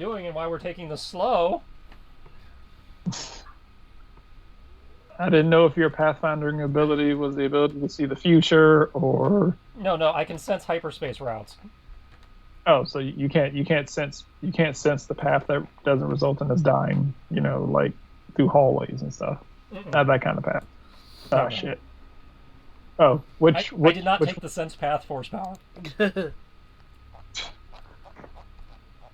doing and why we're taking this slow. I didn't know if your pathfinding ability was the ability to see the future, or No, I can sense hyperspace routes. oh, so you can't sense the path that doesn't result in us dying. Like through hallways and stuff. Mm-mm. Not that kind of path. No, Ah, no. shit. Oh, I, which I which did not which take the sense path force power.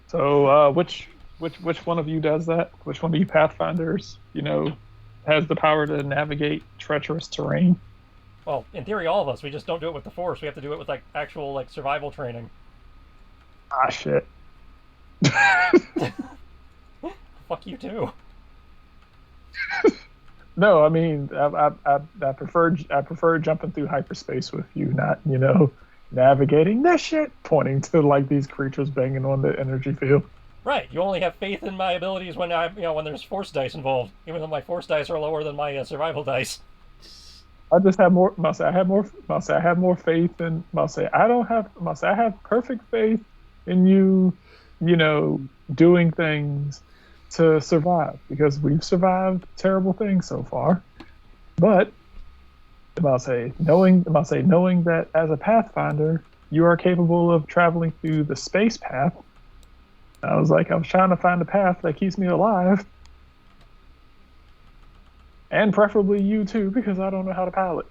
so which one of you does that? Which one of you pathfinders, has the power to navigate treacherous terrain? Well, in theory, all of us. We just don't do it with the force. We have to do it with like actual like survival training. Ah, shit. Fuck you too. No, I mean, I prefer jumping through hyperspace with you, not navigating this shit, pointing to like these creatures banging on the energy field. Right. You only have faith in my abilities when when there's force dice involved, even though my force dice are lower than my survival dice. I just have more. Must say I have more. Must say I have more faith in. Must say I don't have. Must say I have perfect faith in you. Doing things to survive because we've survived terrible things so far. But knowing that as a pathfinder, you are capable of traveling through the space path. I was trying to find a path that keeps me alive, and preferably you too, because I don't know how to pilot.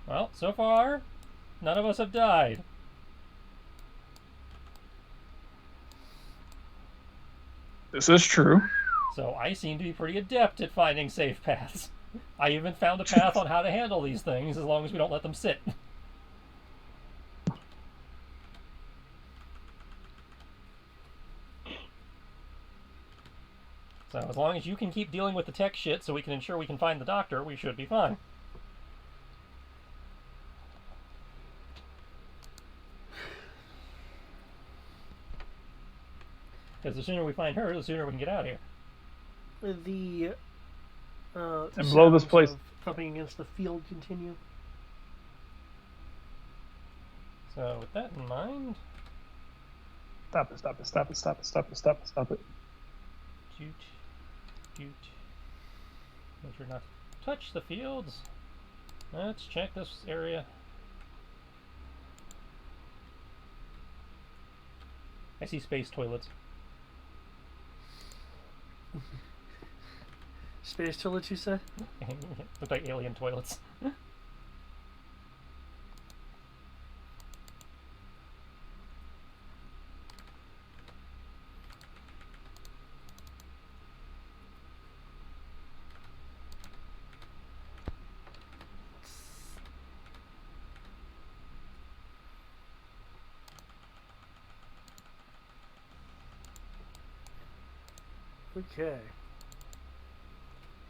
Well, so far, none of us have died. This is true. So I seem to be pretty adept at finding safe paths. I even found a path on how to handle these things as long as we don't let them sit. So as long as you can keep dealing with the tech shit so we can ensure we can find the doctor, we should be fine. Because the sooner we find her, the sooner we can get out of here. The And blow this sounds place. of thumping against the field continue. So with that in mind, Stop it! Stop it! Stop it! Stop it! Stop it! Stop it! Stop it! Doot, doot. Make sure not to touch the fields. Let's check this area. I see space toilets. Space toilet, you said? Look like alien toilets. Okay.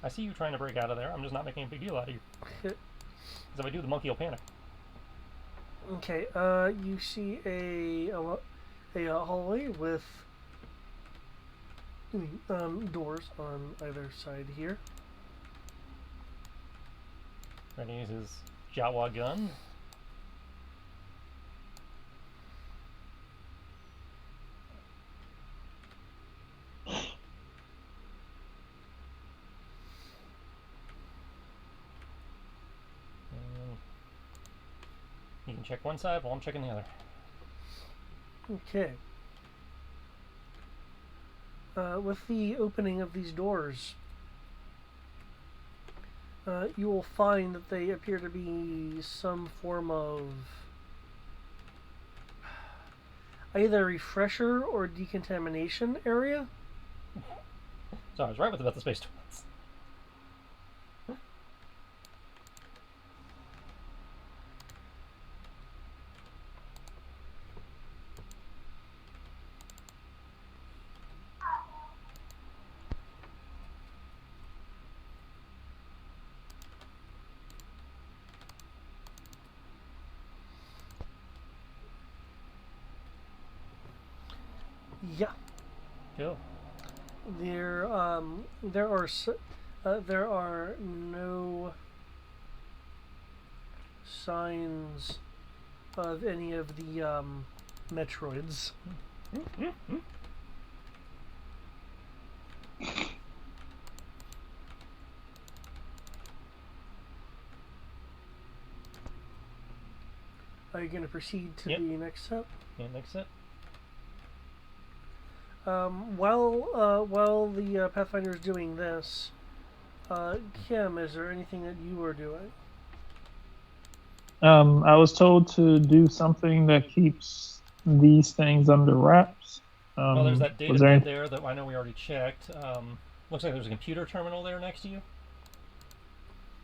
I see you trying to break out of there. I'm just not making a big deal out of you. Because if I do, the monkey will panic. Okay, you see a hallway with doors on either side here. Ready to use his Jawa gun. You can check one side while I'm checking the other. Okay. With the opening of these doors, you will find that they appear to be some form of either refresher or decontamination area. So I was right about the space toilets. Yeah. Cool. There are no signs of any of the Metroids. Are you going to proceed to Yep. the next step? Yeah, next step. While the Pathfinder is doing this, Kim, is there anything that you are doing? I was told to do something that keeps these things under wraps. Well, there's that data was there pad any- there that I know we already checked. Looks like there's a computer terminal there next to you.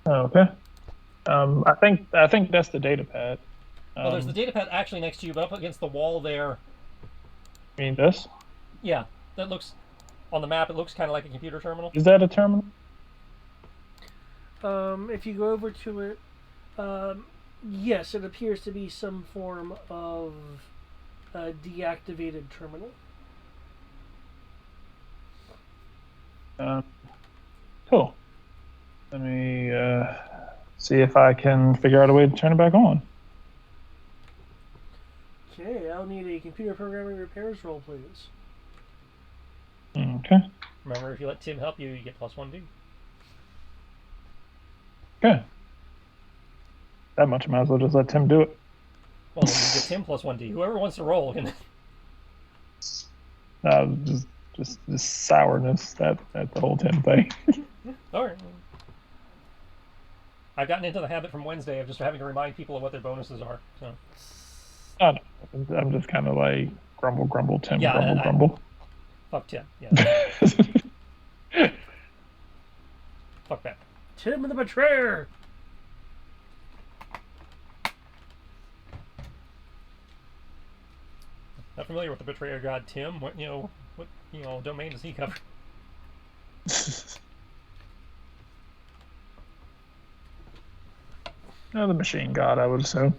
Oh, okay. I think that's the data pad. Well, there's the data pad actually next to you, but up against the wall there. I mean, this Yeah, that looks on the map. It looks kind of like a computer terminal. is that a terminal? If you go over to it, yes, it appears to be some form of deactivated terminal. Cool. Let me see if I can figure out a way to turn it back on. Okay, I'll need a computer programming repairs roll, please. Okay. Remember, if you let Tim help you, you get +1D. Okay. That much, I might as well just let Tim do it. Well, then you get Tim +1D. Whoever wants to roll can. Just this sourness that the whole Tim thing. All right. I've gotten into the habit from Wednesday of just having to remind people of what their bonuses are. So. I don't know. I'm just kind of like grumble, grumble, Tim, Yeah, grumble, I- grumble. Fuck Tim. Yeah. Fuck that. Tim the Betrayer! Not familiar with the betrayer god Tim. What domain does he cover? No, the machine god, I would assume.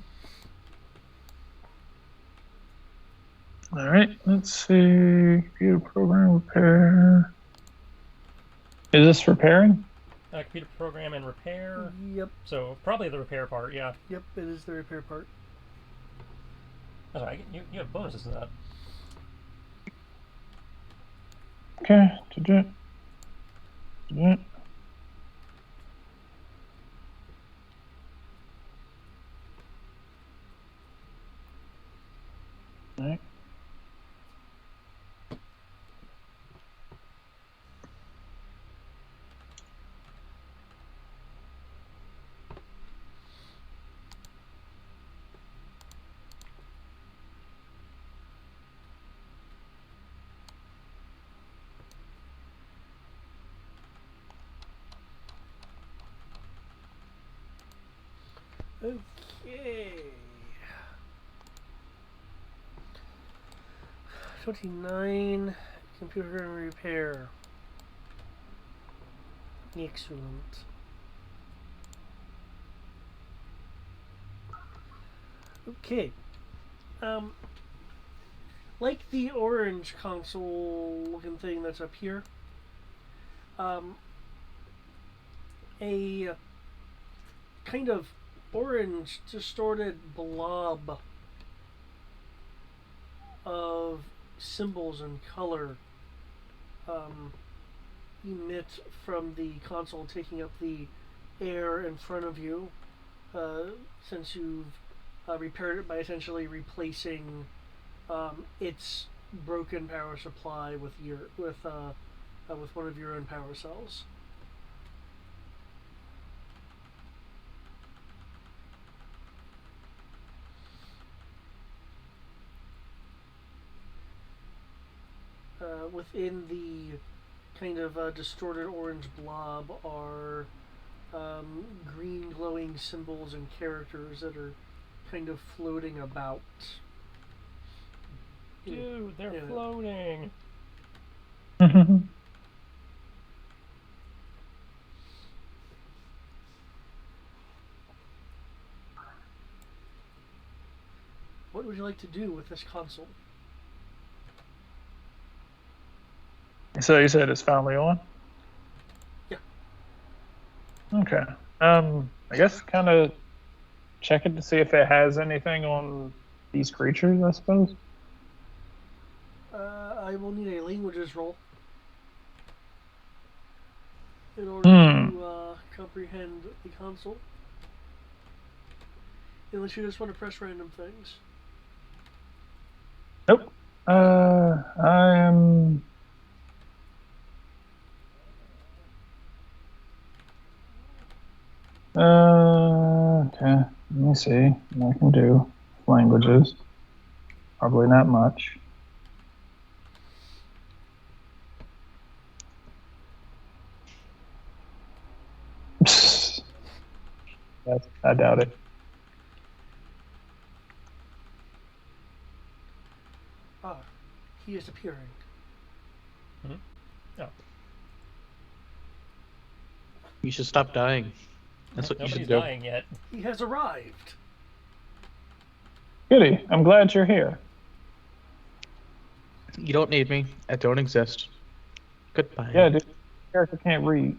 All right, let's see. Computer program repair. Is this repairing? Computer program and repair. Yep, So probably the repair part. Yeah. yep, it is the repair part. That's right. You have bonuses to that. Okay. Da-da. All right. Okay. 29. Computer program repair. Excellent. Okay. Like the orange console looking thing that's up here, a kind of orange distorted blob of symbols and color emit from the console, taking up the air in front of you, since you've repaired it by essentially replacing its broken power supply with one of your own power cells. Within the kind of distorted orange blob are green glowing symbols and characters that are kind of floating about. Dude, they're Yeah. floating. What would you like to do with this console? So you said it's finally on? Yeah. Okay. I guess kind of check it to see if it has anything on these creatures, I suppose. I will need a languages roll in order to comprehend the console. Unless you just want to press random things. Nope. I am. Okay. Let me see what I can do. Languages. Probably not much. I doubt it. Ah, he is appearing. Oh, You should stop dying. That's what you nobody's should do. dying yet. He has arrived. Goody. I'm glad you're here. You don't need me. I don't exist. Goodbye. Yeah, dude. Character can't read.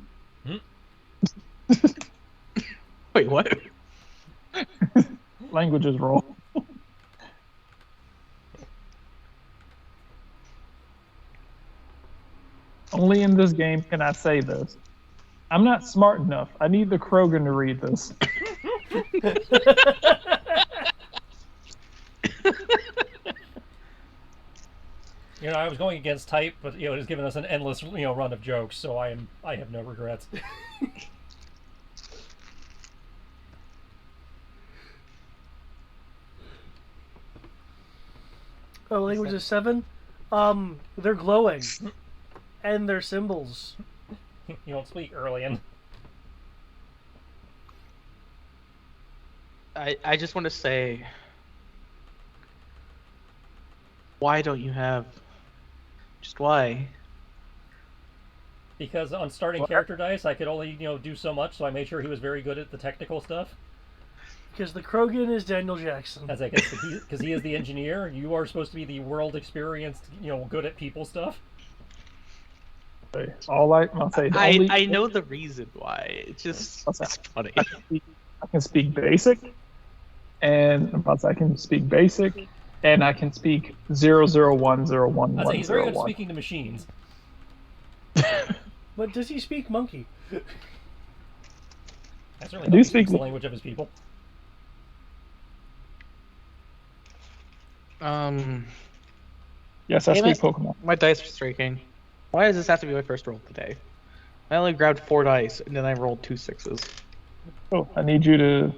Wait, what? Languages roll. Only in this game can I say this. I'm not smart enough. I need the Krogan to read this. You know, I was going against type, but it has given us an endless run of jokes, so I have no regrets. Oh, languages 7? They're glowing. And they're symbols. You don't speak Earlian. I just want to say, why don't you have? Just why? Because on starting character dice, I could only do so much, so I made sure he was very good at the technical stuff. Because the Krogan is Daniel Jackson. As I guess, because he is the engineer, you are supposed to be the world experienced, good at people stuff. All I'll say. I know the reason why. It's just it's funny. I can speak basic, and I can speak basic, and I can speak 00101. I say he's very good at speaking to machines. But does he speak monkey? I certainly I do hope he speak speaks the language of his people. Yes, I Hey, speak Pokemon. My dice are streaking. Why does this have to be my first roll today? I only grabbed 4 dice and then I rolled 2 6s. Oh, I need you to.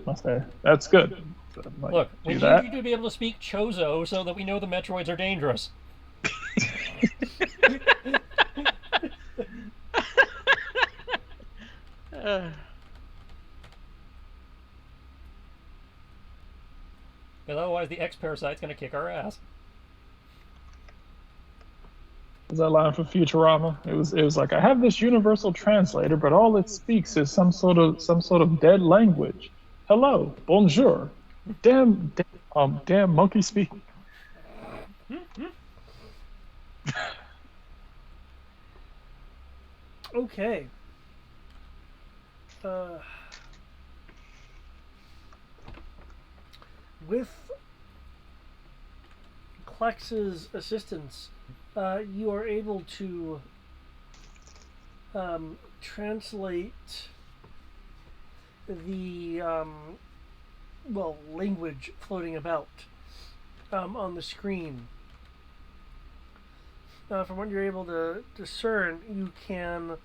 That's good. So, Look, we do need that. you to be able to speak Chozo so that we know the Metroids are dangerous. Because otherwise the X-Parasite's going to kick our ass. Was that line from Futurama? It was like, I have this universal translator, but all it speaks is some sort of dead language. Hello, bonjour. Damn monkey speak. Okay. With Klex's assistance, you are able to translate the language floating about on the screen. From what you're able to discern, you can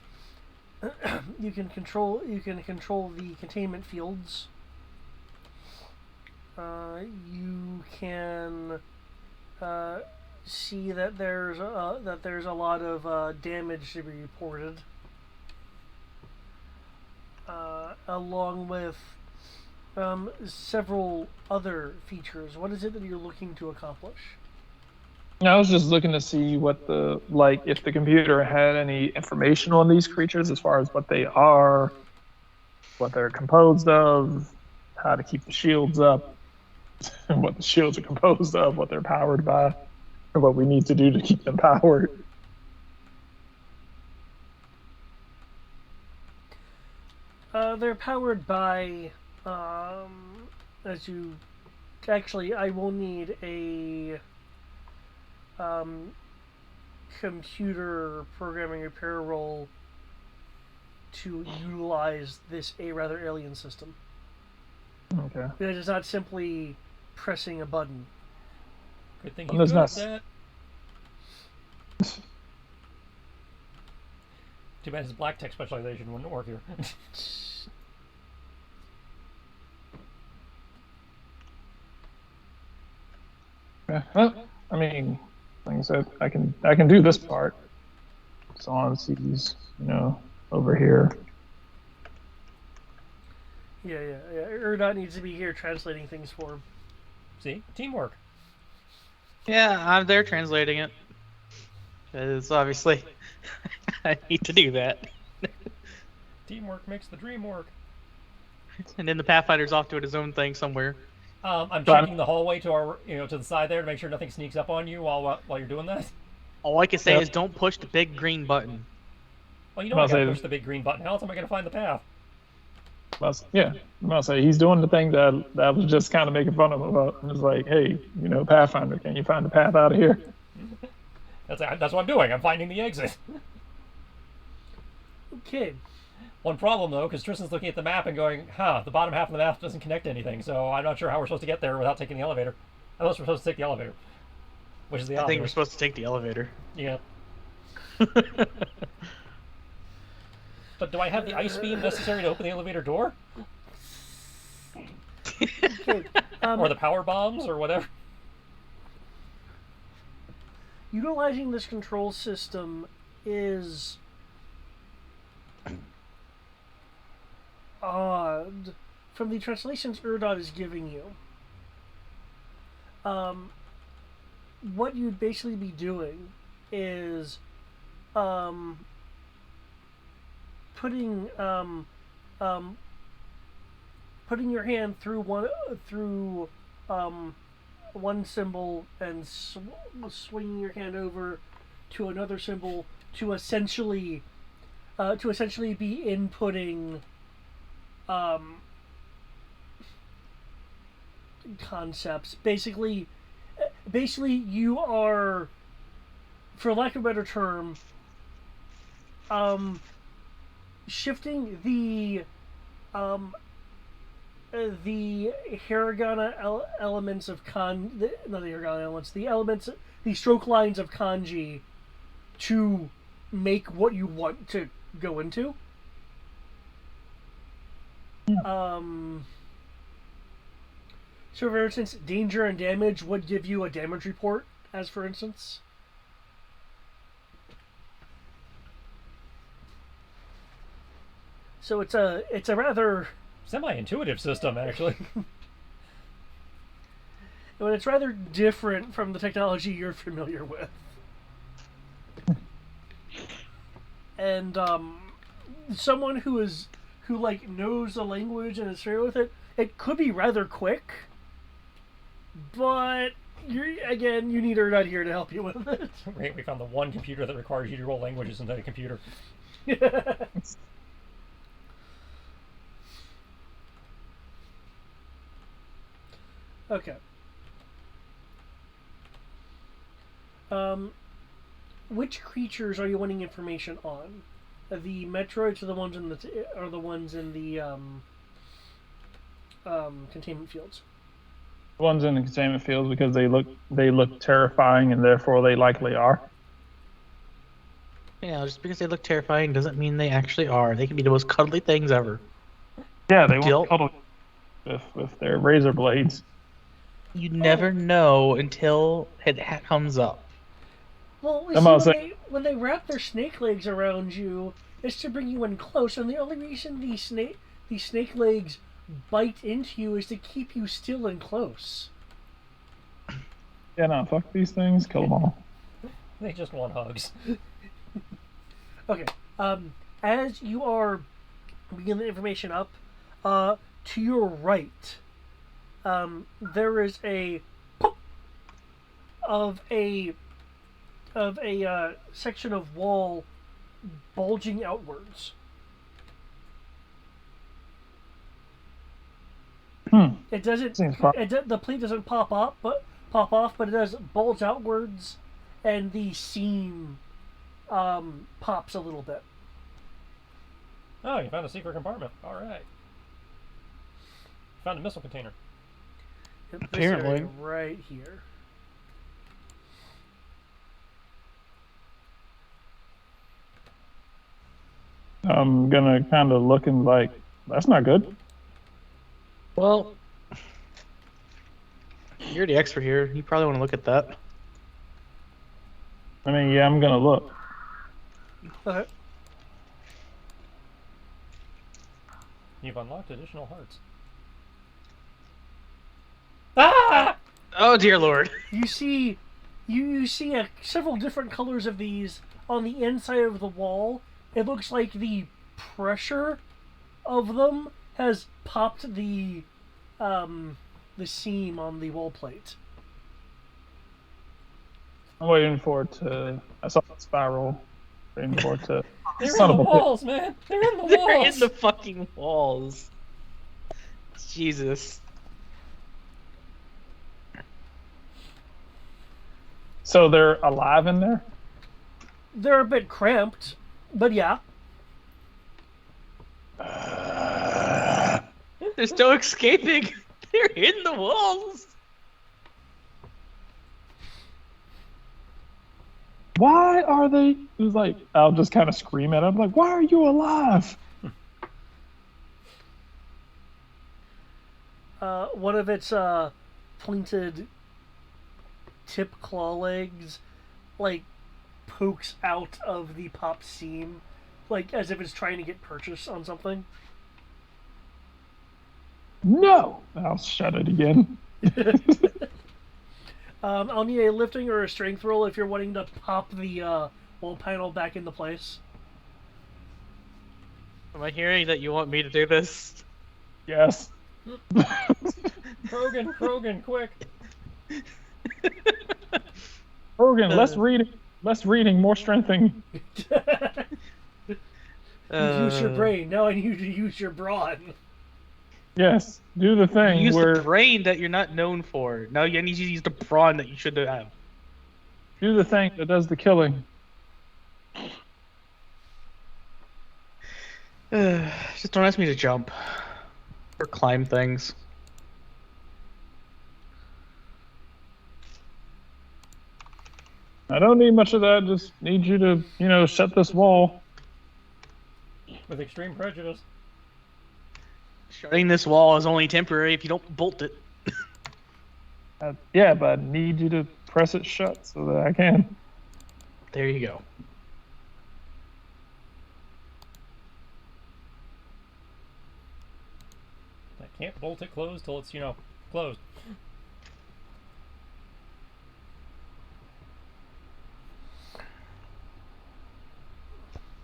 control the containment fields. You can see that there's a lot of damage to be reported, along with several other features. What is it that you're looking to accomplish? I was just looking to see what if the computer had any information on these creatures as far as what they are, what they're composed of, how to keep the shields up, and what the shields are composed of, what they're powered by, and what we need to do to keep them powered. They're powered by, as you... Actually, I will need a computer programming repair roll to utilize this rather alien system. Okay. Because it's not simply pressing a button. Good thing Well, you there's got not- that. Too bad his black tech specialization wouldn't work here. Yeah, well, I mean, like I said, I can do this part. As long as he's, over here. Yeah. Erdot needs to be here translating things for him. See? Teamwork. Yeah, I'm there translating it. Because obviously, I need to do that. Teamwork makes the dream work. And then the Pathfinder's off doing his own thing somewhere. I'm So I'm- checking the hallway to our, to the side there to make sure nothing sneaks up on you while you're doing that. All I can say Yep. is don't push the big green button. Well, you know Well, I gotta say- push the big green button. How else am I gonna find the path? Yeah, I'm gonna say he's doing the thing that I was just kind of making fun of him about. It's like, hey, Pathfinder, can you find the path out of here? That's what I'm doing. I'm finding the exit. Okay. One problem though, because Tristan's looking at the map and going, the bottom half of the map doesn't connect to anything, so I'm not sure how we're supposed to get there without taking the elevator. Unless we're supposed to take the elevator. Which is the I think we're obvious. supposed to take the elevator. Yeah. But do I have the ice beam necessary to open the elevator door? Okay. Or the power bombs, or whatever? Utilizing this control system is odd from the translations Erdot is giving you. What you'd basically be doing is putting your hand through one symbol and swinging your hand over to another symbol to essentially be inputting concepts. Basically you are, for lack of a better term, shifting the hiragana elements of the stroke lines of kanji to make what you want to go into. So for instance, danger and damage would give you a damage report, as for instance. So it's a rather Semi-intuitive system, actually. but it's rather different from the technology you're familiar with. And someone who knows the language and is familiar with it, it could be rather quick. But you need Erdot here to help you with it. Great, we found the one computer that requires you to roll languages inside a computer. Okay. Which creatures are you wanting information on? The Metroids are the ones in the containment fields. The ones in the containment fields because they look terrifying and therefore they likely are. Yeah, just because they look terrifying doesn't mean they actually are. They can be the most cuddly things ever. Yeah, they Jill? won't cuddle with their razor blades. You never know until it comes up. Well, I'm about to when they wrap their snake legs around you, it's to bring you in close, and the only reason these snake legs bite into you is to keep you still and close. Yeah, no, fuck these things, kill them all. They just want hugs. Okay. As you are bringing the information up, to your right, there is a section of wall bulging outwards. It doesn't. Seems fun. The plate doesn't pop off, but it does bulge outwards, and the seam pops a little bit. Oh, you found a secret compartment. All right. Found a missile container. This Apparently. area right here. I'm gonna kind of looking like that's not good. Well, you're the expert here. You probably want to look at that. I mean, yeah, I'm gonna look. Okay. You've unlocked additional hearts. Ah! Oh dear lord. You see, you see several different colors of these on the inside of the wall. It looks like the pressure of them has popped the seam on the wall plate. I'm waiting for it to. I saw the spiral. Waiting for it to. They're Son in of the a bitch. walls, man. They're in the walls. They're in the fucking walls. Jesus. So they're alive in there. They're a bit cramped, but yeah. There's no escaping. They're in the walls. Why are they? It was like I'll just kind of scream at them like, "Why are you alive?" One of its pointed tip claw legs, like, pokes out of the pop seam, like as if it's trying to get purchase on something. No, I'll shut it again. I'll need a lifting or a strength roll if you're wanting to pop the wall panel back into place. Am I hearing that you want me to do this? Yes. Krogan, quick. Rogan, less reading, more strengthening. You use your brain. Now I need you to use your brawn. Yes, do the thing Use where the brain that you're not known for. Now you need to use the brawn that you should have. do the thing that does the killing. Just don't ask me to jump or climb things. I don't need much of that. Just need you to, shut this wall. With extreme prejudice. Shutting this wall is only temporary if you don't bolt it. Yeah, but I need you to press it shut so that I can. There you go. I can't bolt it closed till it's, closed.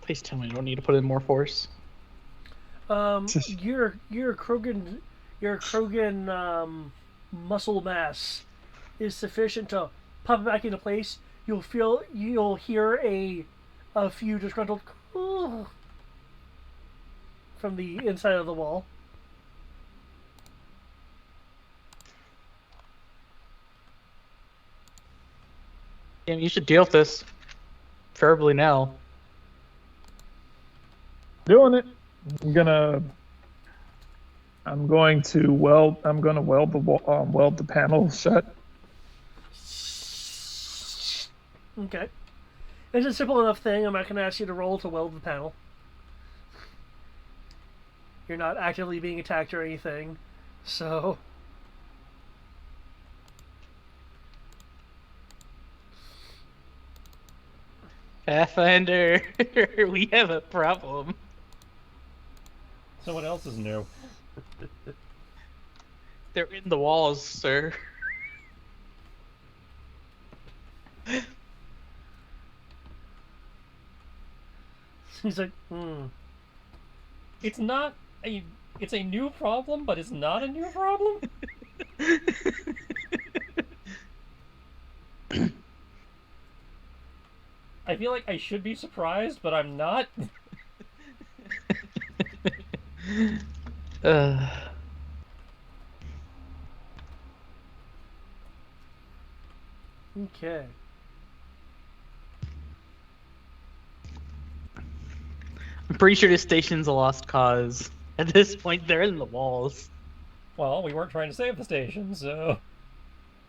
Please tell me I don't need to put in more force. Your Krogan muscle mass is sufficient to pop it back into place. You'll hear a few disgruntled from the inside of the wall. Damn, you should deal with this. Preferably now. Doing it. I'm going to weld the panel shut. Okay. It's a simple enough thing. I'm not going to ask you to roll to weld the panel. You're not actively being attacked or anything, so... Pathfinder, we have a problem. Someone else is new. They're in the walls, sir. He's like, It's a new problem, but it's not a new problem. I feel like I should be surprised, but I'm not. Okay. I'm pretty sure this station's a lost cause. At this point, they're in the walls. Well, we weren't trying to save the station, so...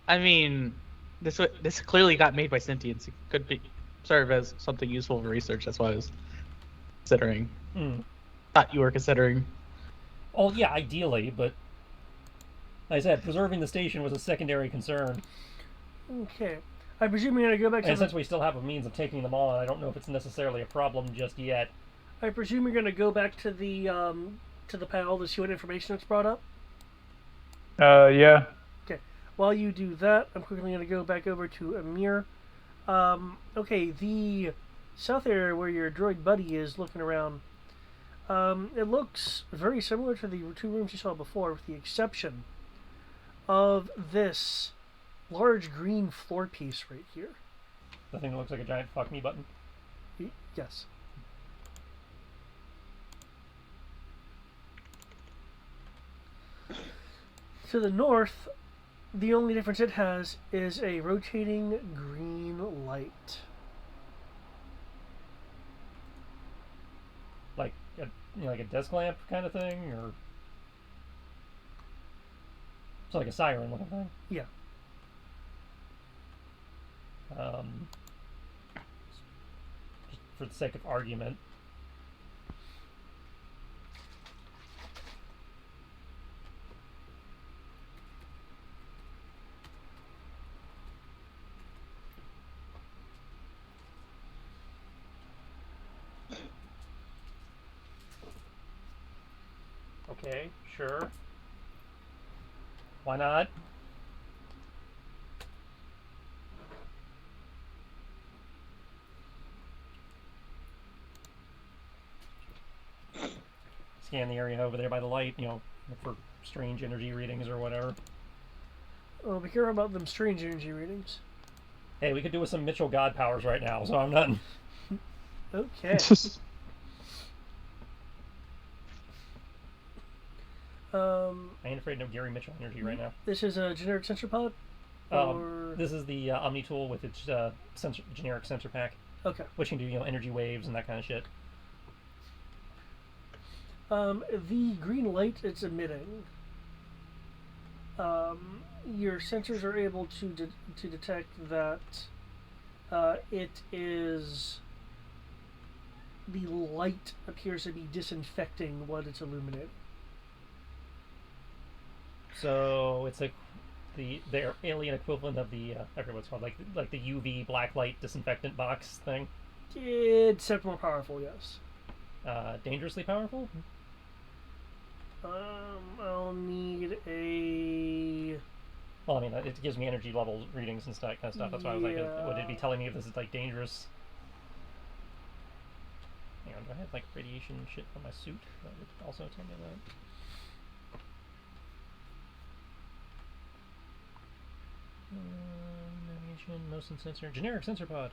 I mean, this clearly got made by sentience. It could be serve as something useful for research. That's why I was considering. Hmm. Thought you were considering. Oh, yeah, ideally, but... Like I said, preserving the station was a secondary concern. Okay. I presume you're going to go back to And the... since we still have a means of taking them on, I don't know if it's necessarily a problem just yet. I presume you're going to go back to the panel to see what information it's brought up? Yeah. Okay. While you do that, I'm quickly going to go back over to Amir. Okay, the south area where your droid buddy is looking around, it looks very similar to the two rooms you saw before, with the exception of this large green floor piece right here. The thing that looks like a giant fuck me button. Yes. To the north, the only difference it has is a rotating green light. Like a, like a desk lamp kind of thing, or... It's like a siren looking thing. Yeah. Just for the sake of argument. Okay, sure. Why not? Scan the area over there by the light, look for strange energy readings or whatever. Oh, be careful about them strange energy readings. Hey, we could do with some Mitchell God powers right now, so I'm not... Okay. I ain't afraid of Gary Mitchell energy right now. This is a generic sensor pod? Or... This is the Omni tool with its generic sensor pack, Okay. which can do energy waves and that kind of shit. The green light it's emitting, your sensors are able to detect that it is... The light appears to be disinfecting what it's illuminating. So it's like their alien equivalent of the I forget what it's called, like the UV black light disinfectant box thing. It's a bit more powerful, yes. Dangerously powerful. I'll need a... Well, I mean, it gives me energy level readings and that kind of stuff. That's why I was like, would it be telling me if this is like dangerous? Hang on, do I have like radiation shit on my suit? That would also tell me that. Navigation, motion sensor, generic sensor pod.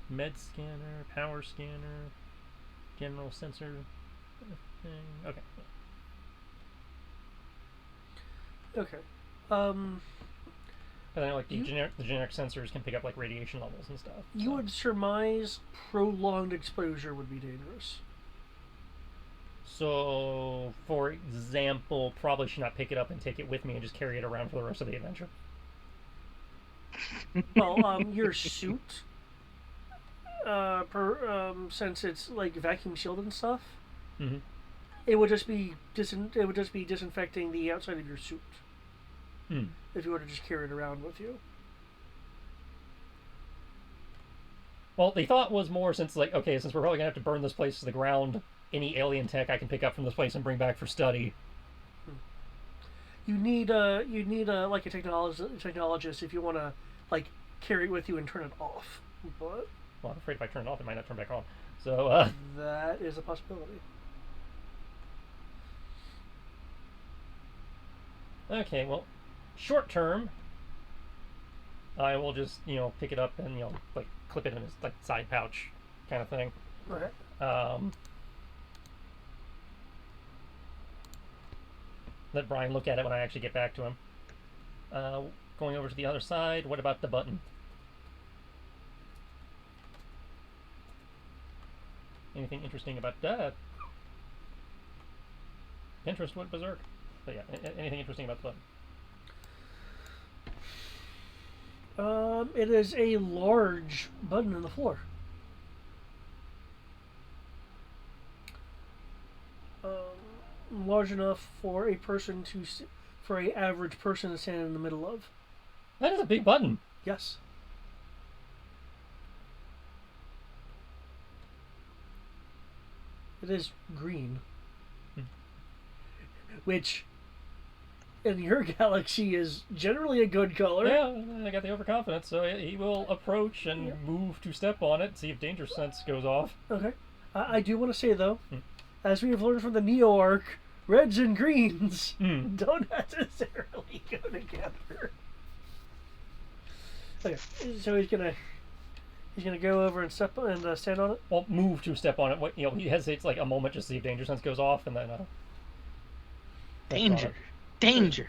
Med scanner, power scanner, general sensor thing. Okay. Okay. But then, like the generic sensors can pick up like radiation levels and stuff. You would surmise prolonged exposure would be dangerous. So, for example, probably should not pick it up and take it with me and just carry it around for the rest of the adventure. Well, your suit, since it's like vacuum shielded and stuff, Mm-hmm. it would just be disinfecting the outside of your suit if you were to just carry it around with you. Well, the thought was more since we're probably gonna have to burn this place to the ground. Any alien tech I can pick up from this place and bring back for study. You need like a technologist if you want to like carry it with you and turn it off. But Well, I'm afraid if I turn it off, it might not turn back on. So, that is a possibility. Okay, well, short term, I will just, pick it up and, like, clip it in his, like, side pouch kind of thing. Okay. Let Brian look at it when I actually get back to him. Going over to the other side, what about the button? anything interesting about that? Pinterest went berserk. But yeah, anything interesting about the button? It is a large button on the floor. Large enough for a person for a average person to stand in the middle of. That is a big button. Yes. It is green. Which, in your galaxy, is generally a good color. Yeah, I got the overconfidence, so he will approach and move to step on it, see if danger sense goes off. Okay. I do want to say, though, as we have learned from the Neo arc, reds and greens don't necessarily go together. Okay, so he's gonna go over and step and stand on it. Well, move to step on it. He hesitates like a moment just to see if danger sense goes off, and then danger, danger,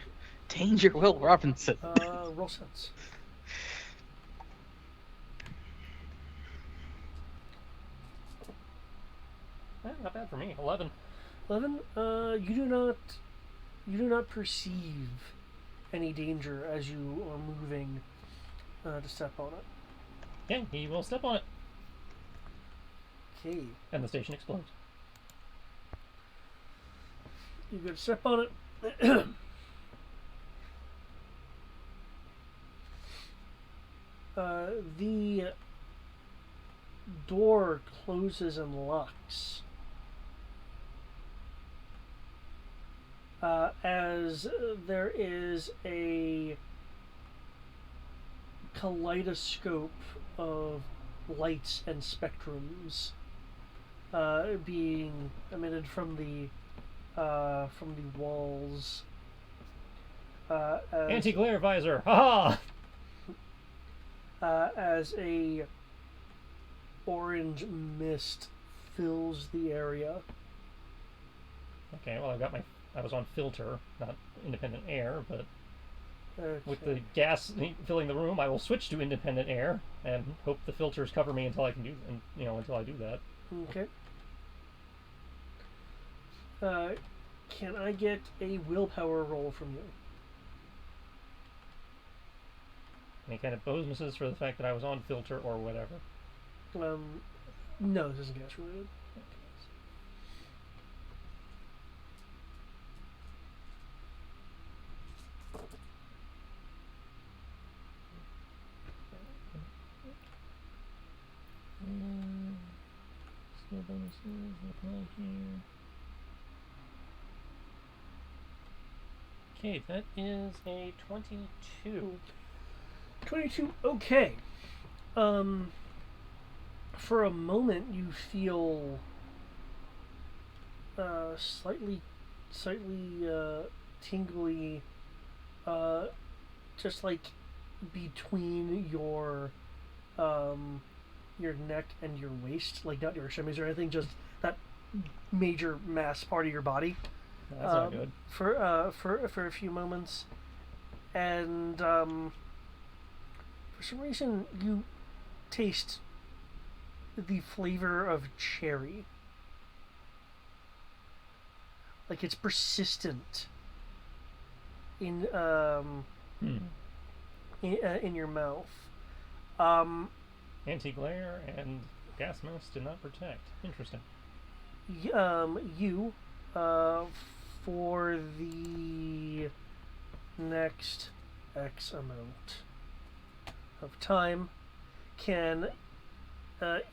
danger, Will Robinson. Roll sense. Not bad for me. 11. 11. You do not perceive any danger as you are moving to step on it. Okay, he will step on it. Okay. And the station explodes. You go to step on it. The door closes and locks. As there is a kaleidoscope of lights and spectrums being emitted from the walls. Anti-glare visor! Haha! As a orange mist fills the area. Okay, well I was on filter, not independent air, but Okay. with the gas filling the room, I will switch to independent air and hope the filters cover me until I can until I do that. Okay. Can I get a willpower roll from you? Any kind of bonuses for the fact that I was on filter or whatever? No, this isn't gas related. Skill bonuses apply here. Okay, that is a 22. 22. Okay. For a moment, you feel slightly tingly, just like between your neck and your waist, like not your shimmies or anything, just that major mass part of your body. That's not good. For a few moments, and for some reason you taste the flavor of cherry. Like it's persistent in your mouth. Anti-glare and gas mask did not protect. Interesting. You for the next X amount of time can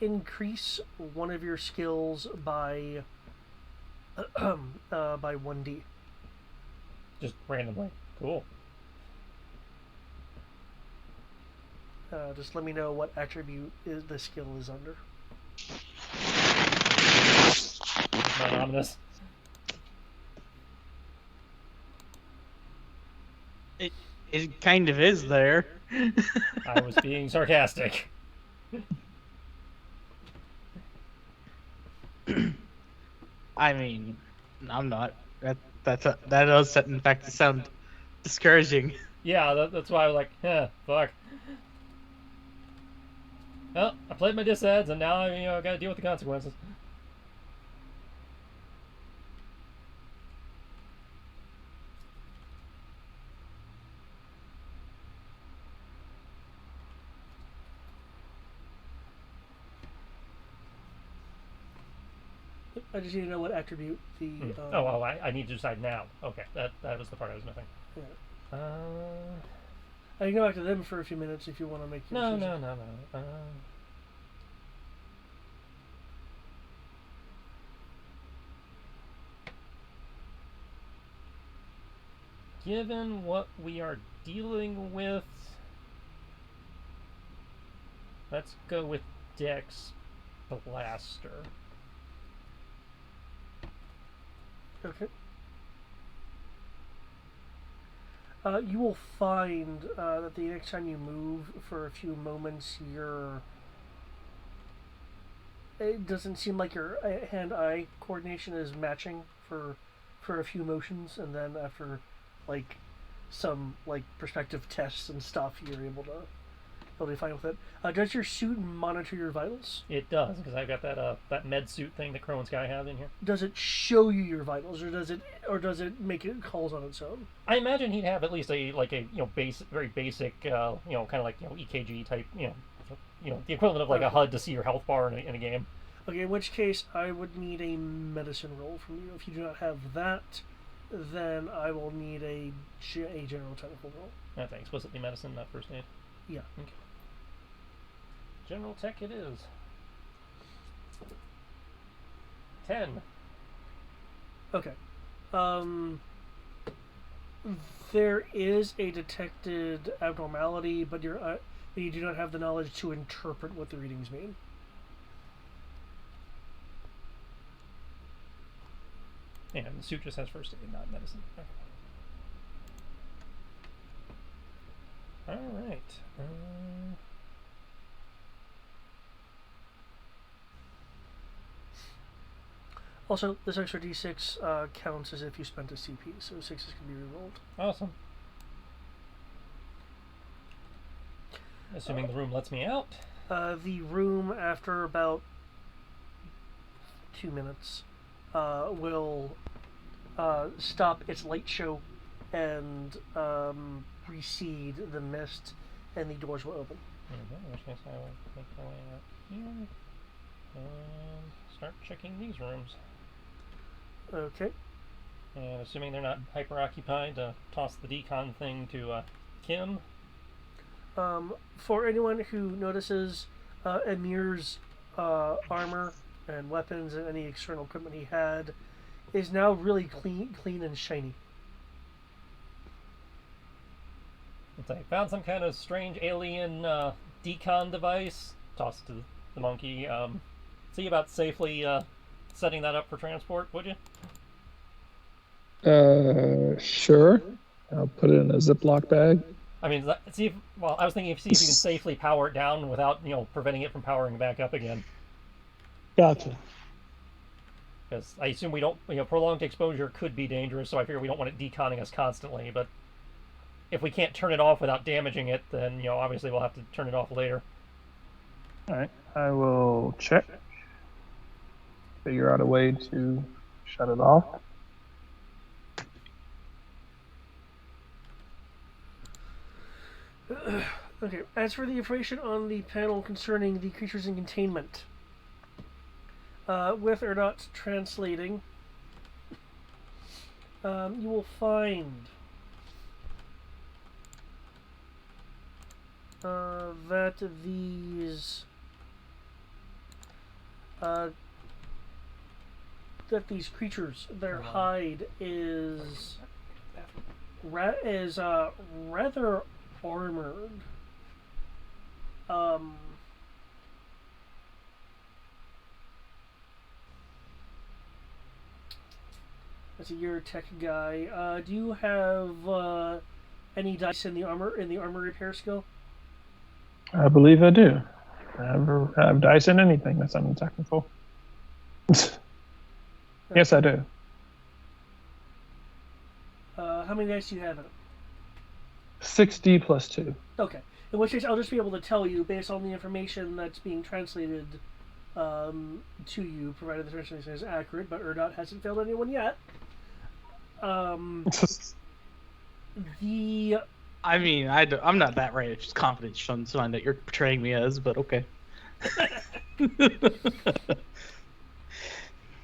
increase one of your skills by 1d. Just randomly. Cool. Just let me know what attribute the skill is under. Not ominous. It kind of is there. I was being sarcastic. I mean, I'm not. That does in fact sound discouraging. Yeah, that's why I was like, fuck. Well, I played my disads, and now I gotta deal with the consequences. I just need to know what attribute the. I need to decide now. Okay, that was the part I was missing. Yeah. Uh, I can go back to them for a few minutes if you want to make your no. decision. Given what we are dealing with, let's go with Dex Blaster. Okay. You will find that the next time you move for a few moments, it doesn't seem like your hand-eye coordination is matching for a few motions, and then after like some like perspective tests and stuff, you're able to totally fine with it. Does your suit monitor your vitals? It does, because I've got that med suit thing that Crow and Sky have in here. Does it show you your vitals, or does it make it calls on its own? I imagine he'd have at least a very basic kind of like EKG type the equivalent of like a HUD to see your health bar in a game. Okay, in which case I would need a medicine roll from you. If you do not have that, then I will need a general technical roll. That's explicitly medicine, not first aid. Yeah. Okay. General tech it is. 10. Okay. There is a detected abnormality, but you do not have the knowledge to interpret what the readings mean. And the suit just has first aid, not medicine. Okay. All right. Also, this extra d6 counts as if you spent a CP, so 6s can be rerolled. Awesome. Assuming the room lets me out. The room, after about 2 minutes, will stop its light show and recede the mist, and the doors will open. In which case I will make my way out here and start checking these rooms. Okay. And assuming they're not hyper occupied, toss the decon thing to Kim. For anyone who notices Emir's armor and weapons and any external equipment he had is now really clean and shiny. It's like, found some kind of strange alien decon device. Toss it to the monkey. See about safely setting that up for transport, would you? Sure. I'll put it in a Ziploc bag. I mean, I was thinking see if you can safely power it down without, preventing it from powering back up again. Gotcha. Because I assume we don't, prolonged exposure could be dangerous, so I figure we don't want it deconning us constantly, but if we can't turn it off without damaging it, then, obviously we'll have to turn it off later. Alright, I will check. Figure out a way to shut it off. Okay, as for the information on the panel concerning the creatures in containment, with Erdot translating, you will find that these creatures, their hide is rather armored. That's a your tech guy. Do you have any dice in the armor repair skill? I believe I do. I have dice in anything that's untechnical. Yes, I do. How many dice do you have in it? 6D plus 2. Okay. In which case, I'll just be able to tell you based on the information that's being translated to you, provided the translation is accurate. But Erdot hasn't failed anyone yet. I mean, I'm not that right. It's just confident Shunsun that you're portraying me as, but okay.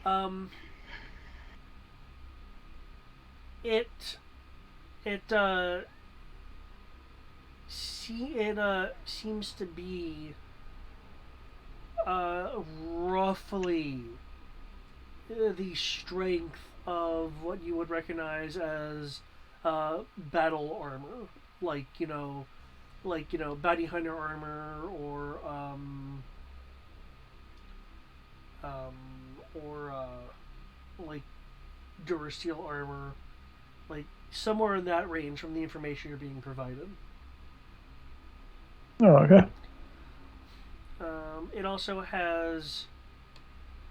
Um, it seems to be roughly the strength of what you would recognize as battle armor, like bounty hunter armor or like Durasteel armor, like somewhere in that range from the information you're being provided. Oh, okay. It also has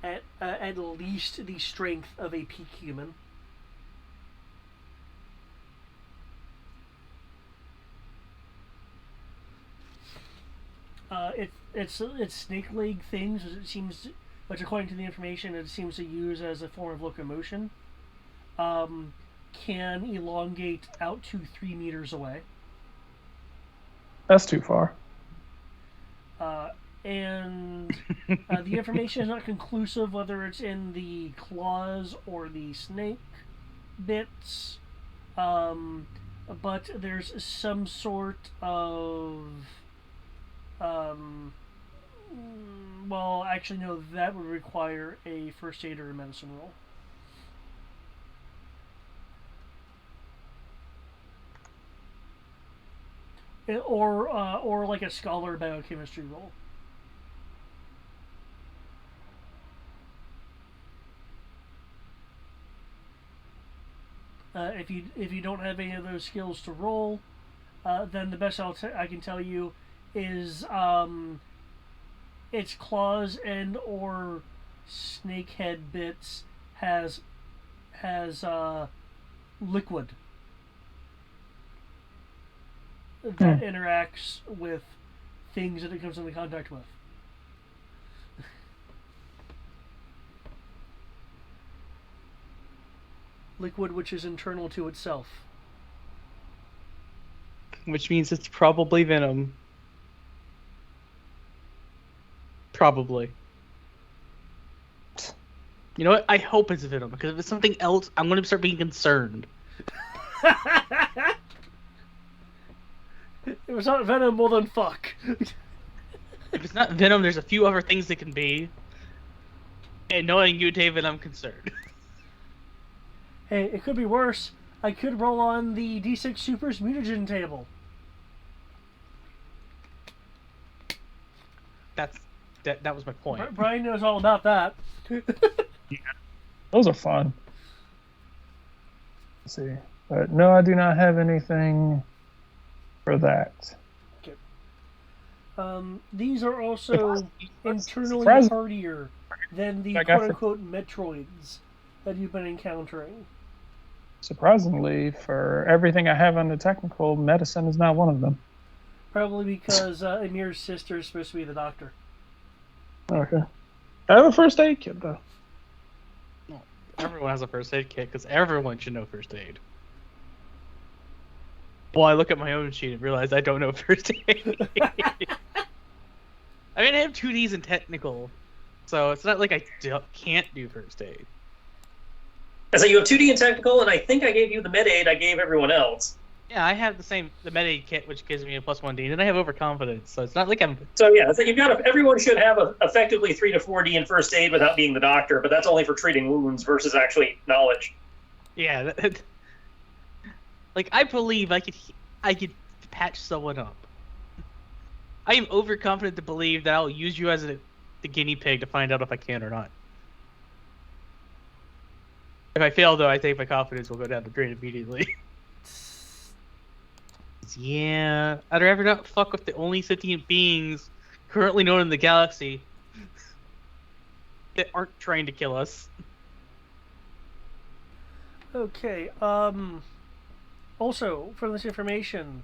at least the strength of a peak human. It's snake leg things. It seems, which according to the information, it seems to use as a form of locomotion. Can elongate out to 3 meters away. That's too far. And the information is not conclusive whether it's in the claws or the snake bits, but there's some sort of well, actually no, that would require a first aid or a medicine roll. Or like a scholar biochemistry roll. If you don't have any of those skills to roll, then the best I can tell you is its claws and or snake head bits has liquid that interacts with things that it comes into contact with. Liquid which is internal to itself. Which means it's probably venom. Probably. You know what? I hope it's venom, because if it's something else, I'm going to start being concerned. If it's not venom, well then fuck. If it's not venom, there's a few other things it can be. And knowing you, David, I'm concerned. Hey, it could be worse. I could roll on the D6 Super's mutagen table. That was my point. Brian knows all about that. Yeah. Those are fun. Let's see. But no, I do not have anything for that. Okay. These are also internally Surprise. hardier than the Like I said- quote-unquote Metroids that you've been encountering. Surprisingly, for everything I have under technical, medicine is not one of them. Probably because Amir's sister is supposed to be the doctor. Okay. I have a first aid kit, though. Everyone has a first aid kit, because everyone should know first aid. Well, I look at my own sheet and realize I don't know first aid. I mean, I have 2Ds in technical, so it's not like I can't do first aid. So you have 2D in technical, and I think I gave you the med aid I gave everyone else. Yeah, I have the med aid kit, which gives me a +1D, and I have overconfidence, so it's not like I'm... So yeah, so you've got everyone should have effectively 3 to 4D in first aid without being the doctor, but that's only for treating wounds versus actually knowledge. Yeah, like, I believe I could patch someone up. I am overconfident to believe that I'll use you as the guinea pig to find out if I can or not. If I fail, though, I think my confidence will go down the drain immediately. Yeah, I'd rather not fuck with the only sentient beings currently known in the galaxy that aren't trying to kill us. Okay. Also, from this information,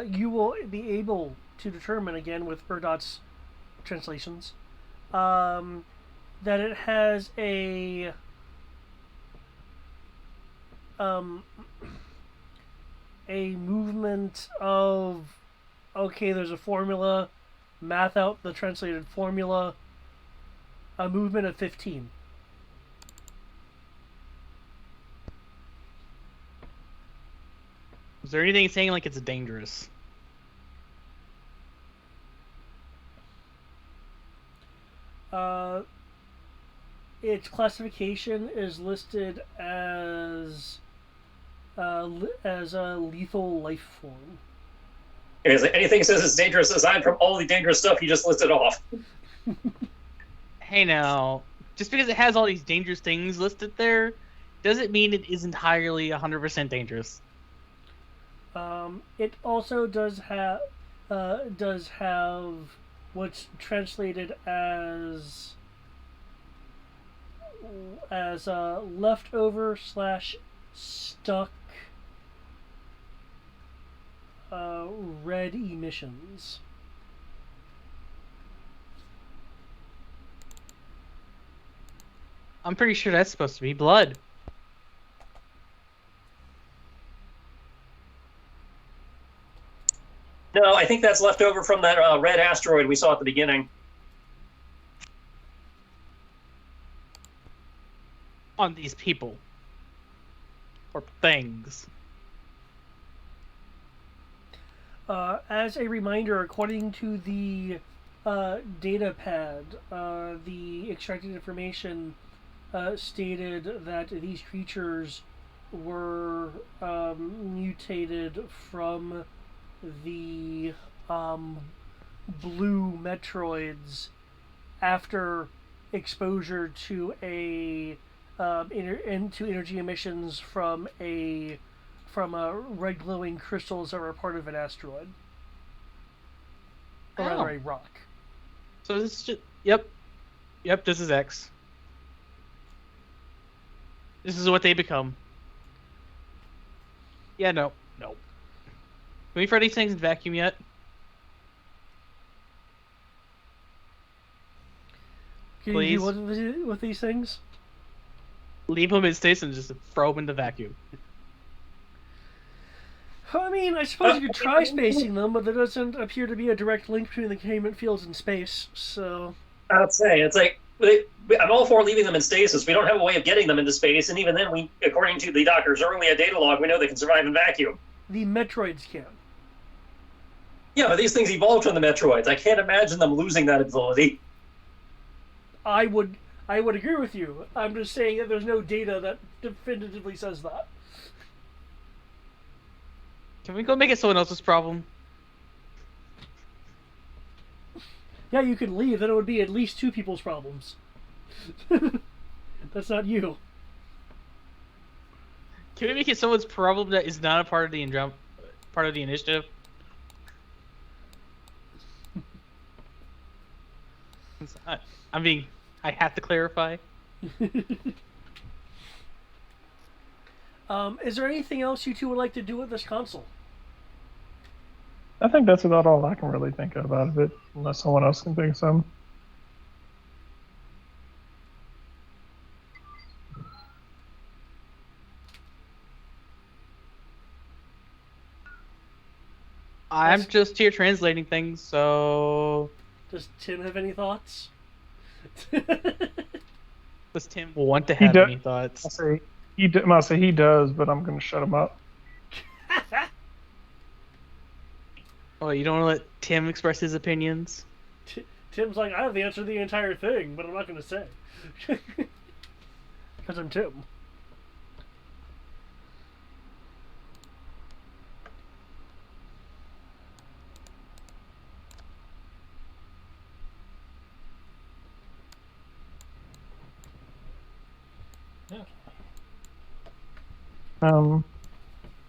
you will be able to determine, again with Erdot's translations, that it has a movement of, okay, there's a formula, math out the translated formula, a movement of 15. Is there anything saying like it's dangerous? Its classification is listed as a lethal life form. Is anything says it's dangerous aside from all the dangerous stuff you just listed off? Hey now, just because it has all these dangerous things listed there, doesn't mean it is entirely 100% dangerous. It also does have what's translated as leftover / stuck red emissions. I'm pretty sure that's supposed to be blood. No, I think that's left over from that red asteroid we saw at the beginning. On these people. Or things. As a reminder, according to the data pad, the extracted information stated that these creatures were mutated from the blue Metroids after exposure to into energy emissions from red glowing crystals that were part of an asteroid. Or rather, a rock. So this is just... Yep, this is X. This is what they become. Yeah, no. Can we throw these things in vacuum yet? Can Please. you do with these things? Leave them in states and just throw them in the vacuum. I mean, I suppose you could try spacing them, but there doesn't appear to be a direct link between the containment fields and space, so... I'd say, it's like, I'm all for leaving them in stasis. We don't have a way of getting them into space, and even then, we, according to the Doctor's earlier data log, we know they can survive in vacuum. The Metroids can. Yeah, but these things evolved from the Metroids. I can't imagine them losing that ability. I would agree with you. I'm just saying that there's no data that definitively says that. Can we go make it someone else's problem? Yeah, you could leave, then it would be at least two people's problems. That's not you. Can we make it someone's problem that is not a part of the initiative? I have to clarify. Is there anything else you two would like to do with this console? I think that's about all I can really think of out of it, unless someone else can think of some. I'm just here translating things, so... Does Tim have any thoughts? Does Tim want to have any thoughts? I'll say he does, but I'm going to shut him up. Oh, you don't want to let Tim express his opinions? Tim's like, I have the answer to the entire thing, but I'm not going to say. Because I'm Tim.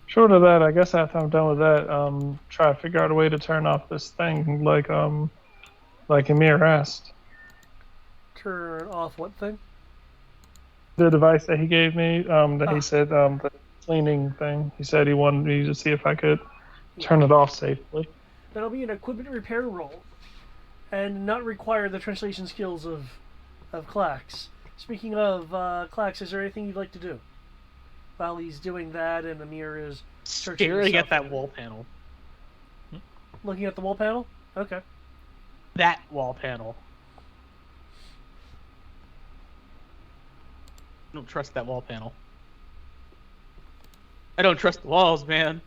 Short of that, I guess after I'm done with that, try to figure out a way to turn off this thing, like Amir asked. Turn off what thing? The device that he gave me, he said, the cleaning thing. He said he wanted me to see if I could turn it off safely. That'll be an equipment repair roll, and not require the translation skills of Klax. Speaking of Klax, is there anything you'd like to do? While he's doing that and Amir is searching Staring at that wall panel. Looking at the wall panel? Okay. That wall panel. I don't trust that wall panel. I don't trust the walls, man.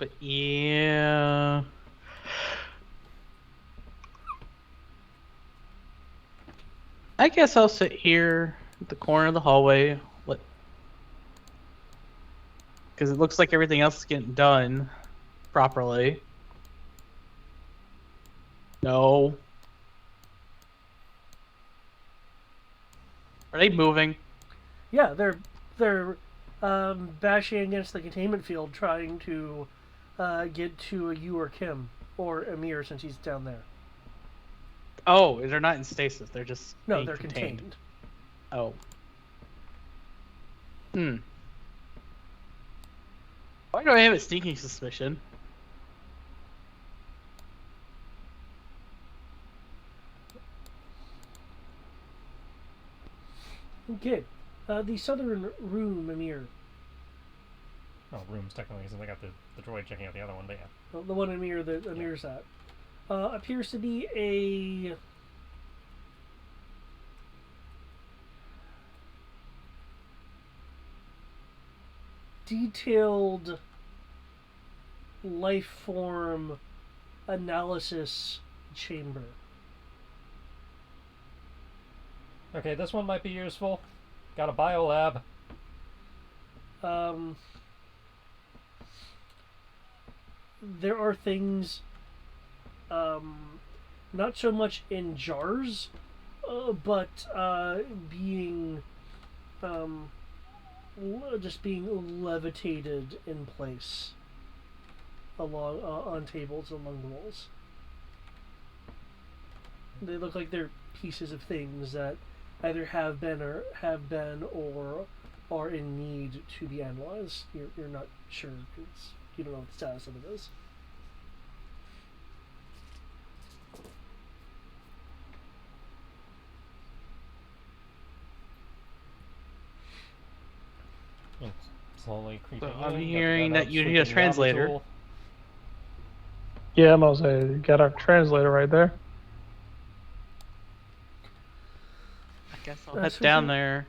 But yeah. I guess I'll sit here at the corner of the hallway. Because it looks like everything else is getting done properly. No. Are they moving? Yeah, they're bashing against the containment field, trying to get to you or Kim or Amir since he's down there. Oh, they're not in stasis. They're just No, being they're contained. Oh. Hmm. Why do I have a sneaking suspicion? Okay. The southern room, Amir. Oh, rooms technically, since I got the droid checking out the other one, but yeah. The one Amir that Amir's at. Appears to be a detailed life form analysis chamber. Okay, this one might be useful. Got a biolab. There are things, not so much in jars, but being, just being levitated in place along on tables along the walls. They look like they're pieces of things that either have been or are in need to be analyzed. You're not sure because you don't know what the status of it is. Slowly creeping So I'm in. hearing Got that you out, need a sleeping translator. tool. Yeah, I'm gonna say you got our translator right there. I guess I'll Uh, head so down you- there.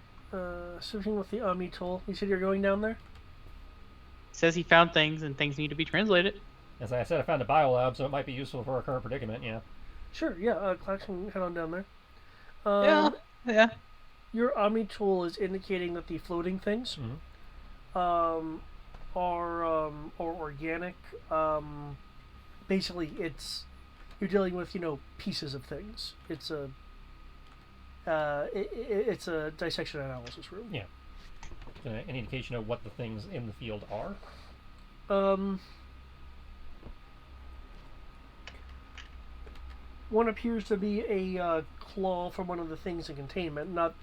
Switching with the Omni tool. You said you're going down there? Says he found things and things need to be translated. As I said, I found a biolab, so it might be useful for our current predicament, yeah. Sure, yeah, Clax can head on down there. Yeah. Your Omni tool is indicating that the floating things are organic. Basically, you're dealing with pieces of things. It's a it's a dissection analysis room. Yeah. Any indication of what the things in the field are? One appears to be a claw from one of the things in containment. Not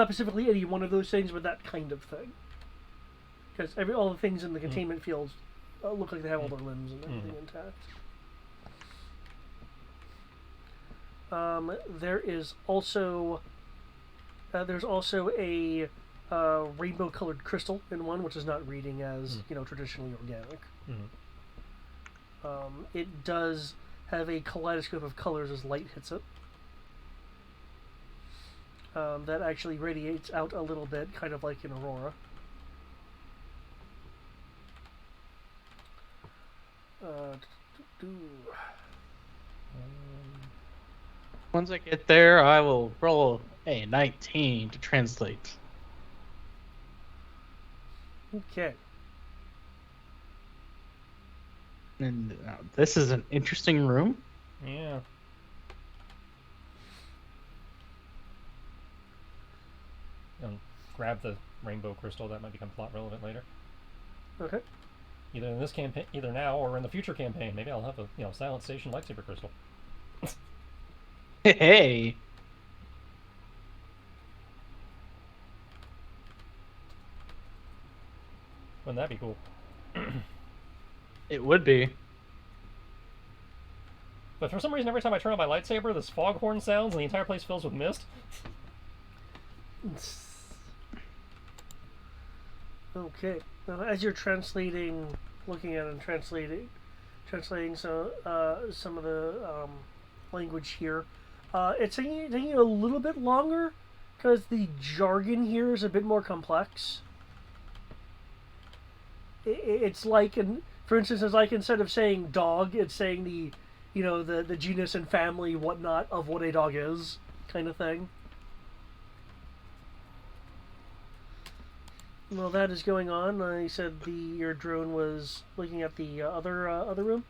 specifically any one of those things, but that kind of thing. Because all the things in the containment fields look like they have all their limbs and everything intact. There's also a rainbow-colored crystal in one, which is not reading as traditionally organic. It does have a kaleidoscope of colors as light hits it. That actually radiates out a little bit, kind of like an aurora. Once I get there, I will roll a 19 to translate. Okay. And this is an interesting room. Yeah. Grab the rainbow crystal. That might become plot relevant later. Okay. Either in this campaign, either now or in the future campaign. Maybe I'll have a Silent Station lightsaber crystal. Hey. Wouldn't that be cool? It would be. But for some reason, every time I turn on my lightsaber, this foghorn sounds and the entire place fills with mist. Okay. Now, as you're looking at it and translating some of the language here, it's taking a little bit longer because the jargon here is a bit more complex. It's like For instance, it's like instead of saying dog, it's saying the, the genus and family, whatnot of what a dog is, kind of thing. Well, that is going on. You said your drone was looking at the other room.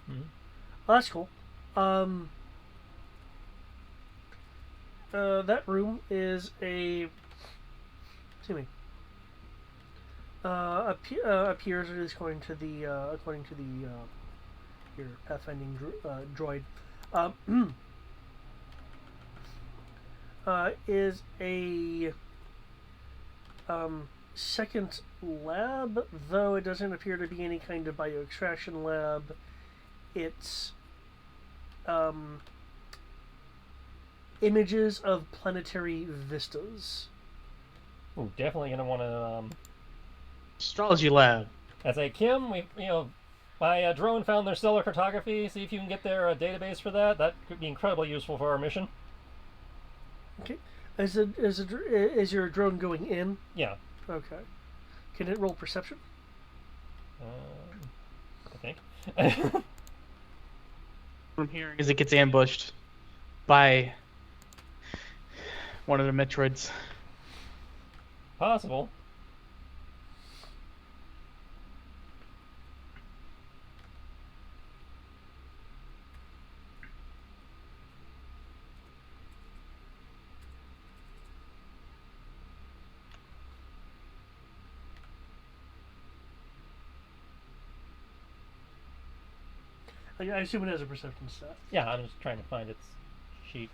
Mhm. Oh, that's cool. That room is a. Excuse me. Appears, at least according to the your pathfinding droid, is a second lab, though it doesn't appear to be any kind of bioextraction lab. It's images of planetary vistas. Ooh, definitely gonna want to. Astrology lab. As a Kim, my drone found their stellar cartography. See if you can get their database for that. That could be incredibly useful for our mission. Okay. Is your drone going in? Yeah. Okay. Can it roll perception? I think. What I'm hearing is it gets ambushed by one of the Metroids. Possible. I assume it has a perception stat. Yeah, I'm just trying to find its sheet.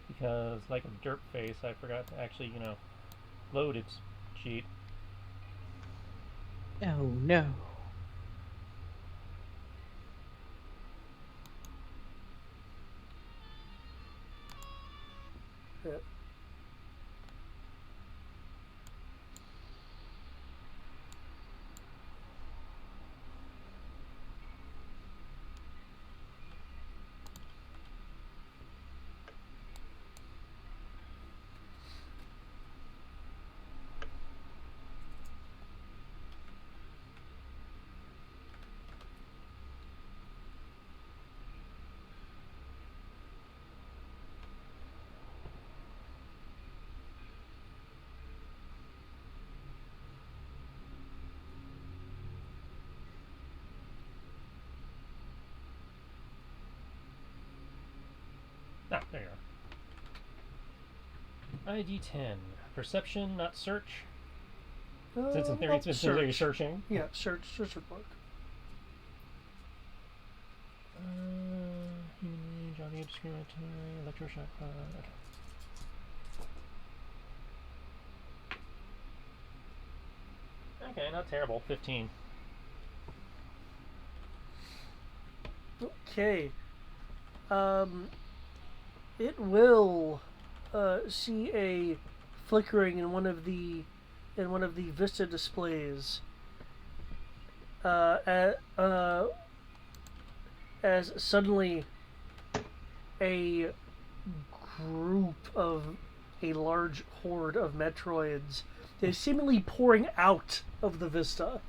Because, like a derp face, I forgot to actually, load its sheet. Oh no. Yeah. Ah, there you are. ID 10. Perception, not search. Since in theory it's been search. searching. Yeah, search report. Human range, audio discriminatory, electroshock pod. Okay, not terrible. 15. Okay. It will see a flickering in one of the Vista displays. As suddenly a large horde of Metroids is seemingly pouring out of the Vista.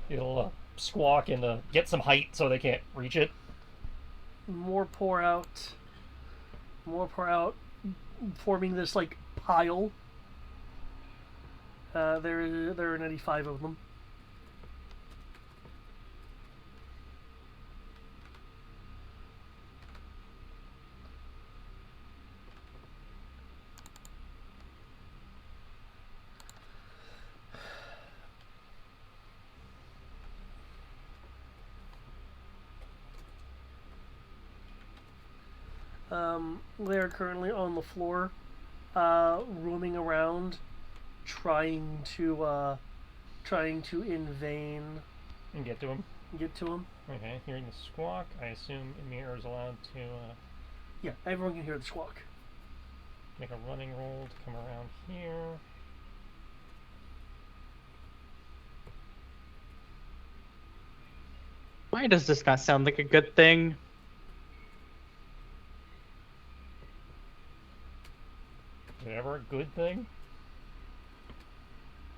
You'll squawk and get some height so they can't reach it. More pour out, forming this like pile. There are 95 of them. They're currently on the floor, roaming around, trying to in vain And get to him. get to him. Okay, hearing the squawk, I assume Emir is allowed to Yeah, everyone can hear the squawk. make a running roll to come around here. Why does this not sound like a good thing? Is it ever a good thing?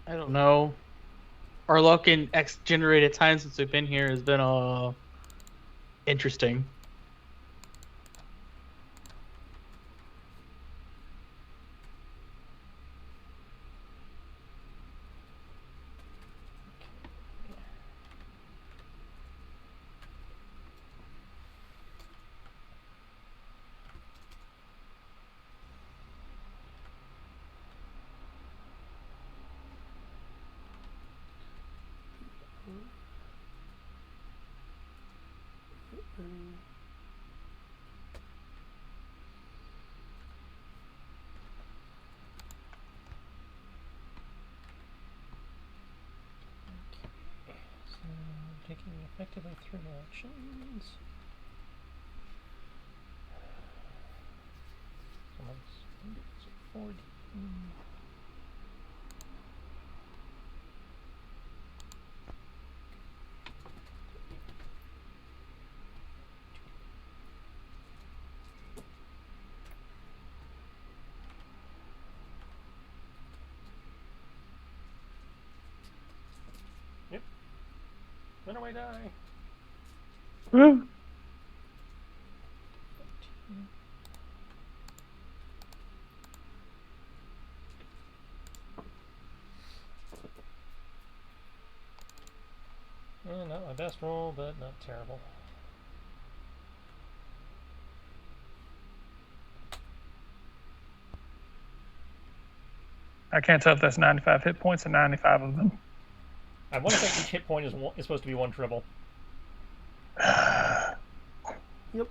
I don't know. Our luck in X generated time since we've been here has been interesting. So, taking effectively 3 actions. So minus 40. Yep. Run away, die. Woo. Not my best roll, but not terrible. I can't tell if that's 95 hit points or 95 of them. I want to say each hit point is supposed to be 1 tribble. Yep.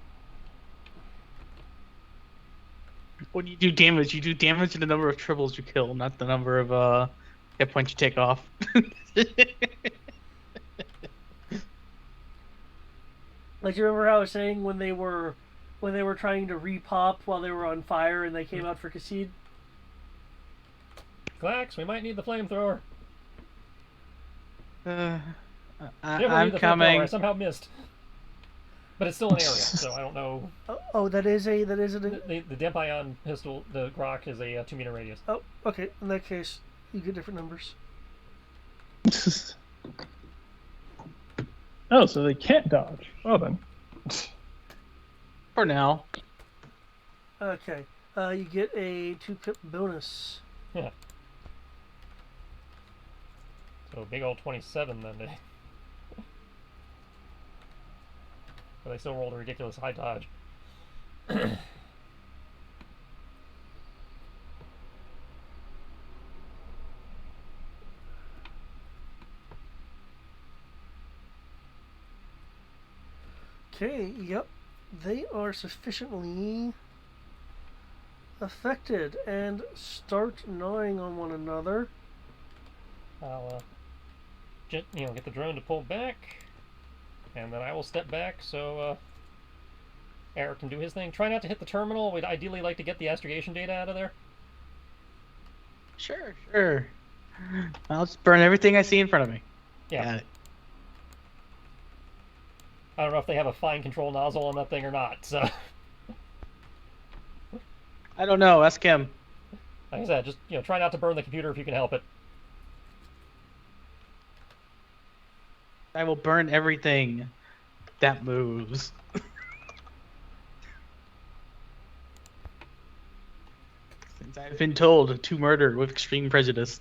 When you do damage in the number of tribbles you kill, not the number of hit points you take off. Like, you remember how I was saying when they were trying to repop while they were on fire and they came out for Kassid? Glax, we might need the flamethrower. I'm Never need the flamethrower. coming. I somehow missed. But it's still an area, so I don't know. Oh, that is an. The Dempion pistol, the Grok, is a 2-meter radius. Oh, okay. In that case, you get different numbers. Oh, so they can't dodge. Well then. For now. Okay. You get a 2-pip bonus. Yeah. So big old 27 then. But they still rolled a ridiculous high dodge. Okay, yep. They are sufficiently affected and start gnawing on one another. I'll get the drone to pull back, and then I will step back so Eric can do his thing. Try not to hit the terminal. We'd ideally like to get the astrogation data out of there. Sure. I'll just burn everything I see in front of me. Yeah. Got it. I don't know if they have a fine control nozzle on that thing or not, so I don't know. Ask him. like I said, just try not to burn the computer if you can help it. I will burn everything that moves. Since I've been told to murder with extreme prejudice.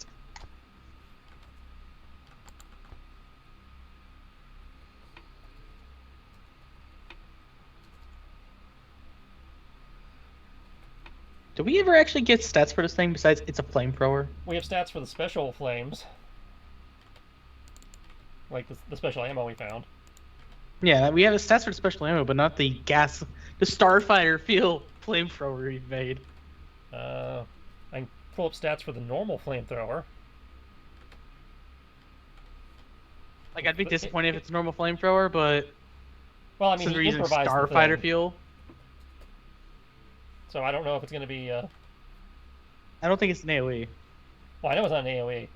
Do we ever actually get stats for this thing besides it's a flamethrower? We have stats for the special flames, like the special ammo we found. Yeah, we have the stats for the special ammo, but not the Starfighter field flamethrower we made. I can pull up stats for the normal flamethrower. Like, I'd be disappointed if it's a normal flamethrower, but Well, I mean, since we're he using improvised the Starfighter thing, fuel, so I don't know if it's going to be. I don't think it's an AoE. Well, I know it's not an AoE.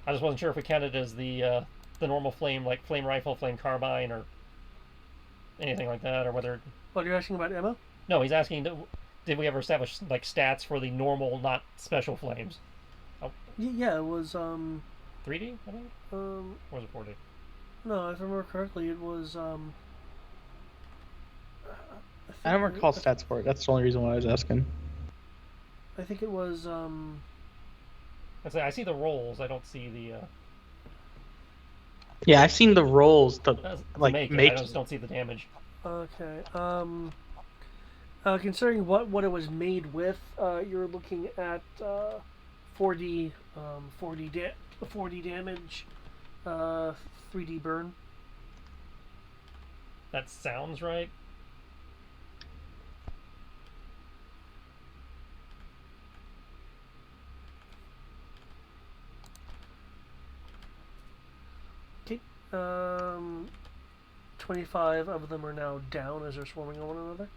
I just wasn't sure if we counted it as the the normal flame, like flame rifle, flame carbine, or anything like that, or whether. What are you asking about ammo? No, he's asking, did we ever establish like stats for the normal, not special flames? Yeah, it was 3D, I think, or was it 4D? no, if I remember correctly, it was I don't recall stats for it. That's the only reason why I was asking. I think it was I see the rolls. I don't see the Yeah, I've seen the rolls to like make. make. I just don't see the damage. okay. Considering what it was made with, you're looking at 4D 4D damage, 3D burn. That sounds right. Okay. 25 of them are now down as they're swarming on one another.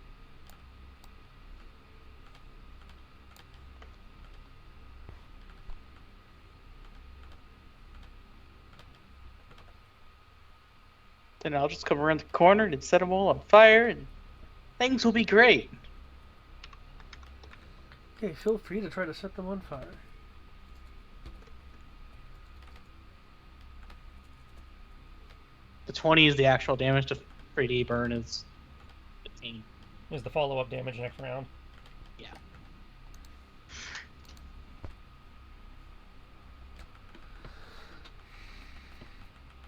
Then I'll just come around the corner and set them all on fire, and things will be great. Okay, feel free to try to set them on fire. The 20 is the actual damage. To 3D burn is 15. Is the follow-up damage next round? Yeah.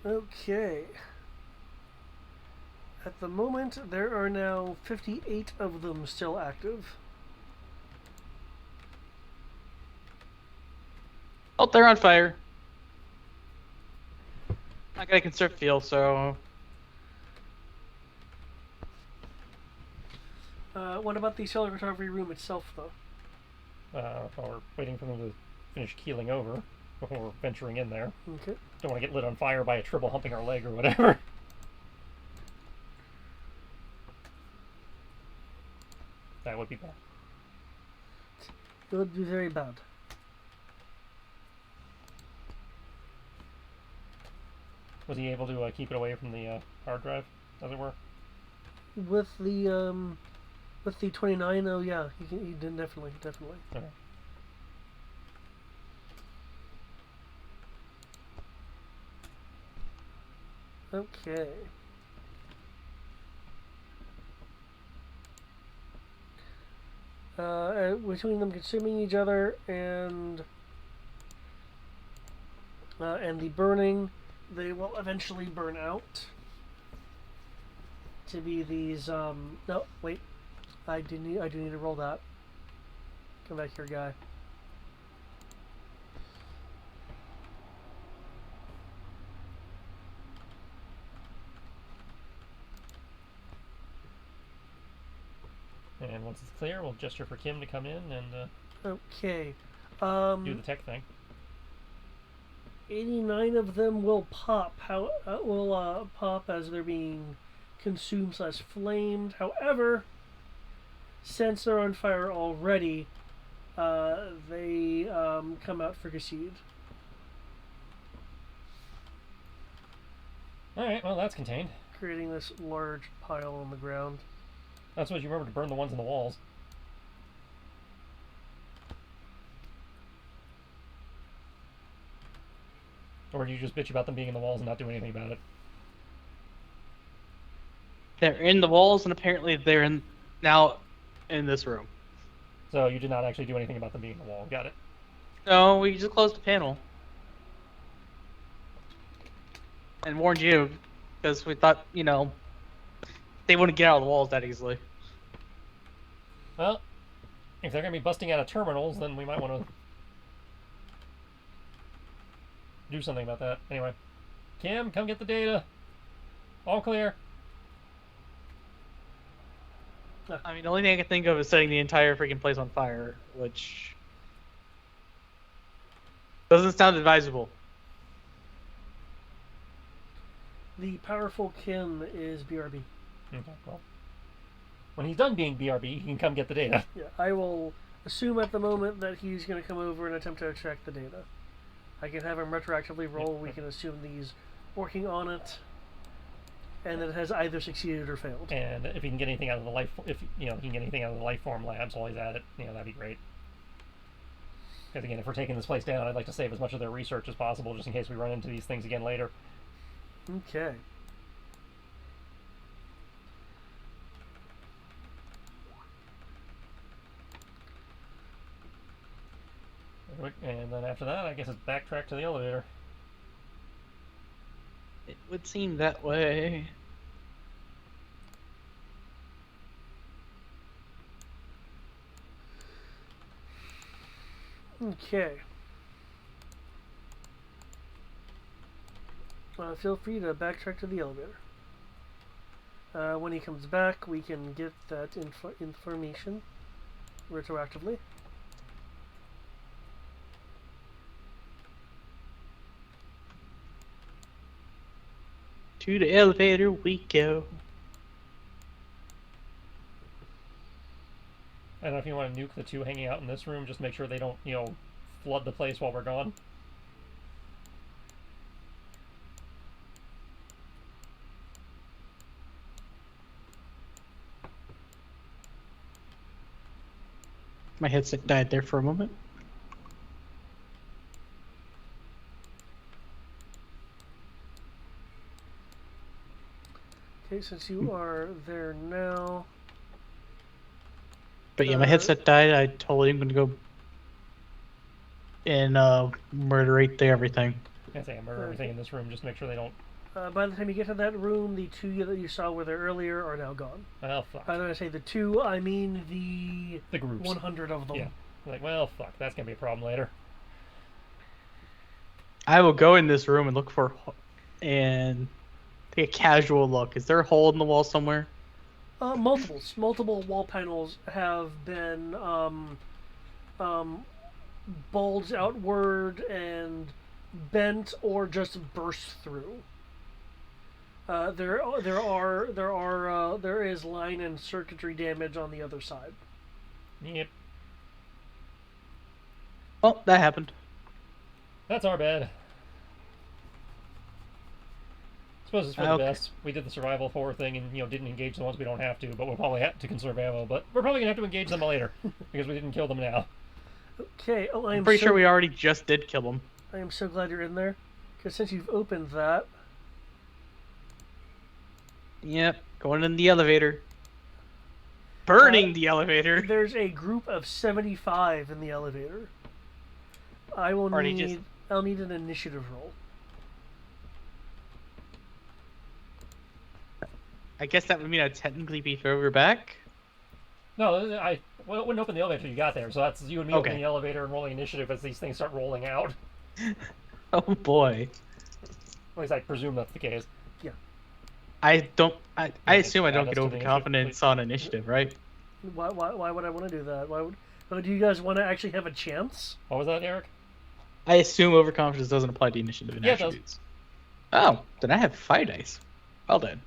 Okay. At the moment, there are now 58 of them still active. Oh, they're on fire. I gotta conserve fuel, so What about the cellular recovery room itself, though? Or waiting for them to finish keeling over before venturing in there. Okay. Don't want to get lit on fire by a triple humping our leg or whatever. That would be bad. It would be very bad. Was he able to keep it away from the hard drive, as it were? With the 29, oh yeah, he did definitely. Okay. Okay. Between them consuming each other and the burning, they will eventually burn out to be these. No, wait. I do need to roll that. Come back here, guy. And once it's clear, we'll gesture for Kim to come in and Okay. do the tech thing. 89 of them will pop. Will pop as they're being consumed / flamed. However, since they're on fire already, they come out fricasseed. Alright, well, that's contained. Creating this large pile on the ground. That's what you remember to burn the ones in the walls. Or do you just bitch about them being in the walls and not do anything about it? they're in the walls, and apparently they're now in this room. So you did not actually do anything about them being in the wall. Got it. No, we just closed the panel. And warned you, because we thought, they wouldn't get out of the walls that easily. Well, if they're going to be busting out of terminals, then we might want to do something about that. Anyway, Kim, come get the data. All clear. I mean, the only thing I can think of is setting the entire freaking place on fire, which doesn't sound advisable. The powerful Kim is BRB. Okay, well, when he's done being BRB, he can come get the data. Yeah, I will assume at the moment that he's going to come over and attempt to extract the data. I can have him retroactively roll. We can assume these working on it, and that it has either succeeded or failed. And if he can get anything out of the if he can get anything out of the life form labs while he's at it, that'd be great. Because again, if we're taking this place down, I'd like to save as much of their research as possible, just in case we run into these things again later. Okay. And then after that, I guess it's backtrack to the elevator. It would seem that way. Okay. Feel free to backtrack to the elevator. When he comes back, we can get that information retroactively. To the elevator we go. I don't know if you want to nuke the two hanging out in this room, just make sure they don't, flood the place while we're gone. My headset died there for a moment. Okay, since you are there now. But yeah, my headset died. I totally am gonna go and murderate everything. I say I murder everything in this room, just make sure they don't. By the time you get to that room, the two that you saw were there earlier are now gone. Well, fuck. When I say the two, I mean the groups. 100 of them. Yeah. Like, well, fuck, that's gonna be a problem later. I will go in this room and look for and take a casual look. Is there a hole in the wall somewhere? Multiple wall panels have been bulged outward and bent or just burst through. There is line and circuitry damage on the other side. Yep. Well, that happened. That's our bad. Suppose it's for the Okay. best. We did the survival horror thing and didn't engage the ones we don't have to, but we'll probably have to conserve ammo. But we're probably gonna have to engage them later because we didn't kill them now. Okay. Oh, I'm pretty sure we already just did kill him. I am so glad you're in there, because since you've opened that. Yep, going in the elevator. Burning the elevator. There's a group of 75 in the elevator. I'll need an initiative roll. I guess that would mean I'd technically be further back. No, I wouldn't open the elevator until you got there. So that's you and me Okay. opening the elevator and rolling initiative as these things start rolling out. Oh boy. At least I presume that's the case. I assume I don't add get us to the overconfidence on initiative, right? Why would I want to do that? Do you guys want to actually have a chance? What was that, Eric? I assume overconfidence doesn't apply to initiative and Yeah, it does. attributes. Oh, then I have 5 dice. Well done.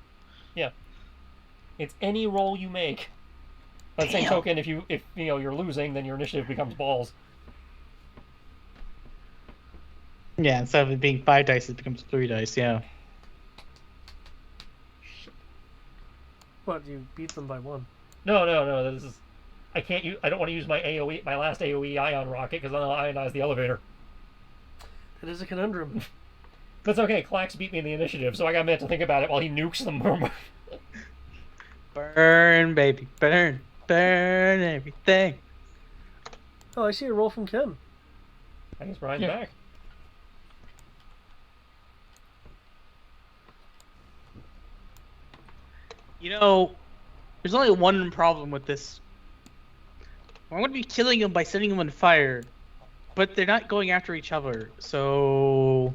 It's any roll you make. By the same Damn. token, if you're losing, then your initiative becomes balls. Yeah, instead of it being 5 dice, it becomes 3 dice. Yeah. What, you beat them by 1? No. This is. I don't want to use my AOE, my last AOE ion rocket, because then I'll ionize the elevator. It is a conundrum. That's okay. Clax beat me in the initiative, so I got a minute to think about it while he nukes them. Burn, baby, burn, burn everything. Oh, I see a roll from Kim. I guess Brian's Yeah. back. There's only one problem with this. I'm going to be killing them by setting them on fire, but they're not going after each other, so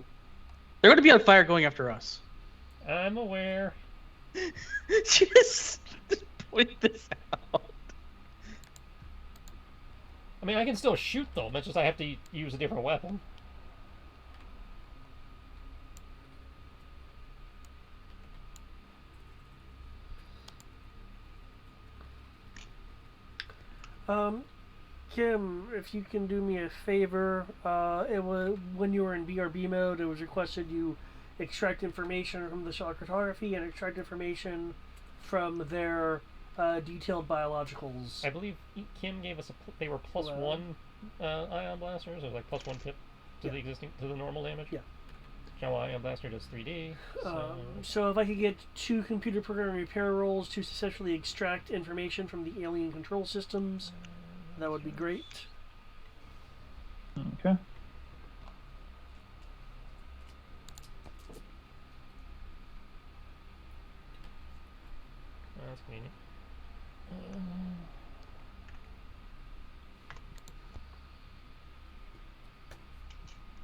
they're going to be on fire going after us. I'm aware. Just point this out. I mean, I can still shoot them. It's just I have to use a different weapon. Kim, if you can do me a favor, it was when you were in BRB mode. It was requested you extract information from the shell cartography and extract information from their detailed biologicals. I believe Kim gave us they were plus Well, 1 ion blasters, or like plus 1 pip to Yeah. the existing to the normal damage. Yeah. Now ion blaster does 3d. So So if I could get 2 computer program repair rolls to successfully extract information from the alien control systems, that would be great. Okay. that's convenient.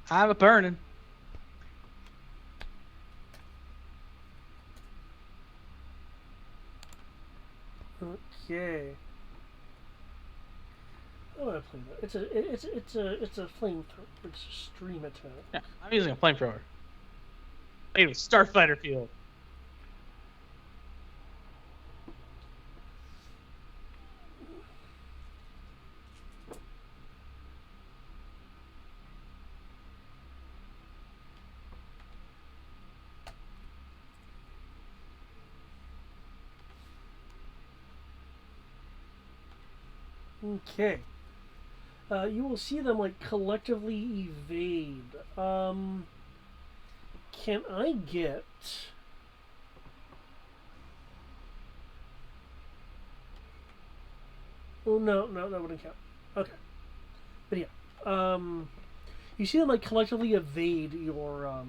I'm a burning. Okay. I want to play that. It's a flamethrower. It's a stream attack. Yeah, I'm using a flamethrower. Made with Starfighter fuel. Okay. You will see them like collectively evade. Can I get? Oh no, that wouldn't count. Okay, but yeah, you see them like collectively evade your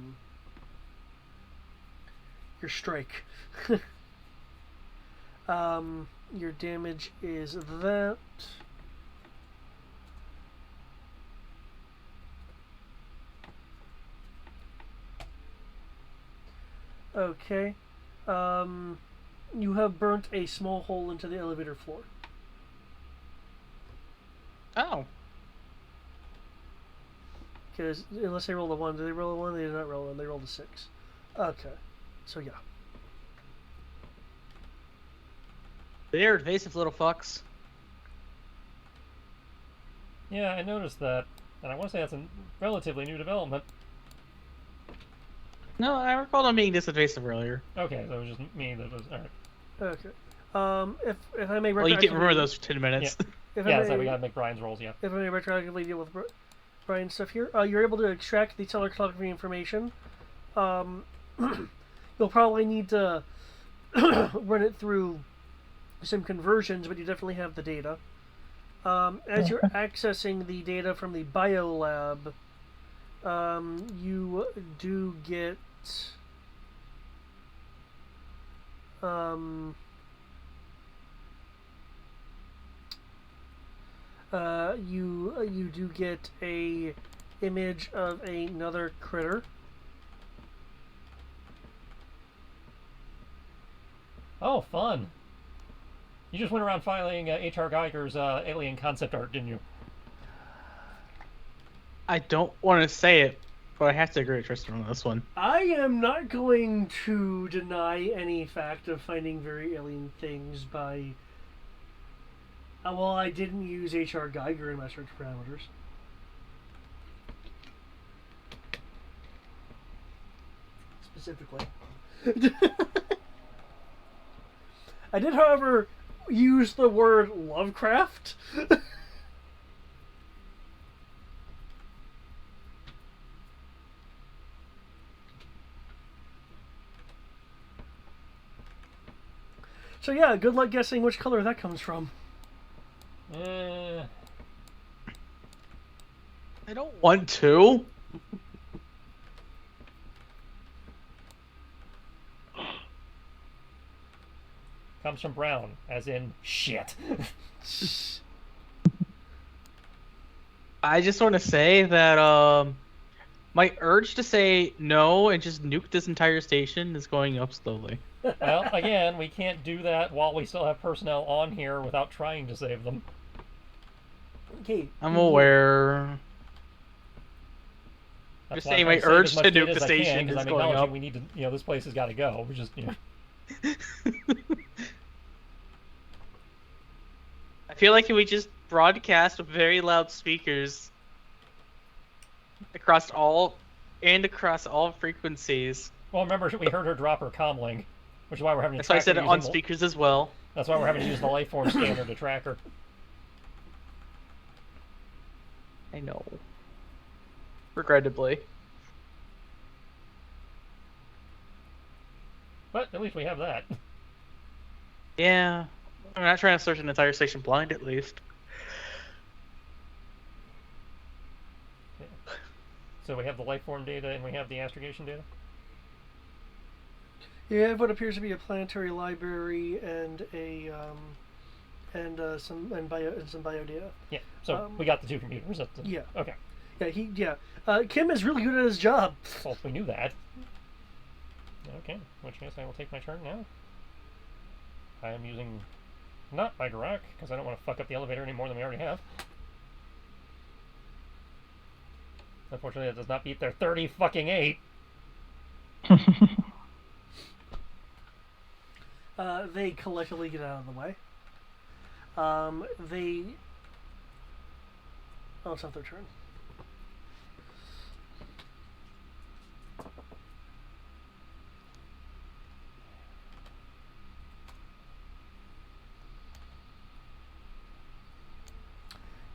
strike. Your damage is that. Okay. You have burnt a small hole into the elevator floor. Oh. Because unless they roll a 1, did they roll a 1? They did not roll a 1. They rolled a 6. Okay. So yeah. They're evasive little fucks. Yeah, I noticed that, and I want to say that's a relatively new development. No, I recall them being this evasive earlier. Okay, so it was just me that was alright. Okay. If I may Well, you didn't remember retroactively- those for 10 minutes. If Yeah, I so may, we gotta make Brian's rolls. Yeah. if I may retroactively deal with Brian's stuff here, you're able to extract the telecartography information. You'll probably need to run it through some conversions, but you definitely have the data. As you're accessing the data from the biolab, you do get you do get a image of another critter. Oh, fun! You just went around filing H.R. Geiger's alien concept art, didn't you? I don't want to say it, but I have to agree with Tristan on this one. I am not going to deny any fact of finding very alien things by. Well, I didn't use H.R. Geiger in my search parameters. Specifically. I did, however, use the word Lovecraft. So yeah, good luck guessing which color that comes from. Eh, I don't want to. comes from brown, as in shit. I just want to say that my urge to say no and just nuke this entire station is going up slowly. Well, again, we can't do that while we still have personnel on here without trying to save them. Okay. I'm aware. That's Just why I'm saying my trying save urge as much to data nuke as the I can, station 'cause is I'm going acknowledging up. we need to, this place has got to go. We're just, I feel like if we just broadcast with very loud speakers across all frequencies, Well, remember we heard her drop her comlink, which is why we're having to That's why I track said her it on using speakers as well. That's why we're having to use the life form scanner to track her. I know. Regrettably. But at least we have that. Yeah. I'm not trying to search an entire station blind, at least. So we have the life form data and we have the astrogation data. You have what appears to be a planetary library and some bio data. Yeah. So we got the two computers. Yeah. Okay. Yeah. Kim is really good at his job. Well, we knew that. Okay. In which case I will take my turn now. I am using not my Garak because I don't want to fuck up the elevator any more than we already have. Unfortunately, that does not beat their 30 fucking 8. They collectively get out of the way. Oh, it's not their turn.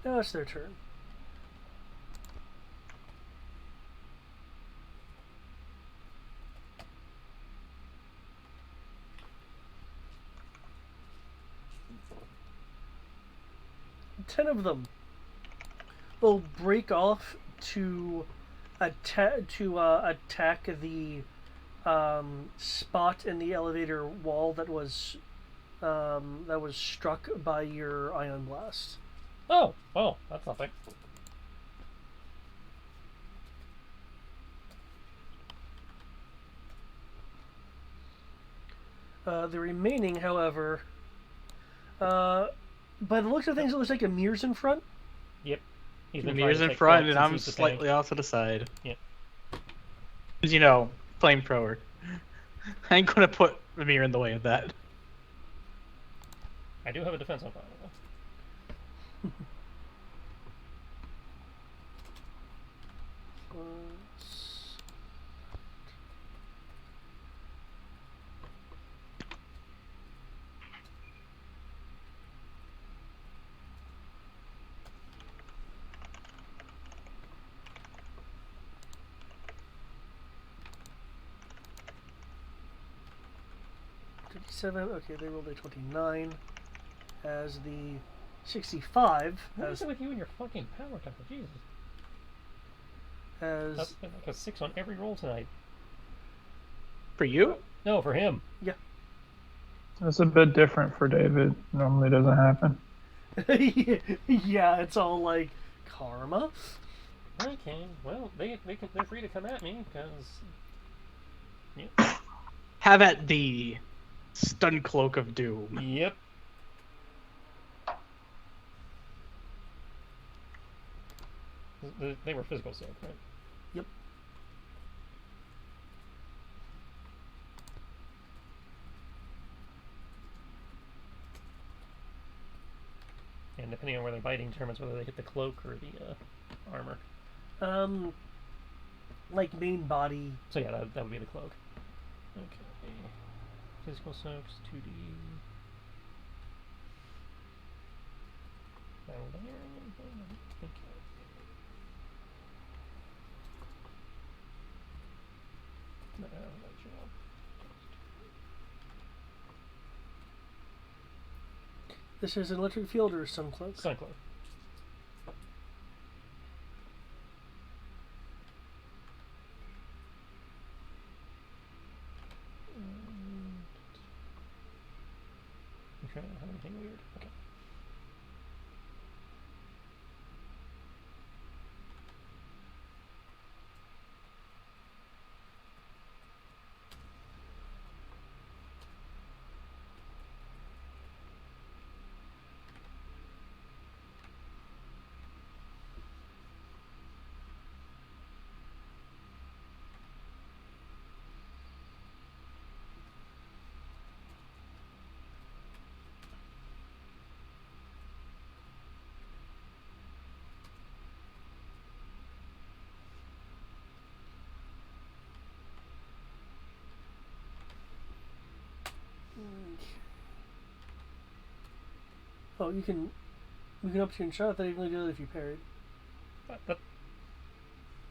Now it's their turn. Ten of them will break off to attack the spot in the elevator wall that was struck by your ion blast. Oh, well, that's nothing. The remaining, however, by the looks of things, it looks like Amir's in front. Yep. He's been Amir's trying to in take front, flight and since I'm he's the slightly tank. off to the side. Yep. Because, flamethrower. I ain't gonna put Amir in the way of that. I do have a defense on file. Okay, they rolled a 29 as the 65 What is as it with you and your fucking power tower? Jesus. That's as been like a 6 on every roll tonight. For you? No, for him. That's a bit different for David. Normally doesn't happen. yeah, it's all like karma. Okay, well, they're free to come at me, because... Have at the stun cloak of doom. Yep. They were physical soak, right? Yep. And depending on where they're biting determines whether they hit the cloak or the armor. Like main body. So yeah, that would be the cloak. Okay. Physical soaks, 2D. Battle there. Okay. No, that's your This is an electric field or some cloak. Sun cloak. Okay, I don't have anything weird. Okay. Oh, you can opportune shot. That even do it if you parried.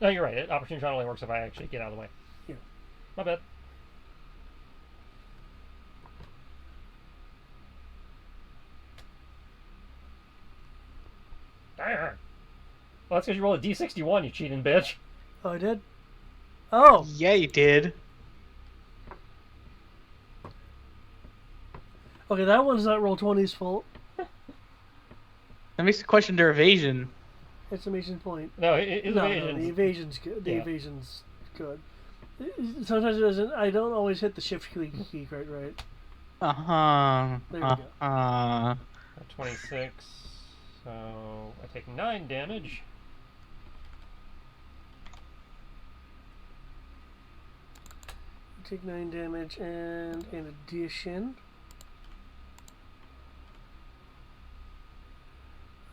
No, you're right. Opportune shot only works if I actually get out of the way. Yeah. My bad. Darn. Well, that's because you rolled a D61, you cheating bitch. Oh, I did. Oh, Yeah, you did. okay. That one's not Roll20's fault. That makes the question their evasion. Exclamation point. No, his No, evasion's... the evasion's good. The Yeah. evasion's good. Sometimes it doesn't. I don't always hit the shift key quite right. Uh-huh. There we go. Uh-huh. 26, so I take 9 damage. Take 9 damage, and in addition,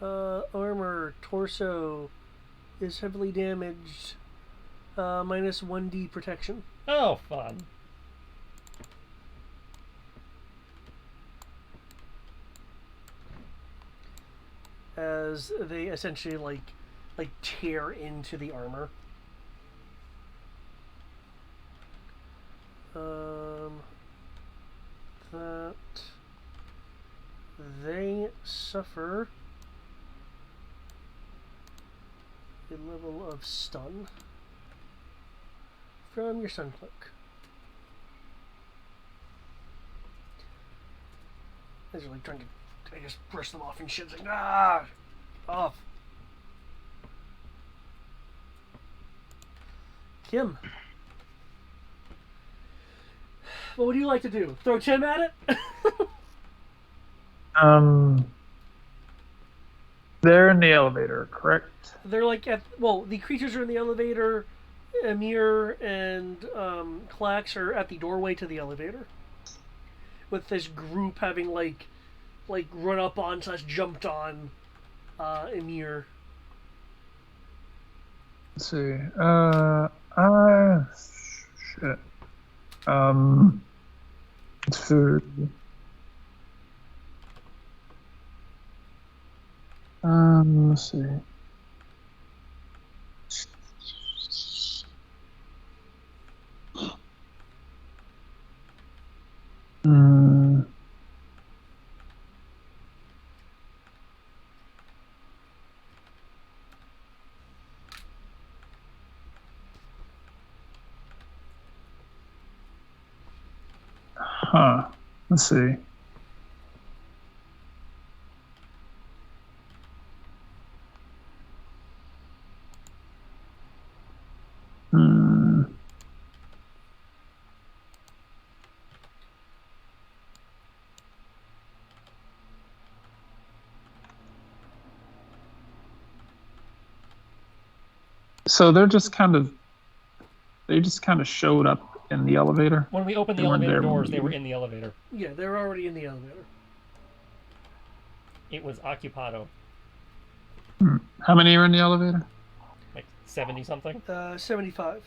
armor torso is heavily damaged. Minus 1d protection. Oh, fun. As they essentially like tear into the armor. That they suffer a level of stun from your stun cloak. As you're like trying to, I just brush them off and shit. Like, ah, off. Kim, what would you like to do? Throw Tim at it? They're in the elevator, correct? They're like at, well, the creatures are in the elevator. Amir and Klax are at the doorway to the elevator, with this group having like run up on / jumped on Amir. Let's see. Shit. To, let's see. Let's see. So they just kind of showed up in the elevator. When we opened the They weren't elevator there when doors, they we- were in the elevator. Yeah, they're already in the elevator. It was occupado. How many are in the elevator? Like 70 something. 75.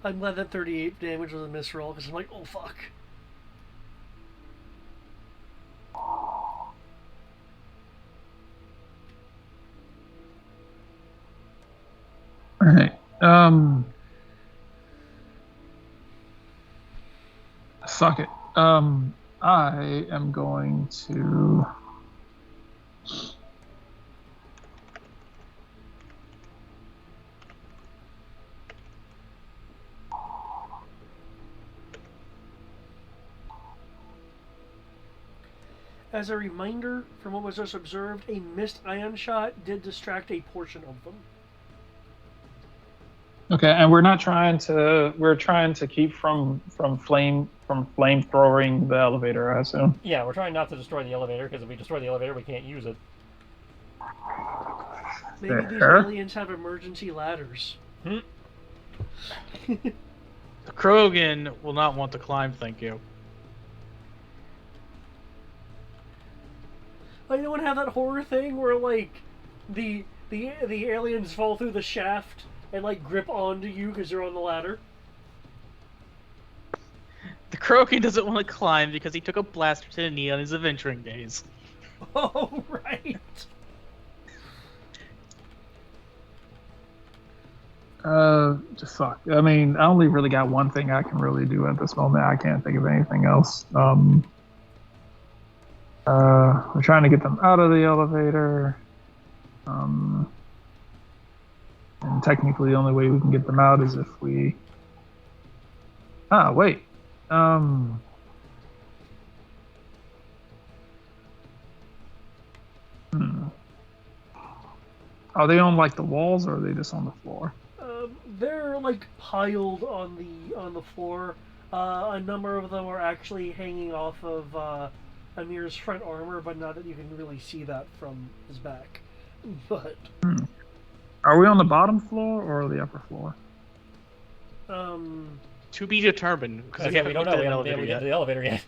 I'm glad that 38 damage was a misroll because I'm like, oh fuck. All right. Fuck it. I am going to. As a reminder from what was just observed, a missed ion shot did distract a portion of them. Okay, and we're trying to keep from flamethrowing the elevator, I assume. Yeah, we're trying not to destroy the elevator, because if we destroy the elevator, we can't use it. Maybe these Fair. aliens have emergency ladders. Krogan will not want to climb, thank you. anyone have that horror thing where like the aliens fall through the shaft and like grip onto you because they're on the ladder? The Krogan doesn't want to climb because he took a blaster to the knee on his adventuring days. Oh, right. Just fuck. I mean, I only really got one thing I can really do at this moment. I can't think of anything else. We're trying to get them out of the elevator. And technically, the only way we can get them out is if we. Ah, wait. Are they on like the walls, or are they just on the floor? They're like piled on the floor. A number of them are actually hanging off of Amir's front armor, but not that you can really see that from his back. But Are we on the bottom floor or the upper floor? To be determined. Because We don't know. We haven't been able to get yet. to the elevator yet.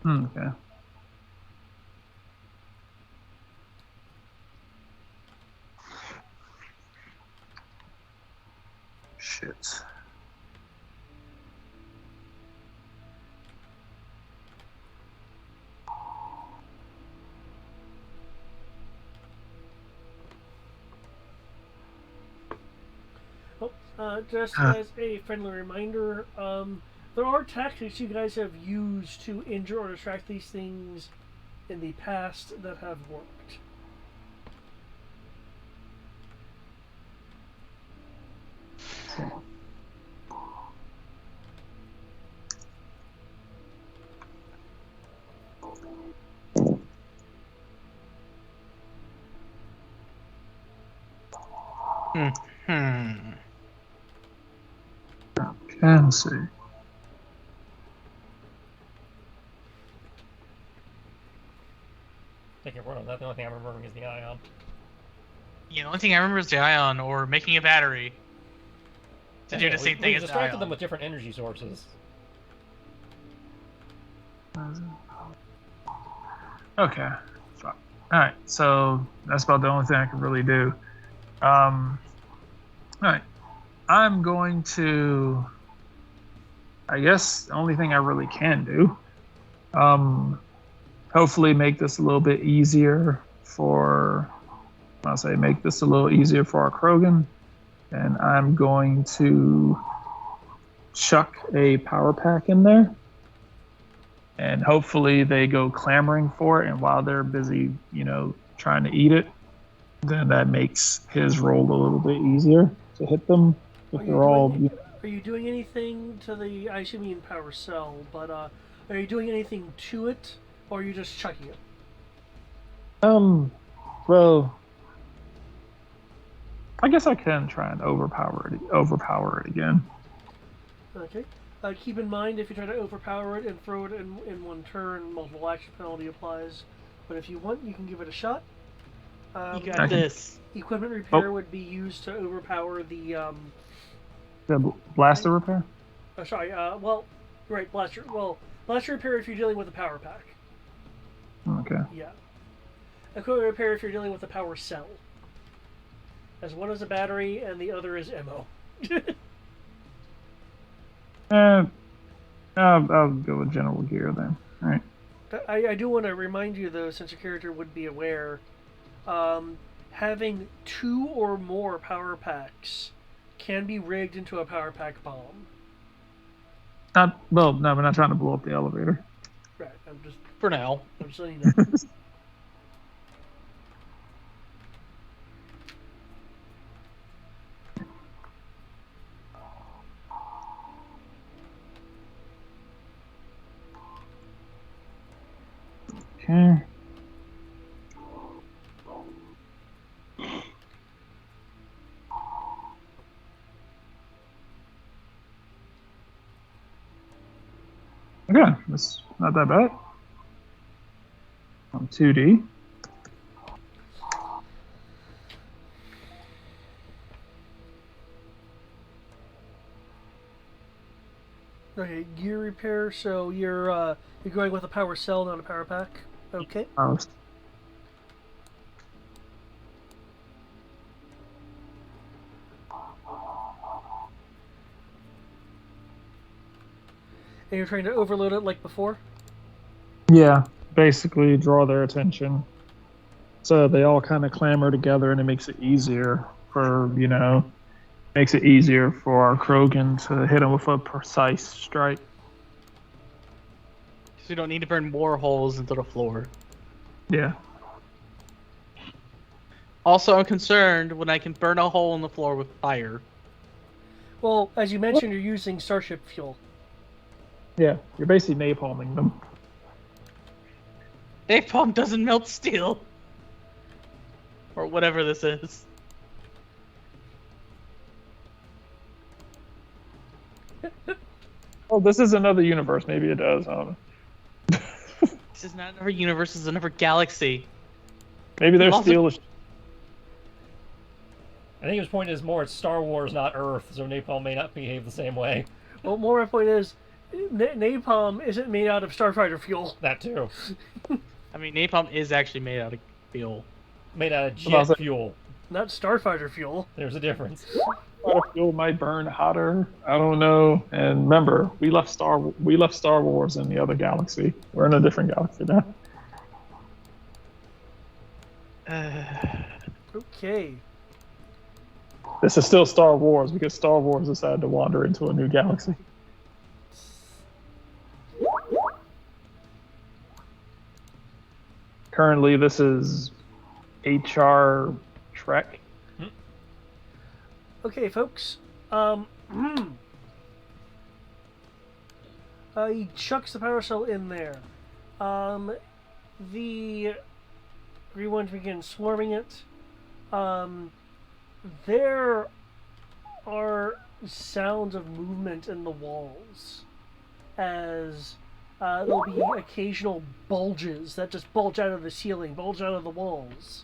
Okay. Shit. Just as a friendly reminder, there are tactics you guys have used to injure or distract these things in the past that have worked. Can see. Take your word on that. The only thing I'm remembering is the ion. Yeah, the only thing I remember is the ion or making a battery to do the same thing we as the distracted ion. them with different energy sources. Okay. Fuck. Alright, so that's about the only thing I can really do. Alright. I'm going to. I guess the only thing I really can do. Hopefully make this a little bit easier for. I'll say make this a little easier for our Krogan. And I'm going to chuck a power pack in there. And hopefully they go clamoring for it. And while they're busy, trying to eat it, then that makes his roll a little bit easier to hit them. If they're all. Are you doing anything to the? I assume you mean power cell, but are you doing anything to it, or are you just chucking it? Well, I guess I can try and overpower it again. Okay. Keep in mind, if you try to overpower it and throw it in one turn, multiple action penalty applies. But if you want, you can give it a shot. You got this. Equipment repair would be used to overpower the. The blaster repair. Oh, sorry. Right, blaster. Well, blaster repair if you're dealing with a power pack. Okay. Yeah. Equipment repair if you're dealing with a power cell. As one is a battery and the other is ammo. I'll go with general gear then. All right. I do want to remind you, though, since your character would be aware, having 2 or more power packs can be rigged into a power pack bomb. No, we're not trying to blow up the elevator. Right. I'm just For now. letting you know. Okay. Okay, that's not that bad. On 2D. Okay, gear repair. So you're going with a power cell, not a power pack. Okay. Honest. And you're trying to overload it like before? Yeah, basically draw their attention. So they all kind of clamor together, and it makes it easier for, makes it easier for Krogan to hit him with a precise strike. So you don't need to burn more holes into the floor. Yeah. Also, I'm concerned when I can burn a hole in the floor with fire. Well, as you mentioned, you're using starship fuel. Yeah, you're basically napalming them. Napalm doesn't melt steel. Or whatever this is. Oh, this is another universe. Maybe it does. I don't know. This is not another universe, this is another galaxy. Maybe their Also- steel is. I think his point is more it's Star Wars, not Earth, so napalm may not behave the same way. Well, more my point is, napalm isn't made out of starfighter fuel. That too. I mean, napalm is actually made out of fuel. Made out of Well, jet fuel. Not starfighter fuel. There's a difference. A lot of fuel might burn hotter. I don't know. And remember, we left Star Wars in the other galaxy. We're in a different galaxy now. Okay. This is still Star Wars because Star Wars decided to wander into a new galaxy. Currently, this is HR Trek. Okay, folks. He chucks the power cell in there. The Green Ones begin swarming it. There are sounds of movement in the walls as there'll be occasional bulges that just bulge out of the ceiling, bulge out of the walls.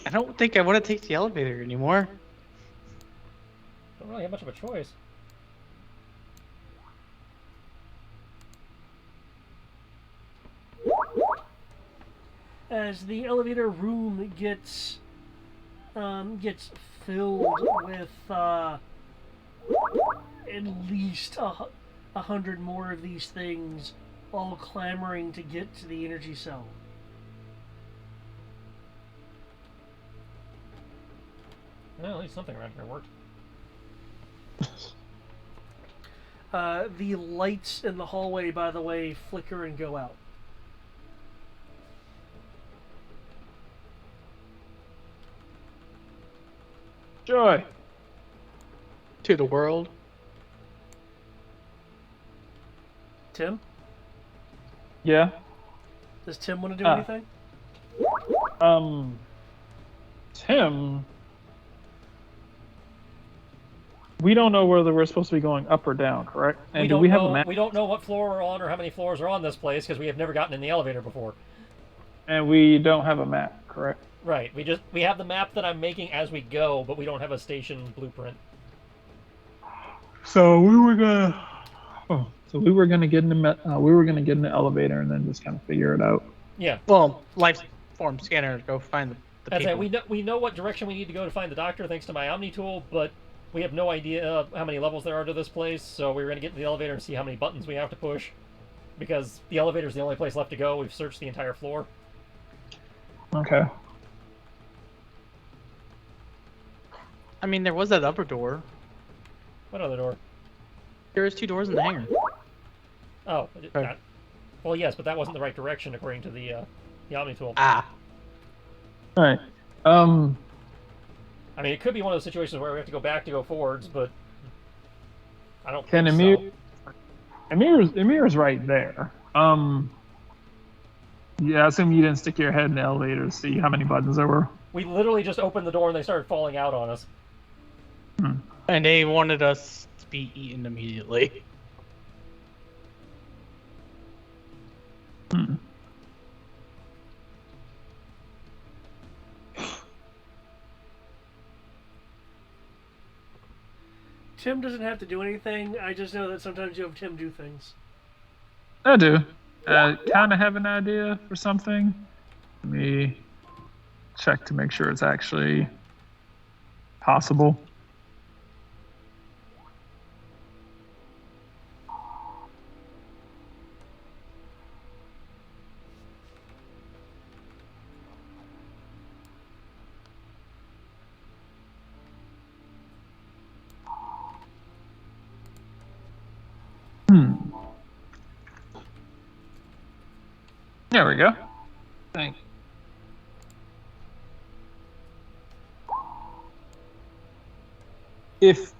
I don't think I want to take the elevator anymore. Don't really have much of a choice. As the elevator room gets filled with at least 100 more of these things, all clamoring to get to the energy cell. Well, at least something around here worked. The lights in the hallway, by the way, flicker and go out. Joy. To the world. Tim? Yeah. Does Tim want to do Ah. anything? Tim. We don't know whether we're supposed to be going up or down, correct? And We do don't we have know. a map? We don't know what floor we're on or how many floors are on this place because we have never gotten in the elevator before. And we don't have a map, correct? Right. We have the map that I'm making as we go, but we don't have a station blueprint. So we were gonna. Oh, so we were gonna get in the elevator and then just kind of figure it out. Yeah. Well, life form scanner to go find the As I, people. we know what direction we need to go to find the doctor thanks to my Omni tool, but we have no idea how many levels there are to this place. So we were gonna get in the elevator and see how many buttons we have to push, because the elevator is the only place left to go. We've searched the entire floor. Okay. I mean, there was that upper door. What other door? There's 2 doors in the hangar. Oh, Right. well, yes, but that wasn't the right direction according to the Omni tool. Ah. All right. I mean, it could be one of those situations where we have to go back to go forwards, but I don't Can think Amir? so. Amir's right there. Yeah, I assume you didn't stick your head in the elevator to see how many buttons there were. We literally just opened the door and they started falling out on us. And they wanted us to be eaten immediately. Tim doesn't have to do anything. I just know that sometimes you have Tim do things. I do. Kind of have an idea for something. Let me check to make sure it's actually possible. There we go. Thank. If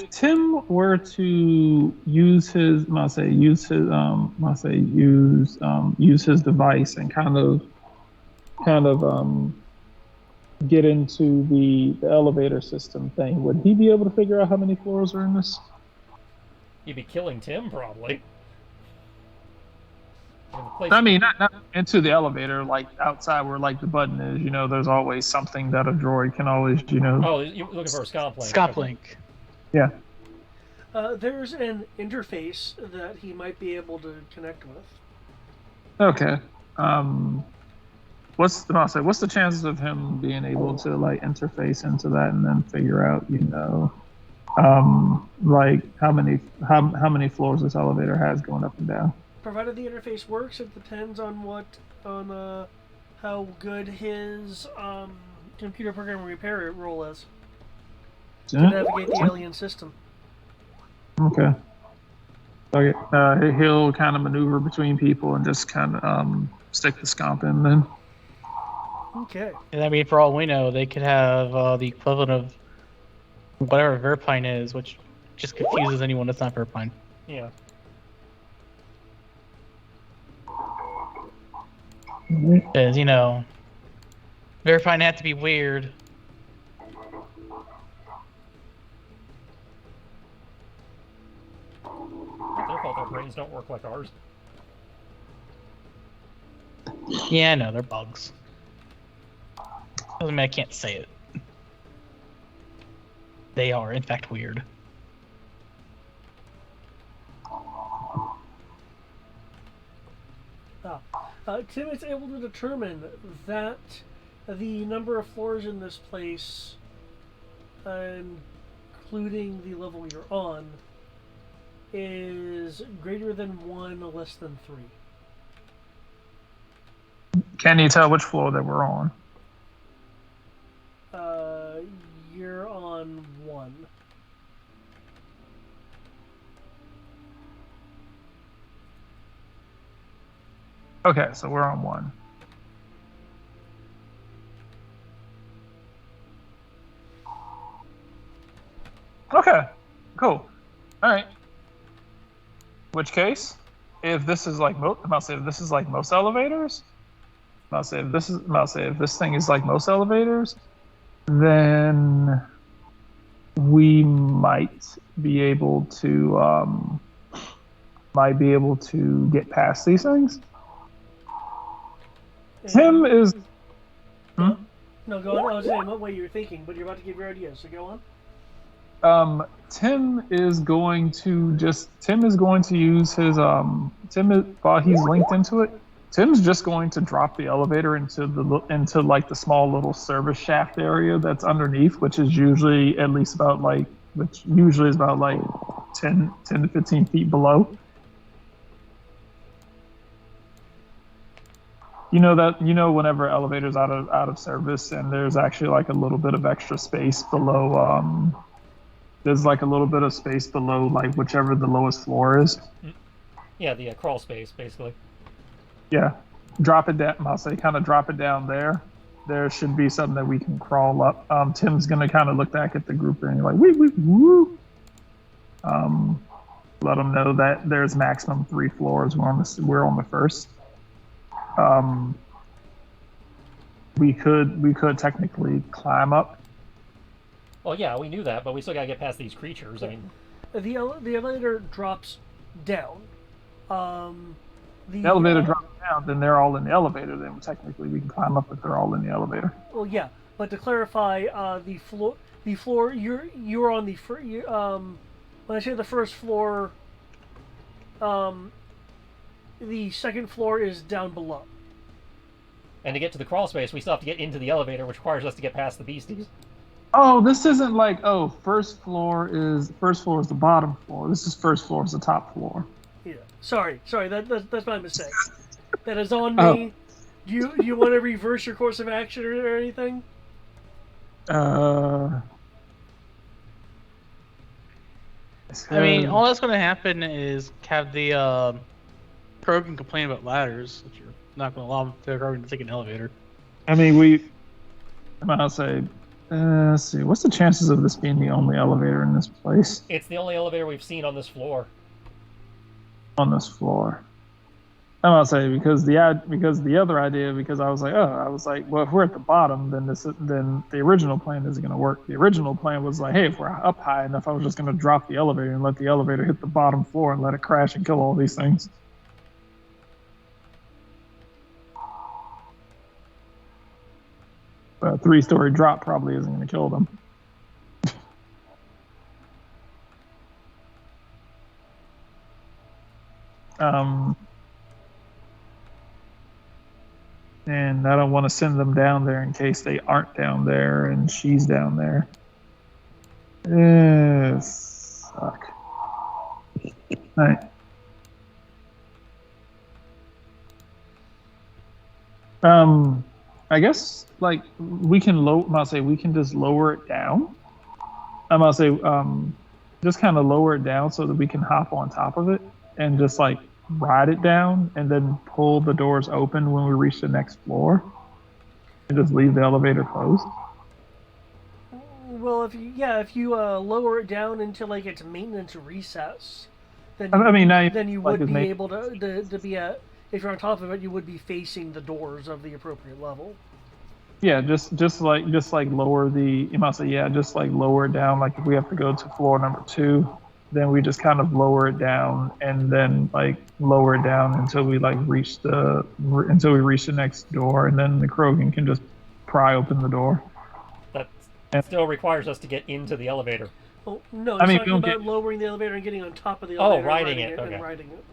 Tim were to use his, use his device and kind of get into the elevator system thing, would he be able to figure out how many floors are in this? You'd be killing Tim, probably. I mean, not into the elevator, like outside where like the button is. You know, there's always something that a droid can always, you know. Oh, you're looking for a scomp link. Scomp link. Yeah. There's an interface that he might be able to connect with. Okay. What's the chances of him being able to like interface into that and then figure out, you know, like how many floors this elevator has going up and down? Provided the interface works, it depends on how good his computer program repair role is to navigate the alien system. Okay. Okay. He'll kind of maneuver between people and just kind of stick the scomp in then. Okay. And I mean, for all we know, they could have the equivalent of whatever Verpine is, which just confuses anyone that's not Verpine. Yeah. Because, you know, Verpine had to be weird. It's their fault their brains don't work like ours. Yeah, I know, they're bugs. Doesn't mean I can't say it. They are, in fact, weird. Tim is able to determine that the number of floors in this place, including the level you're on, is greater than 1, less than 3. Can you tell which floor that we're on? You're on 1. Okay, so we're on 1. Okay, cool. All right. Which case, if this is like if this is like most elevators, if this thing is like most elevators, then we might be able to get past these things. Tim is. No, go on. I was saying what way you were thinking, but you're about to give your ideas, so go on. Tim is going to use his while he's linked into it. Tim's just going to drop the elevator into like the small little service shaft area that's underneath, which usually is about like 10 to 15 feet below. Whenever elevators out of service and there's actually like a little bit of extra space below, there's like a little bit of space below like whichever the lowest floor is. Yeah, the crawl space, basically. Yeah, drop it down. I'll say kind of drop it down there. There should be something that we can crawl up. Tim's gonna kind of look back at the group and like woo. Let them know that there's maximum 3 floors. We're on the first. We could technically climb up. Well, yeah, we knew that, but we still gotta get past these creatures. I mean, the elevator drops down. The elevator drops down, then they're all in the elevator. Then technically we can climb up if they're all in the elevator. Well, yeah, But to clarify, the floor you're on the when I say the first floor, the second floor is down below. And to get to the crawl space, we still have to get into the elevator, which requires us to get past the beasties. Oh, this isn't like first floor is the bottom floor. This is first floor is the top floor. Yeah. Sorry. That's my mistake. That is on Oh. me. Do you want to reverse your course of action or anything? Uh. I mean, all that's going to happen is have the Krogan complain about ladders, which you're not going to allow the Krogan to take an elevator. I mean, I'll say, let's see. What's the chances of this being the only elevator in this place? It's the only elevator we've seen on this floor. On this floor. I'm gonna say because the other idea, because I was like, well, if we're at the bottom, then the original plan isn't gonna work. The original plan was like, hey, if we're up high enough, I was just gonna drop the elevator and let the elevator hit the bottom floor and let it crash and kill all these things. But a 3-story drop probably isn't gonna kill them. And I don't want to send them down there in case they aren't down there and she's down there. Suck. Alright. I guess like we can we can just lower it down. I'm gonna say just kind of lower it down so that we can hop on top of it and just like ride it down and then pull the doors open when we reach the next floor and just leave the elevator closed. Well, if you lower it down into like its maintenance recess, then you would be able to be if you're on top of it, you would be facing the doors of the appropriate level. Yeah, just like lower the just like lower it down. Like if we have to go to floor number 2, then we just kind of lower it down and then like lower it down until we reach the next door, and then the Krogan can just pry open the door. That still requires us to get into the elevator. Oh no! It's talking about lowering the elevator and getting on top of the elevator. Oh, riding it. Okay. And riding it.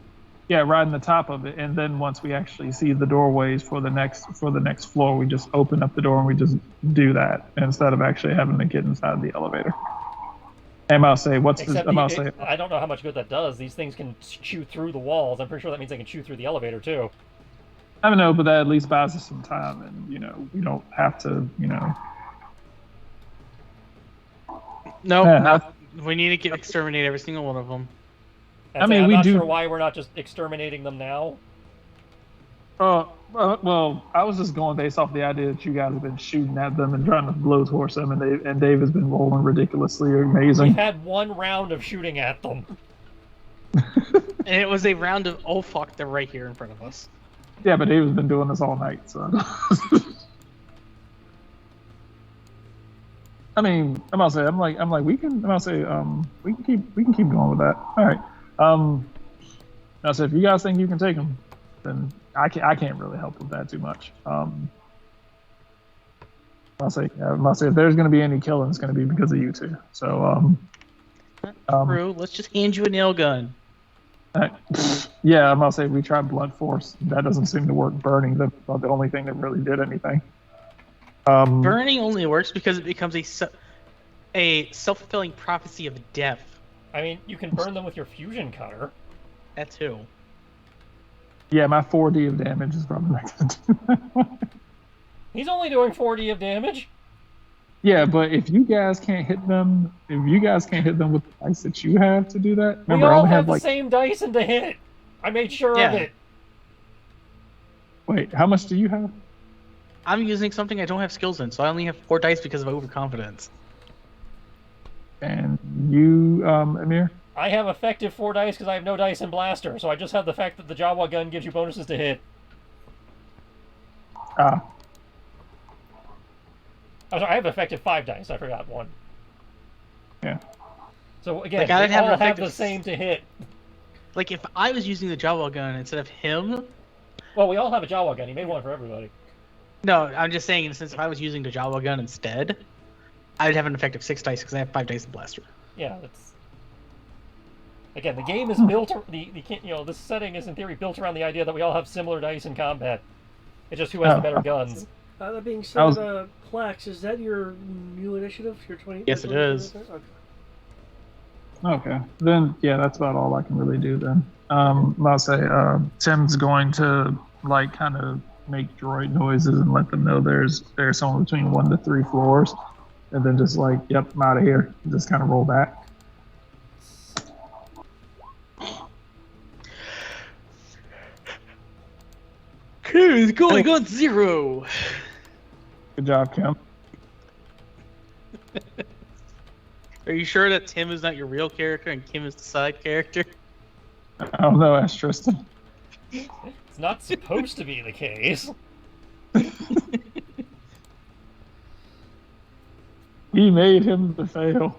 Yeah, riding the top of it, and then once we actually see the doorways for the next floor, we just open up the door and we just do that instead of actually having to get inside the elevator. And I'll say, I don't know how much good that does. These things can chew through the walls. I'm pretty sure that means they can chew through the elevator too. I don't know, but that at least buys us some time, and we don't have to, No, we need to exterminate every single one of them. I'm not sure why we're not just exterminating them now. Well, I was just going based off the idea that you guys have been shooting at them and trying to blowtorch them, and Dave has been rolling ridiculously amazing. We had one round of shooting at them. And it was a round of oh fuck, they're right here in front of us. Yeah, but Dave has been doing this all night, so. I mean, we can keep going with that. All right. Now, so if you guys think you can take them, then I can't really help with that too much. I'll say if there's going to be any killing, it's going to be because of you two. So True. Let's just hand you a nail gun. Yeah, I'm gonna say we tried blunt force. That doesn't seem to work. Burning the only thing that really did anything. Burning only works because it becomes a self-fulfilling prophecy of death. I mean, you can burn them with your fusion cutter. That too. Yeah, my 4D of damage is probably not gonna do that. He's only doing 4D of damage. Yeah, but if you guys can't hit them with the dice that you have to do that, remember we all I have the same dice and to hit. I made sure of it. Wait, how much do you have? I'm using something I don't have skills in, so I only have 4 dice because of overconfidence. And you, Amir? I have effective 4 dice because I have no dice in blaster, so I just have the fact that the Jawa gun gives you bonuses to hit. Ah. I'm sorry, I have effective 5 dice. I forgot one. Yeah. So again, Like, I we all have effective... the same to hit. Like if I was using the Jawa gun instead of him. Well, we all have a Jawa gun. He made one for everybody. No, I'm just saying, since if I was using the Jawa gun instead, I'd have an effect of 6 dice because I have 5 dice in blaster. Yeah, it's again the game is built. This setting is in theory built around the idea that we all have similar dice in combat. It's just who has the better guns. That being said, Plax, is that your new initiative? Your 20? Yes, it is. Okay. Okay, then yeah, that's about all I can really do then. I'll say Tim's going to like kind of make droid noises and let them know there's somewhere between 1 to 3 floors, and then just like, yep, I'm out of here. Just kind of roll back. Who's going on 0? Good job, Kim. Are you sure that Tim is not your real character and Kim is the side character? I don't know, ask Tristan. It's not supposed to be the case. He made him to fail.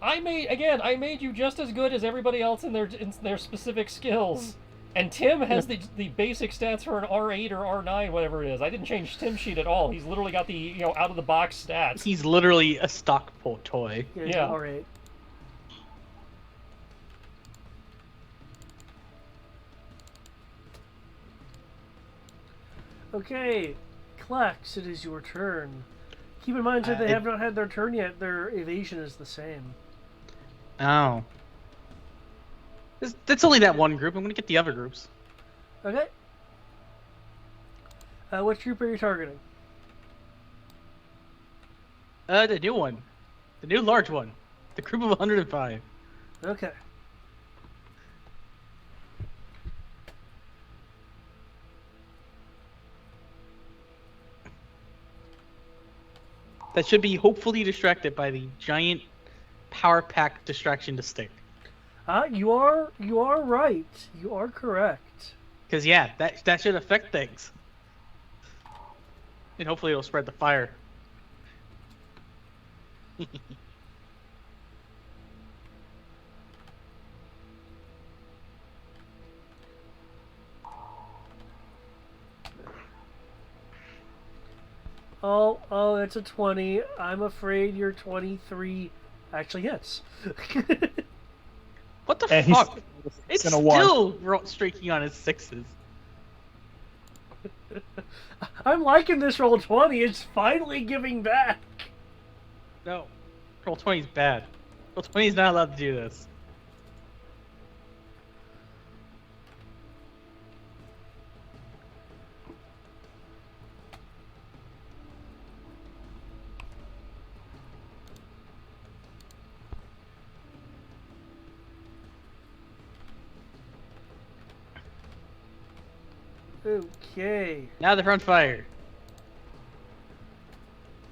I made you just as good as everybody else in their specific skills. And Tim has the basic stats for an R8 or R9, whatever it is. I didn't change Tim's sheet at all. He's literally got the out of the box stats. He's literally a stock toy. Yeah. All right. Okay, Klax, it is your turn. Keep in mind that they have not had their turn yet. Their evasion is the same. Oh. That's only that one group. I'm gonna get the other groups. Okay. What group are you targeting? The new one. The new large one. The group of 105. Okay. That should be hopefully distracted by the giant power pack distraction to stick. You are right. You are correct. Because yeah, that should affect things. And hopefully it'll spread the fire. Oh, it's a 20. I'm afraid your 23 actually hits. What the And fuck? he's It's gonna one. still streaking on his 6s. I'm liking this roll 20. It's finally giving back. No. Roll 20 is bad. Roll 20 is not allowed to do this. Okay. Now they're on fire.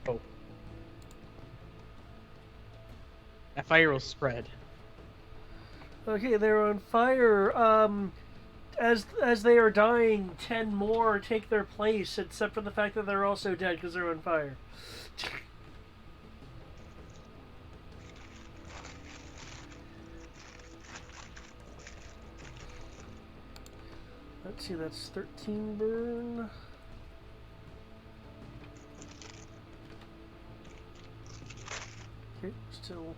Oh. That fire will spread. Okay, they're on fire. As they are dying, 10 more take their place, except for the fact that they're also dead because they're on fire. Let's see, that's 13 burn. Okay, still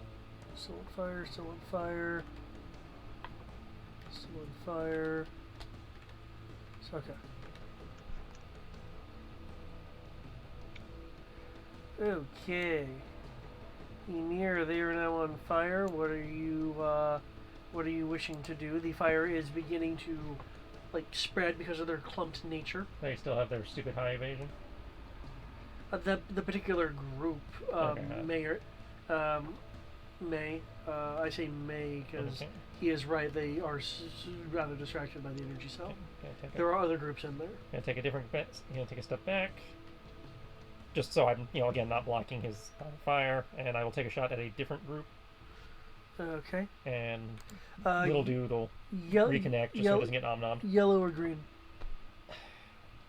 on fire, still on fire. Still on fire. Okay. Okay. Emir, they are now on fire. What are you wishing to do? The fire is beginning to spread because of their clumped nature. They still have their stupid high evasion. The particular group, Okay. May. I say May because he is right. They are rather distracted by the energy cell. There are other groups in there. Gonna take a different bet. Gonna take a step back, just so I'm again not blocking his fire, and I will take a shot at a different group. Okay. And little dude will reconnect just so it doesn't get nom-nommed. Yellow or green?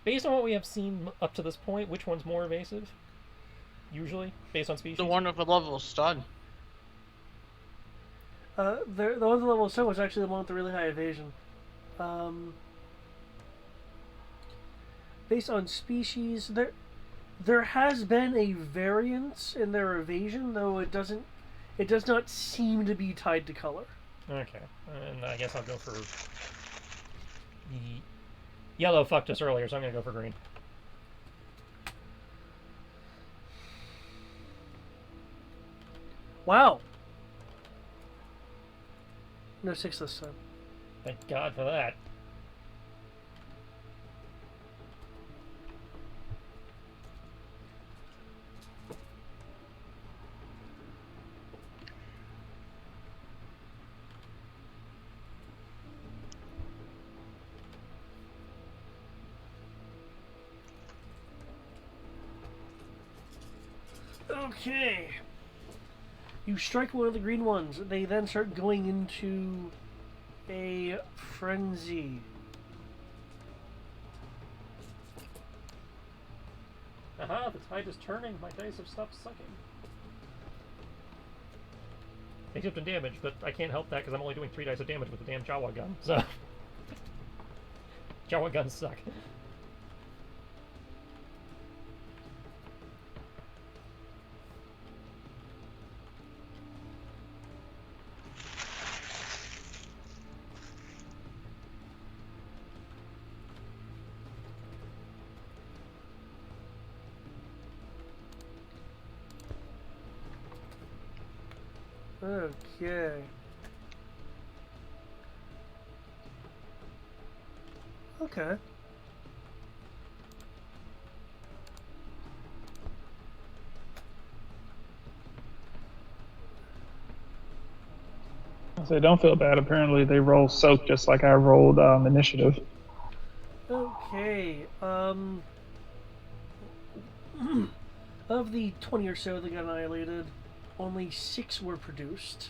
Based on what we have seen up to this point, which one's more evasive? Usually, based on species? The one with a level of stun. The one with the level of stun was actually the one with the really high evasion. based on species, there has been a variance in their evasion, though it does not seem to be tied to color. Okay, and I guess I'll go for the yellow. Fucked us earlier, so I'm gonna go for green. Wow. No 6 this time. Thank God for that. Okay. You strike one of the green ones. They then start going into a frenzy. Aha, the tide is turning. My dice have stopped sucking. Except in damage, but I can't help that because I'm only doing 3 dice of damage with the damn Jawa gun, so... Jawa guns suck. Okay. Okay. So don't feel bad. Apparently, they roll soak just like I rolled initiative. Okay. Of the 20 or so that got annihilated, only 6 were produced.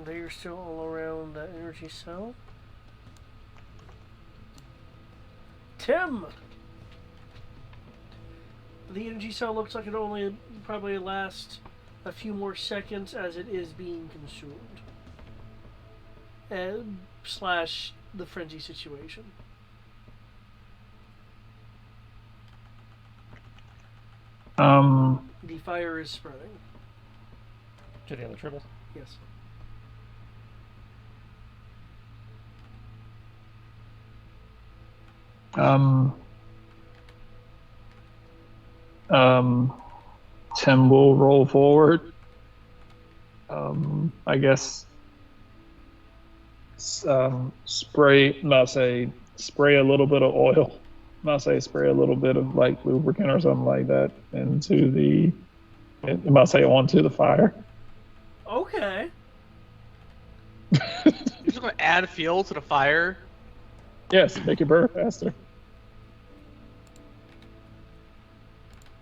They are still all around that energy cell. Tim! The energy cell looks like it only probably last a few more seconds as it is being consumed. Slash the frenzy situation. The fire is spreading. To the other tribbles. Yes. Tim will roll forward. I guess spray. Not say spray a little bit of oil. Not say spray a little bit of like lubricant or something like that into the. I might say onto the fire. Okay. You're just gonna add fuel to the fire. Yes, make it burn faster.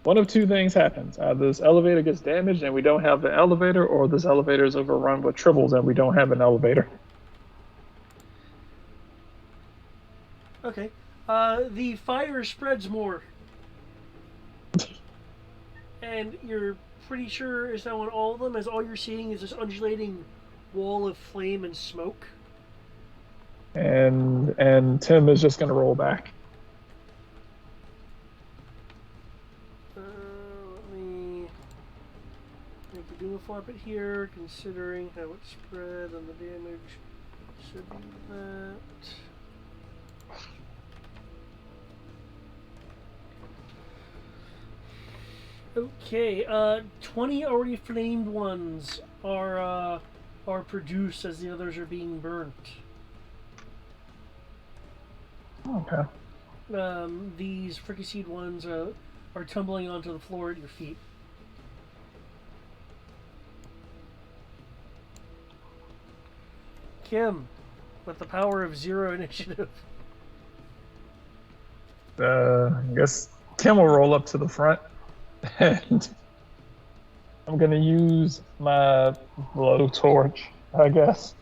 One of 2 things happens. Either this elevator gets damaged and we don't have the elevator, or this elevator is overrun with tribbles and we don't have an elevator. Okay. The fire spreads more. And you're pretty sure it's not on all of them, as all you're seeing is this undulating wall of flame and smoke. And Tim is just going to roll back. Let me make a do a flop it here, considering how it spread and the damage should be that. Okay, 20 already flamed ones are produced as the others are being burnt. Okay. These fricasseed ones are tumbling onto the floor at your feet. Kim, with the power of 0 initiative. I guess Tim will roll up to the front, and I'm gonna use my blowtorch, I guess.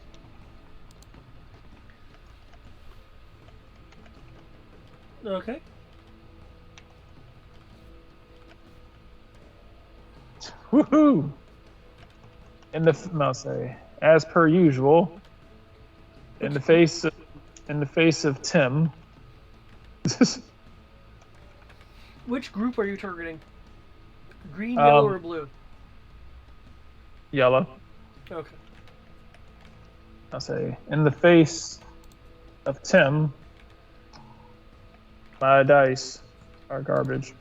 Okay. Woohoo! And I'll say, as per usual, in the face of Tim. Which group are you targeting? Green, yellow, or blue? Yellow. Okay. I'll say in the face of Tim. My dice are garbage.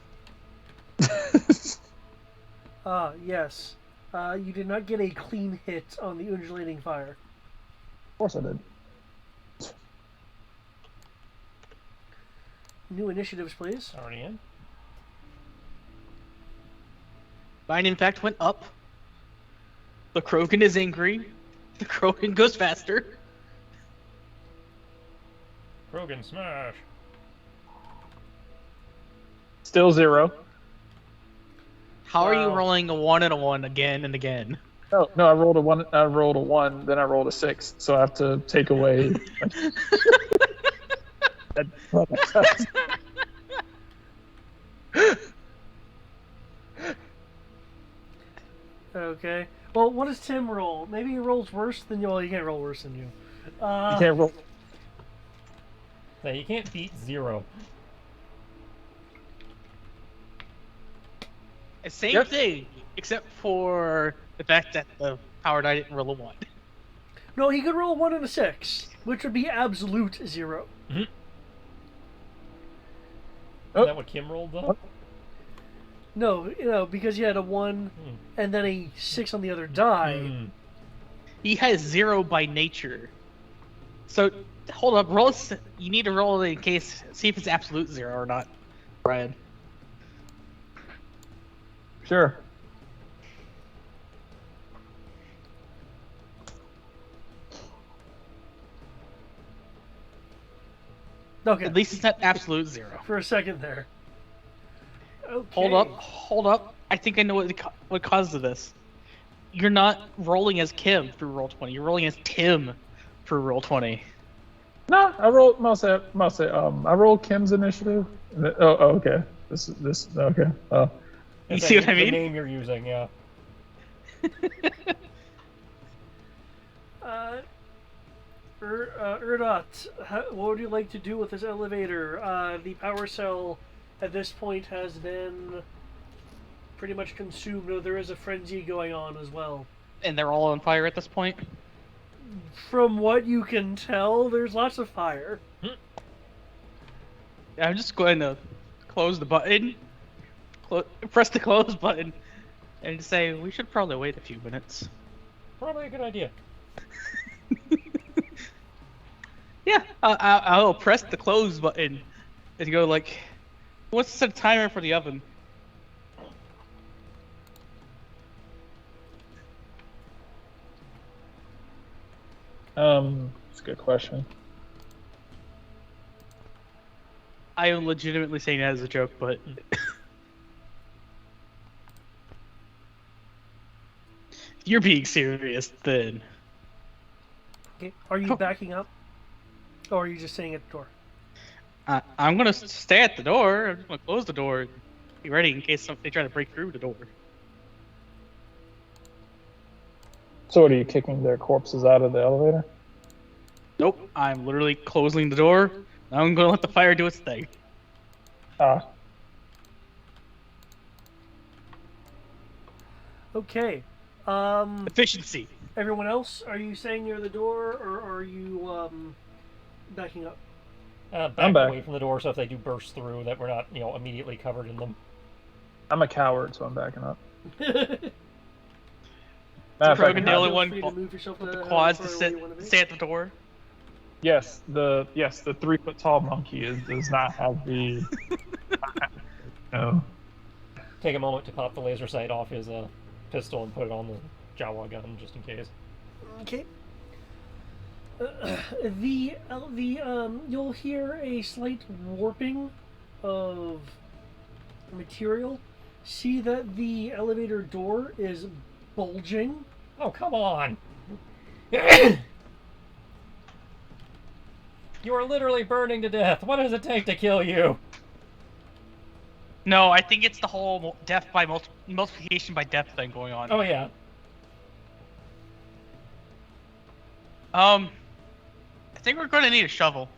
Yes. You did not get a clean hit on the undulating fire. Of course I did. New initiatives, please. Already in. Mine, in fact, went up. The Krogan is angry. The Krogan goes faster. Krogan smash. Still 0. How are you Wow. rolling a 1 and a 1 again and again? No, I rolled a 1. I rolled a 1. Then I rolled a 6. So I have to take away. Okay. Well, what does Tim roll? Maybe he rolls worse than you. Well, you can't roll worse than you. You can't roll. Yeah, you can't beat 0. Same Yep. thing, except for the fact that the power die didn't roll a 1. No, he could roll a 1 and a 6, which would be absolute 0. Is Oh. that what Kim rolled though? No, because he had a 1 and then a 6 on the other die. Hmm. He has 0 by nature. So, hold up, you need to roll it in case, see if it's absolute 0 or not, Brian. Sure. Okay. At least it's not absolute 0. For a second there. Okay. Hold up. I think I know what caused this. You're not rolling as Kim through Roll20. You're rolling as Tim through Roll20. No, I rolled. I rolled Kim's initiative. Oh, okay. This. Okay. Oh. You Is see that what I the mean? name you're using, yeah. Erdot, what would you like to do with this elevator? The power cell at this point has been pretty much consumed, though there is a frenzy going on as well. And they're all on fire at this point. From what you can tell, there's lots of fire. I'm just going to close the button, press the close button, and say we should probably wait a few minutes. Probably a good idea. Yeah, I'll press the close button and go like, what's the timer for the oven? That's a good question. I am legitimately saying that as a joke, but if you're being serious, then Okay. Are you backing up? Or are you just staying at the door? I'm gonna stay at the door. I'm just gonna close the door, be ready in case they try to break through the door. So, what are you kicking their corpses out of the elevator? Nope, I'm literally closing the door. I'm gonna let the fire do its thing. Ah, Okay. Efficiency. Everyone else, are you staying near the door, or are you backing up? Back I'm back. away from the door, so if they do burst through, that we're not, immediately covered in them. I'm a coward, so I'm backing up. So Matter of fact, Krogan the only one Feel free to move yourself with the to quads to however far away you wanna be. stay at the door. yes, the 3-foot tall monkey does not have the. No. Take a moment to pop the laser sight off his pistol and put it on the Jawa gun, just in case. Okay. You'll hear a slight warping of material. See that the elevator door is bulging. Oh, come on! You are literally burning to death. What does it take to kill you? No, I think it's the whole death by multiplication by death thing going on. Oh, yeah. think we're going to need a shovel.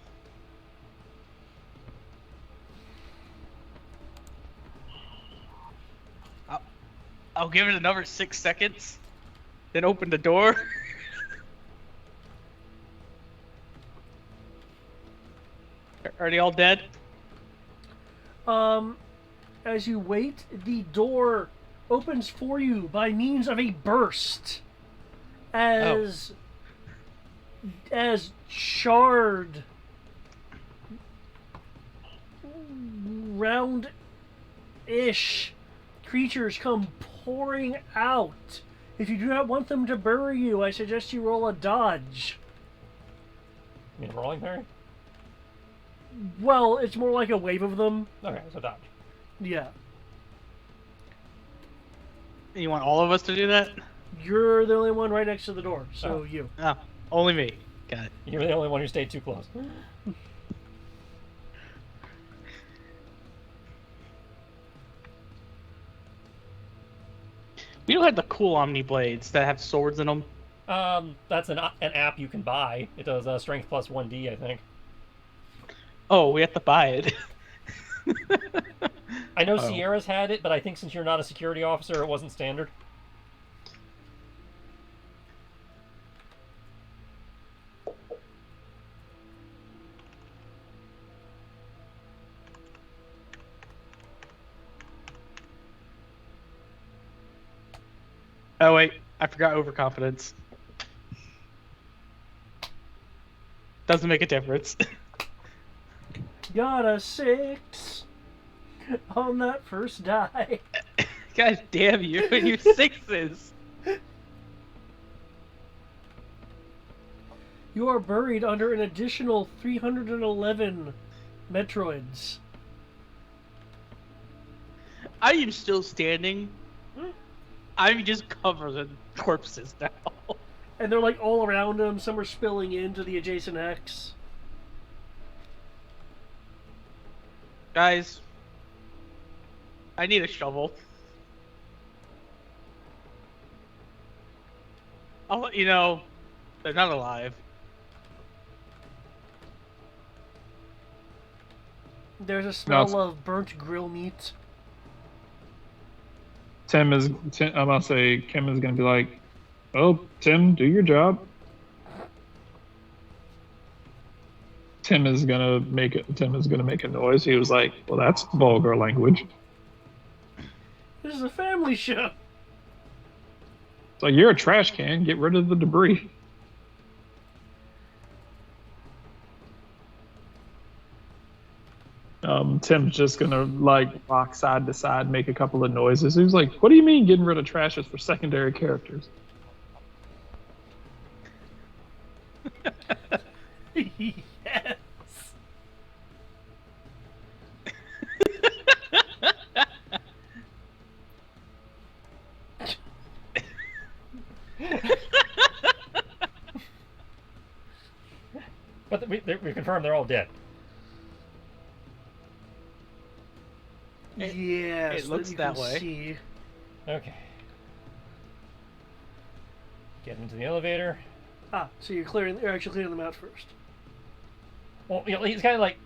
I'll give it another 6 seconds, then open the door. Are they all dead? As you wait, the door opens for you by means of a burst. As charred, round-ish creatures come pouring out. If you do not want them to bury you, I suggest you roll a dodge. You mean rolling parry? Well, it's more like a wave of them. Okay, so dodge. Yeah. You want all of us to do that? You're the only one right next to the door, so Oh. you. Oh, only me. Got it. You're the only one who stayed too close. We don't have the cool Omni Blades that have swords in them. That's an app you can buy. It does strength plus 1d, I think. Oh, we have to buy it. I know Oh. Sierra's had it, but I think since you're not a security officer, it wasn't standard. Oh wait, I forgot overconfidence. Doesn't make a difference. Got a 6 on that first die. God damn you and your sixes. You are buried under an additional 311 Metroids. I am still standing. I'm just covered in corpses now. And they're like all around him. Some are spilling into the adjacent X. Guys, I need a shovel. I'll let you know they're not alive. There's a smell it's- of burnt grill meat. I'm gonna say Kim is gonna be like, "Oh, Tim, do your job." Tim is gonna make a noise. He was like, "Well, that's vulgar language." This is a family show. It's like, "You're a trash can. Get rid of the debris." Tim's just gonna like rock side to side, make a couple of noises. He's like, "What do you mean getting rid of trash is for secondary characters?" Yes. But we confirmed they're all dead. Yes, it looks you that can way. see. Okay. Get into the elevator. Ah, so you're actually clearing them out first. Well, he's kind of like,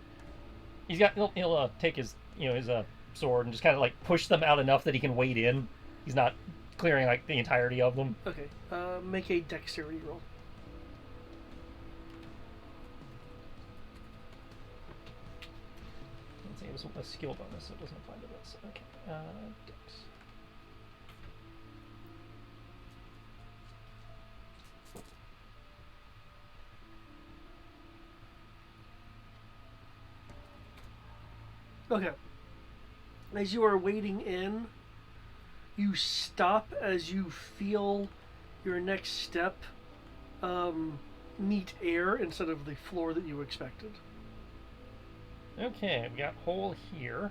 he'll take his his sword and just kind of like push them out enough that he can wade in. He's not clearing like the entirety of them. Okay, make a dexterity roll. Let's see, it was a skill bonus, so it doesn't apply to this. Okay, dex. Okay. As you are wading in, you stop as you feel your next step meet air instead of the floor that you expected. Okay, we got hole here.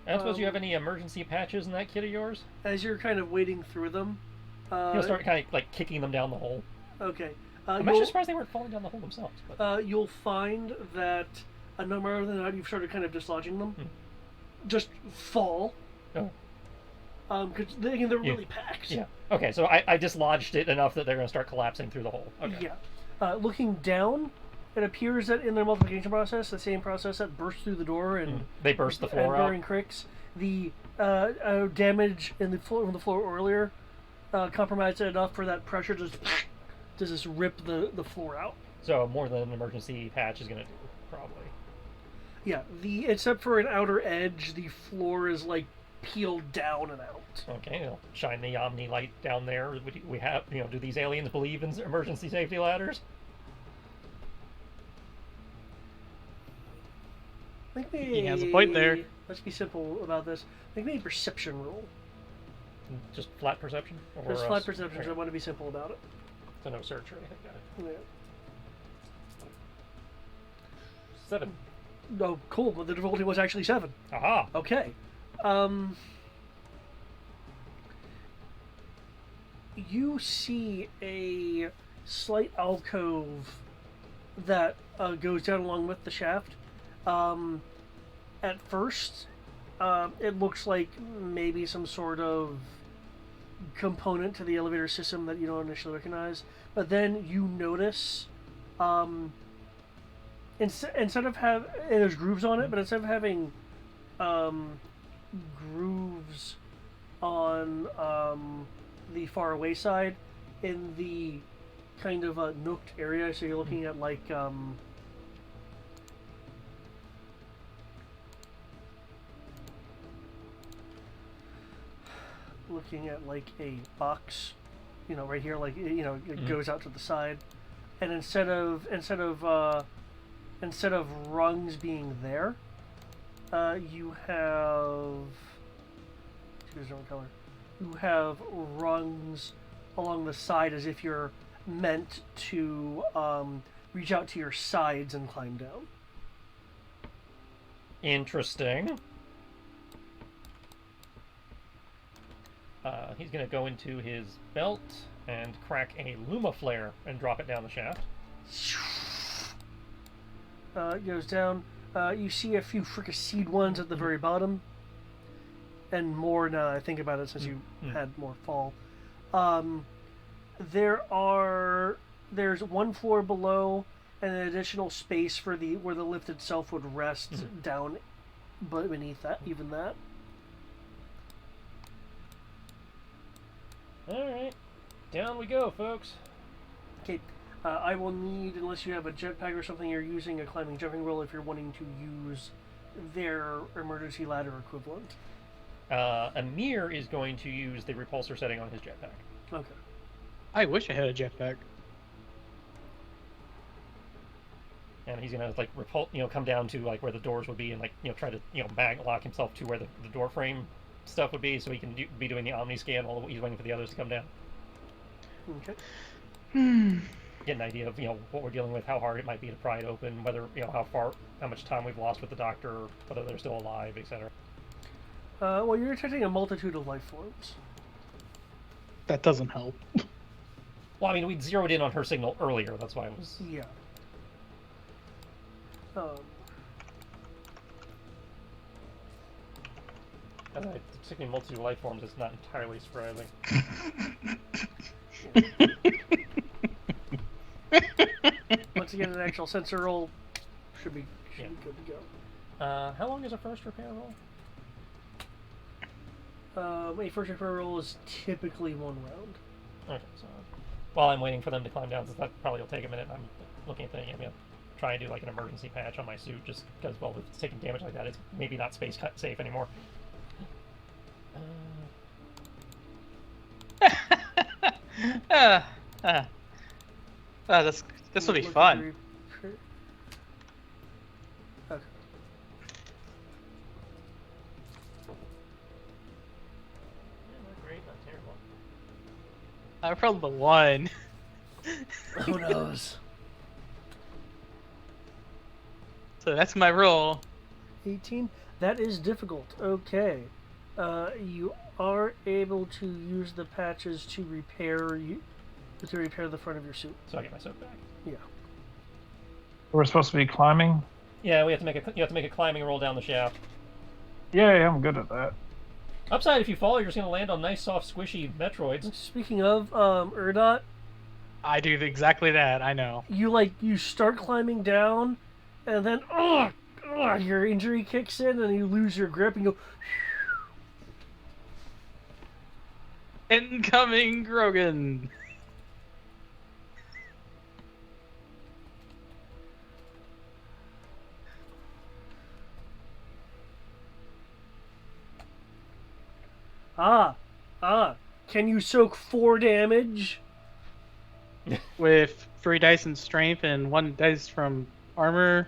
I don't suppose you have any emergency patches in that kit of yours? As you're kind of wading through them, He'll start kind of like kicking them down the hole. okay. I'm actually surprised they weren't falling down the hole themselves. But You'll find that a number of them, you've started kind of dislodging them, just fall. Oh. Because again, they're Yeah. really packed. yeah. Okay, so I dislodged it enough that they're going to start collapsing through the hole. Okay. Yeah. Looking down, it appears that in their multiplication process, the same process that burst through the door and They burst the floor and out. during cricks, the damage in the floor from the floor earlier compromised it enough for that pressure to just rip the floor out. So more than an emergency patch is gonna do, probably. Yeah, except for an outer edge, the floor is like peeled down and out. Okay, we'll shine the Omni light down there. We have, do these aliens believe in emergency safety ladders? Make me He has a point there. Let's be simple about this. Make me a perception roll. Just flat perception? Or Just flat perception, okay. so I want to be simple about it. So no search or anything. Got it. Yeah. 7. Oh, cool. But the difficulty was actually 7. Aha! Okay. You see a slight alcove that goes down along with the shaft. At first, it looks like maybe some sort of component to the elevator system that you don't initially recognize. But then you notice, instead of there's grooves on it, but instead of having grooves on the far away side, in the kind of nooked area, so you're looking at like a box, right here, like it goes out to the side, and instead of rungs being there, you have choose a different color. You have rungs along the side as if you're meant to reach out to your sides and climb down. Interesting. He's going to go into his belt and crack a Luma flare and drop it down the shaft. It goes down. You see a few fricasseed ones at the very bottom. And more now that I think about it, since you had more fall. There's one floor below and an additional space for where the lift itself would rest down, but beneath that, even that. Alright. Down we go, folks. Okay. I will need, unless you have a jetpack or something you're using, a climbing jumping roll if you're wanting to use their emergency ladder equivalent. Amir is going to use the repulsor setting on his jetpack. Okay. I wish I had a jetpack. And he's gonna come down to like where the doors would be and try to mag lock himself to where the door frame stuff would be, so he can be doing the Omni scan while he's waiting for the others to come down. Okay. Get an idea of what we're dealing with, how hard it might be to pry it open, whether how much time we've lost with the doctor, whether they're still alive, etc. Well, you're detecting a multitude of life forms. That doesn't help. Well, I mean, we'd zeroed in on her signal earlier. That's why it was. Yeah. Particularly multitude of life forms, it's not entirely surprising. Once again, an actual sensor roll should be good to go. How long is a first repair roll? A first repair roll is typically 1 round. Okay, so while I'm waiting for them to climb down, since that probably will take a minute, I'm looking at the I'm gonna try and do like an emergency patch on my suit, just because if it's taking damage like that, it's maybe not space cut safe anymore. This will be fun. Okay. Not great, not terrible. I rolled the 1. Who knows? So that's my roll. 18? That is difficult. Okay. You are able to use the patches to repair the front of your suit. So I get my soap back. Yeah. We're supposed to be climbing. Yeah, you have to make a climbing roll down the shaft. Yeah, I'm good at that. Upside, if you fall, you're just gonna land on nice, soft, squishy Metroids. Speaking of, Erdot, I do exactly that. I know. You start climbing down, and then your injury kicks in, and you lose your grip, and you go. Incoming Grogan. Can you soak 4 damage? With 3 dice in strength and 1 dice from armor.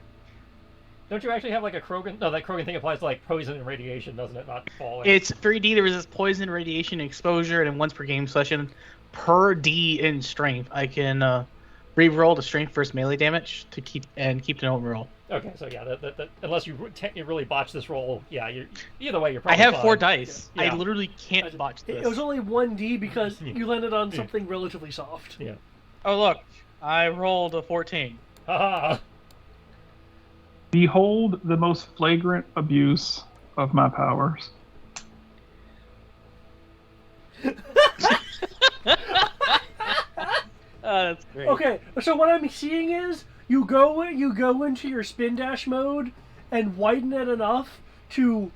Don't you actually have like a Krogan? No, that Krogan thing applies to like poison and radiation, doesn't it? Not falling. It's 3d to resist poison, radiation, exposure, and once per game session. Per D in strength, I can re-roll the strength versus melee damage to keep the normal roll. Okay, so yeah, that unless you really botch this roll, yeah, either way you're probably I have fine. 4 dice. Yeah. I literally can't botch this. It was only 1d because you landed on something relatively soft. Yeah. Oh look, I rolled a 14. Haha. Behold the most flagrant abuse of my powers. That's great. Okay, so what I'm seeing is you go into your spin dash mode and widen it enough to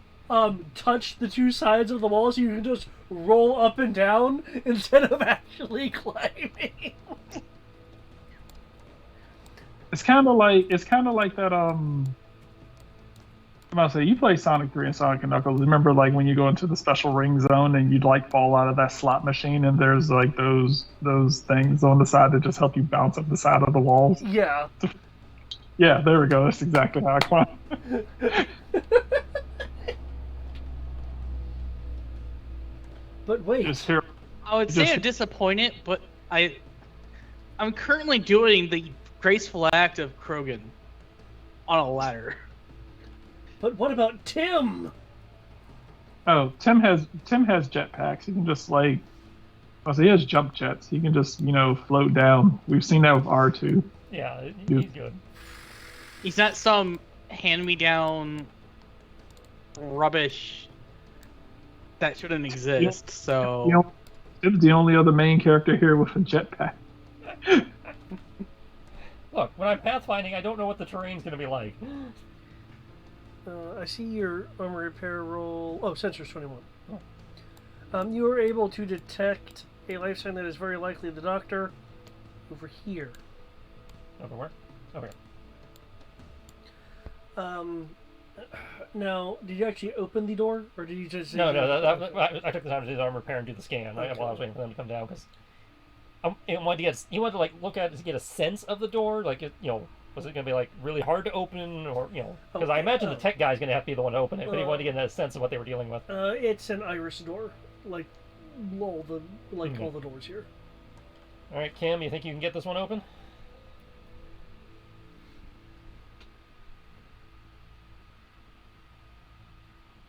touch the 2 sides of the wall so you can just roll up and down instead of actually climbing. It's kind of like that. I'm gonna say you play Sonic 3 and Sonic and Knuckles. Remember, like when you go into the special ring zone and you'd like fall out of that slot machine, and there's like those things on the side that just help you bounce up the side of the walls. Yeah. Yeah, there we go. That's exactly how I climb. But wait. Just here. I would say Just- I'm disappointed, but I'm currently doing the graceful act of Krogan on a ladder. But what about Tim? Oh, Tim has jetpacks. He can just he has jump jets. He can just float down. We've seen that with R2. Yeah, he's good. He's not some hand-me-down rubbish that shouldn't exist. So Tim's the only other main character here with a jetpack. Look, when I'm pathfinding, I don't know what the terrain's going to be like. I see your armor repair roll. Oh, sensors 21. You are able to detect a life sign that is very likely the doctor over here. Over where? Over here. Now, did you actually open the door, or did you just? No, I took the time to do the armor repair and do the scan while I was waiting for them to come down because he wanted to like look at it to get a sense of the door, like was it going to be like really hard to open, or because I imagine the tech guy's going to have to be the one to open it, but he wanted to get a sense of what they were dealing with. It's an iris door, like all the doors here. All right, Kim, you think you can get this one open?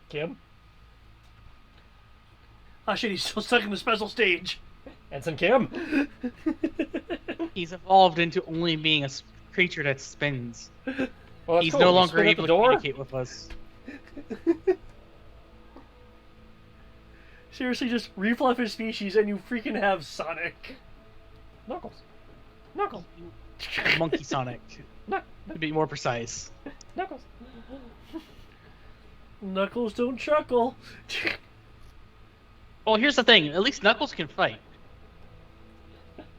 Kim? Ah, shit, he's still stuck in the special stage. Ensign Kim? he's evolved into only being a creature that spins. Well, that's He's cool. no You longer spin at able the to door? communicate with us. Seriously, just refluff his species and you freaking have Sonic. Knuckles. Knuckles. Monkey Sonic, to be more precise. Knuckles. Knuckles don't chuckle. Well, here's the thing. At least Knuckles can fight.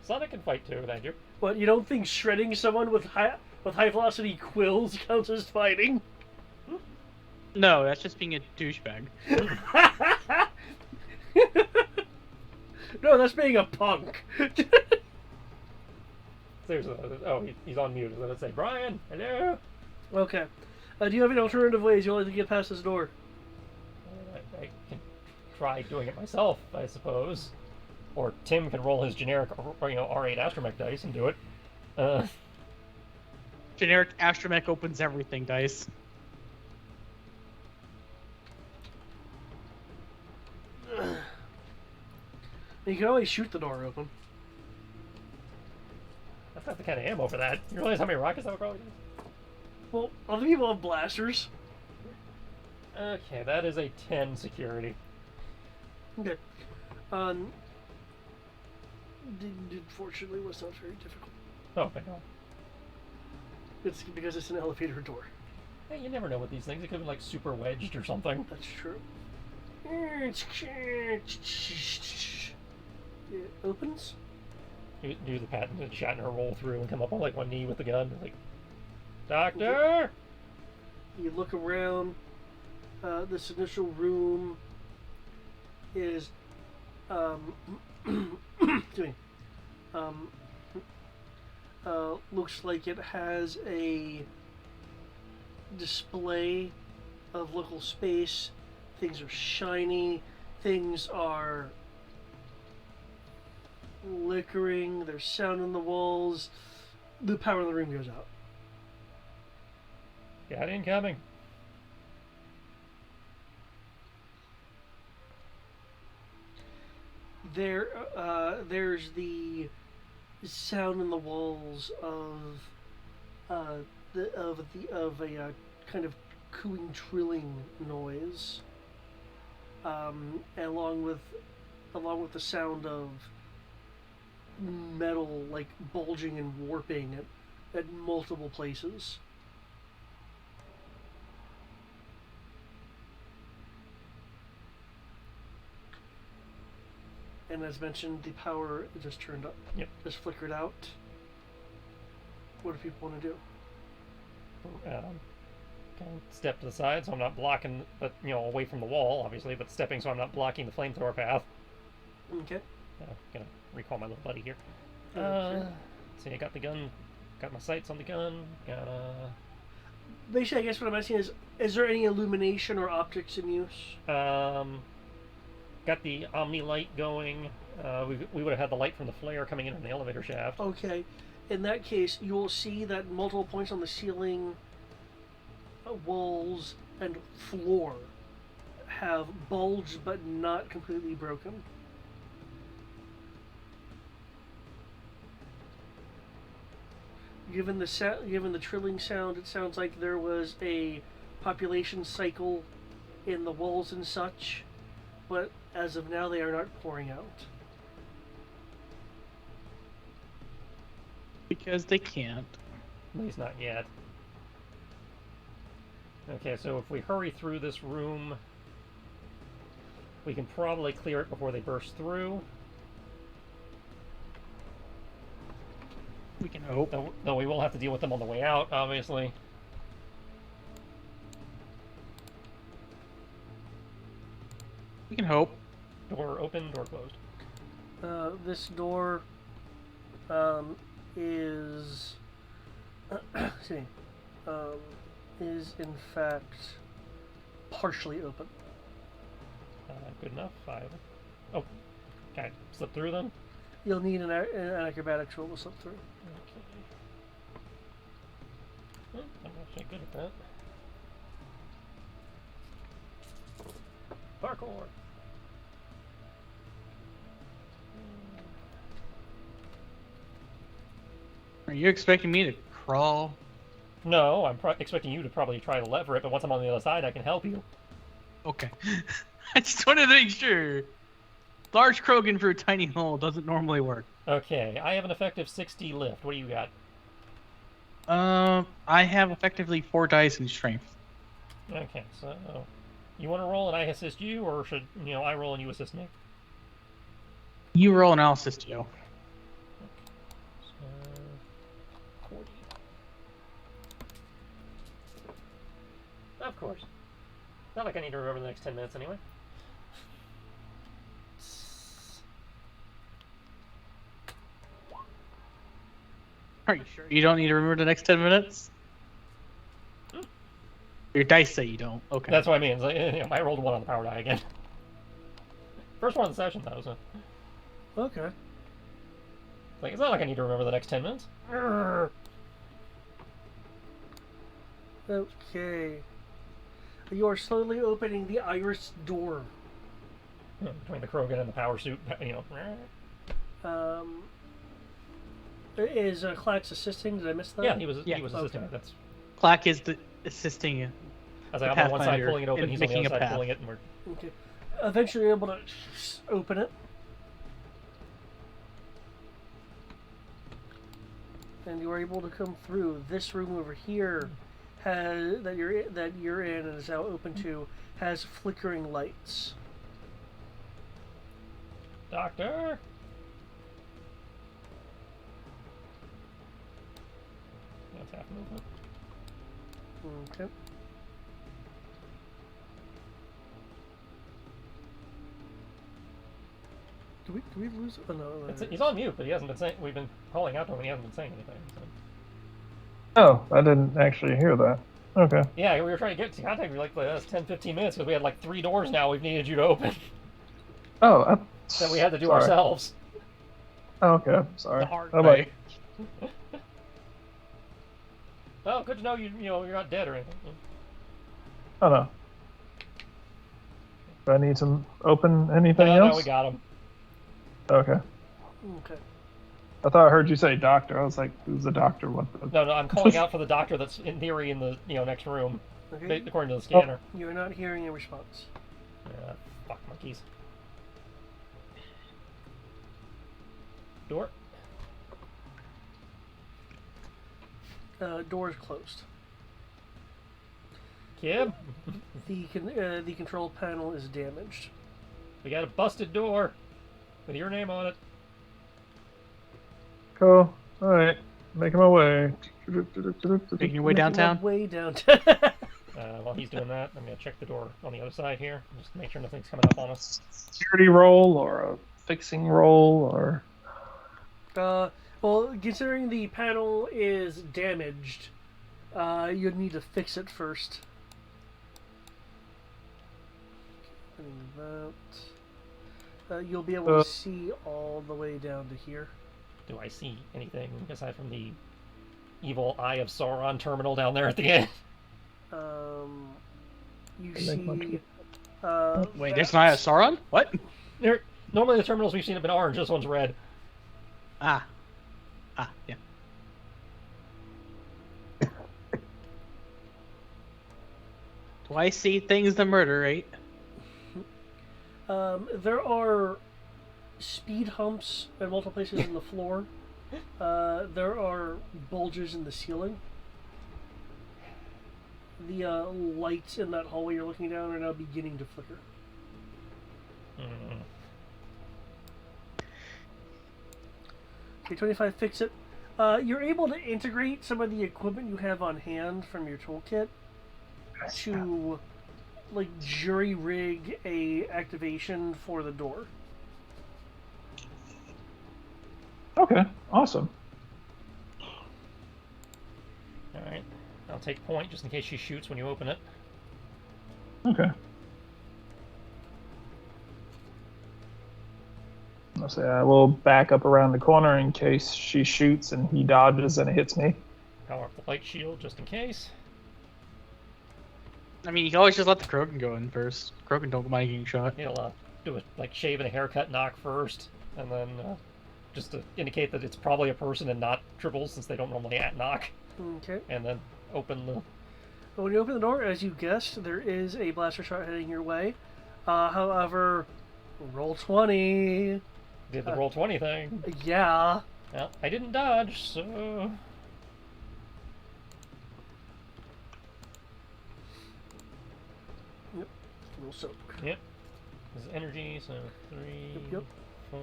Sonic can fight too, thank you. What, you don't think shredding someone with high velocity quills counts as fighting? No, that's just being a douchebag. No, that's being a punk. Seriously. Oh, he's on mute. Let's say, Brian, hello. Okay. Do you have any alternative ways you'll like to get past this door? I can try doing it myself, I suppose. Or Tim can roll his generic, R8 astromech dice and do it. Generic astromech opens everything, dice. You can always shoot the door open. That's not the kind of ammo for that. You realize how many rockets that would probably use? Well, other people have blasters. Okay, that is a 10 security. Okay. Fortunately, was not very difficult. Oh, thank God. It's because it's an elevator door. Hey, you never know with these things. It could be like super wedged or something. That's true. It opens. You do the Pat and Shatner roll through and come up on like one knee with the gun. Like, Doctor. You look around. This initial room is excuse me. Looks like it has a display of local space. Things are shiny. Things are flickering. There's sound in the walls. The power in the room goes out. Got incoming. There's the sound in the walls of a kind of cooing, trilling noise, along with the sound of metal like bulging and warping at multiple places. And as mentioned, the power just turned up. Yep. Just flickered out. What do people want to do? Kind of step to the side so I'm not blocking, but away from the wall, obviously, but stepping so I'm not blocking the flamethrower path. Okay. Gonna recall my little buddy here. Okay. See, I got the gun, got my sights on the gun. Basically, I guess what I'm asking is there any illumination or optics in use? Got the Omni light going. We would have had the light from the flare coming in from the elevator shaft. Okay. In that case, you will see that multiple points on the ceiling, walls, and floor have bulged but not completely broken. Given the trilling sound, it sounds like there was a population cycle in the walls and such, but as of now, they are not pouring out. Because they can't. At least not yet. Okay, so if we hurry through this room, we can probably clear it before they burst through. We can hope. Though we will have to deal with them on the way out, obviously. We can hope. Door open, door closed. This door is excuse me, is in fact partially open. Good enough. Oh, can I slip through them? You'll need an acrobatics roll to slip through. Okay. Well, I'm actually good at that. Parkour. Are you expecting me to crawl? No, I'm expecting you to probably try to lever it, but once I'm on the other side, I can help you. Okay. I just wanted to make sure. Large Krogan for a tiny hole doesn't normally work. Okay, I have an effective 60 lift. What do you got? I have effectively 4 dice in strength. Okay, so you want to roll and I assist you, or should I roll and you assist me? You roll and I'll assist you. So 40. Of course. Not like I need to remember the next 10 minutes anyway. Are you sure you don't need to remember the next 10 minutes? Your dice say you don't. Okay. That's what I mean. It's like, I rolled 1 on the power die again. First one of the session, though, so. Okay. Like, it's not like I need to remember the next 10 minutes. Urgh. Okay. You are slowly opening the iris door. Between the Krogan and the power suit, Is Clax assisting? Did I miss that? Yeah, he was assisting. Okay. That's. Clack is assisting you. As I'm on one side Pathfinder pulling it open, in he's on the making other a side path. pulling it, and we're. Okay. Eventually, you're able to open it. and you are able to come through. This room over here has that you're in and is now open to has flickering lights. Doctor? That's half movement. Okay. Do we lose? Oh no. He's on mute, but he hasn't been saying. We've been calling out to him, and he hasn't been saying anything. So. Oh, I didn't actually hear that. Okay. Yeah, we were trying to get to contact you like the last 10, 15 minutes because we had like 3 doors now we've needed you to open Oh, that we had to do sorry. ourselves. Oh, okay. Sorry. The hard How about- way. Oh, good to know you're not dead or anything. Oh no. Do I need to open anything No, else? we got him. Okay. Okay. I thought I heard you say doctor. I was like, who's the doctor? What the... No, I'm calling out for the doctor that's in theory in the next room, Okay. according to the scanner. You're not hearing a response. Yeah, fuck monkeys. Door. Door is closed. Kib, The control panel is damaged. we got a busted door with your name on it. Cool. All right. Making my way. Making your way downtown. Way downtown. While he's doing that, I'm gonna check the door on the other side here, just to make sure nothing's coming up on us. Security roll or a fixing roll or... Well, considering the panel is damaged, you'd need to fix it first. And that. You'll be able to see all the way down to here. Do I see anything aside from the evil Eye of Sauron terminal down there at the end? You Can make see. Wait, there's an Eye of Sauron? What? Normally the terminals we've seen have been orange. This one's red. Ah, yeah. Do I see things to murder, right? There are speed humps in multiple places in the floor. There are bulges in the ceiling. The lights in that hallway you're looking down are now beginning to flicker. Mm. Okay, 25, fix it. You're able to integrate some of the equipment you have on hand from your toolkit to, like, jury rig a activation for the door. Okay. Awesome. Alright. I'll take point just in case she shoots when you open it. Okay. I'll say I will back up around the corner in case she shoots and he dodges and it hits me. Power up the light shield just in case. I mean, you can always just let the Krogan go in first. Krogan don't mind getting shot. He'll do a shave and a haircut knock first, and then just to indicate that it's probably a person and not tribbles since they don't normally knock, Okay. and then open the. When you open the door, as you guessed, there is a blaster shot heading your way. However, roll 20. Did the roll 20 thing. Yeah. Well, I didn't dodge, so. Roll soak. Yep. This is energy, so 3, Yep. 4.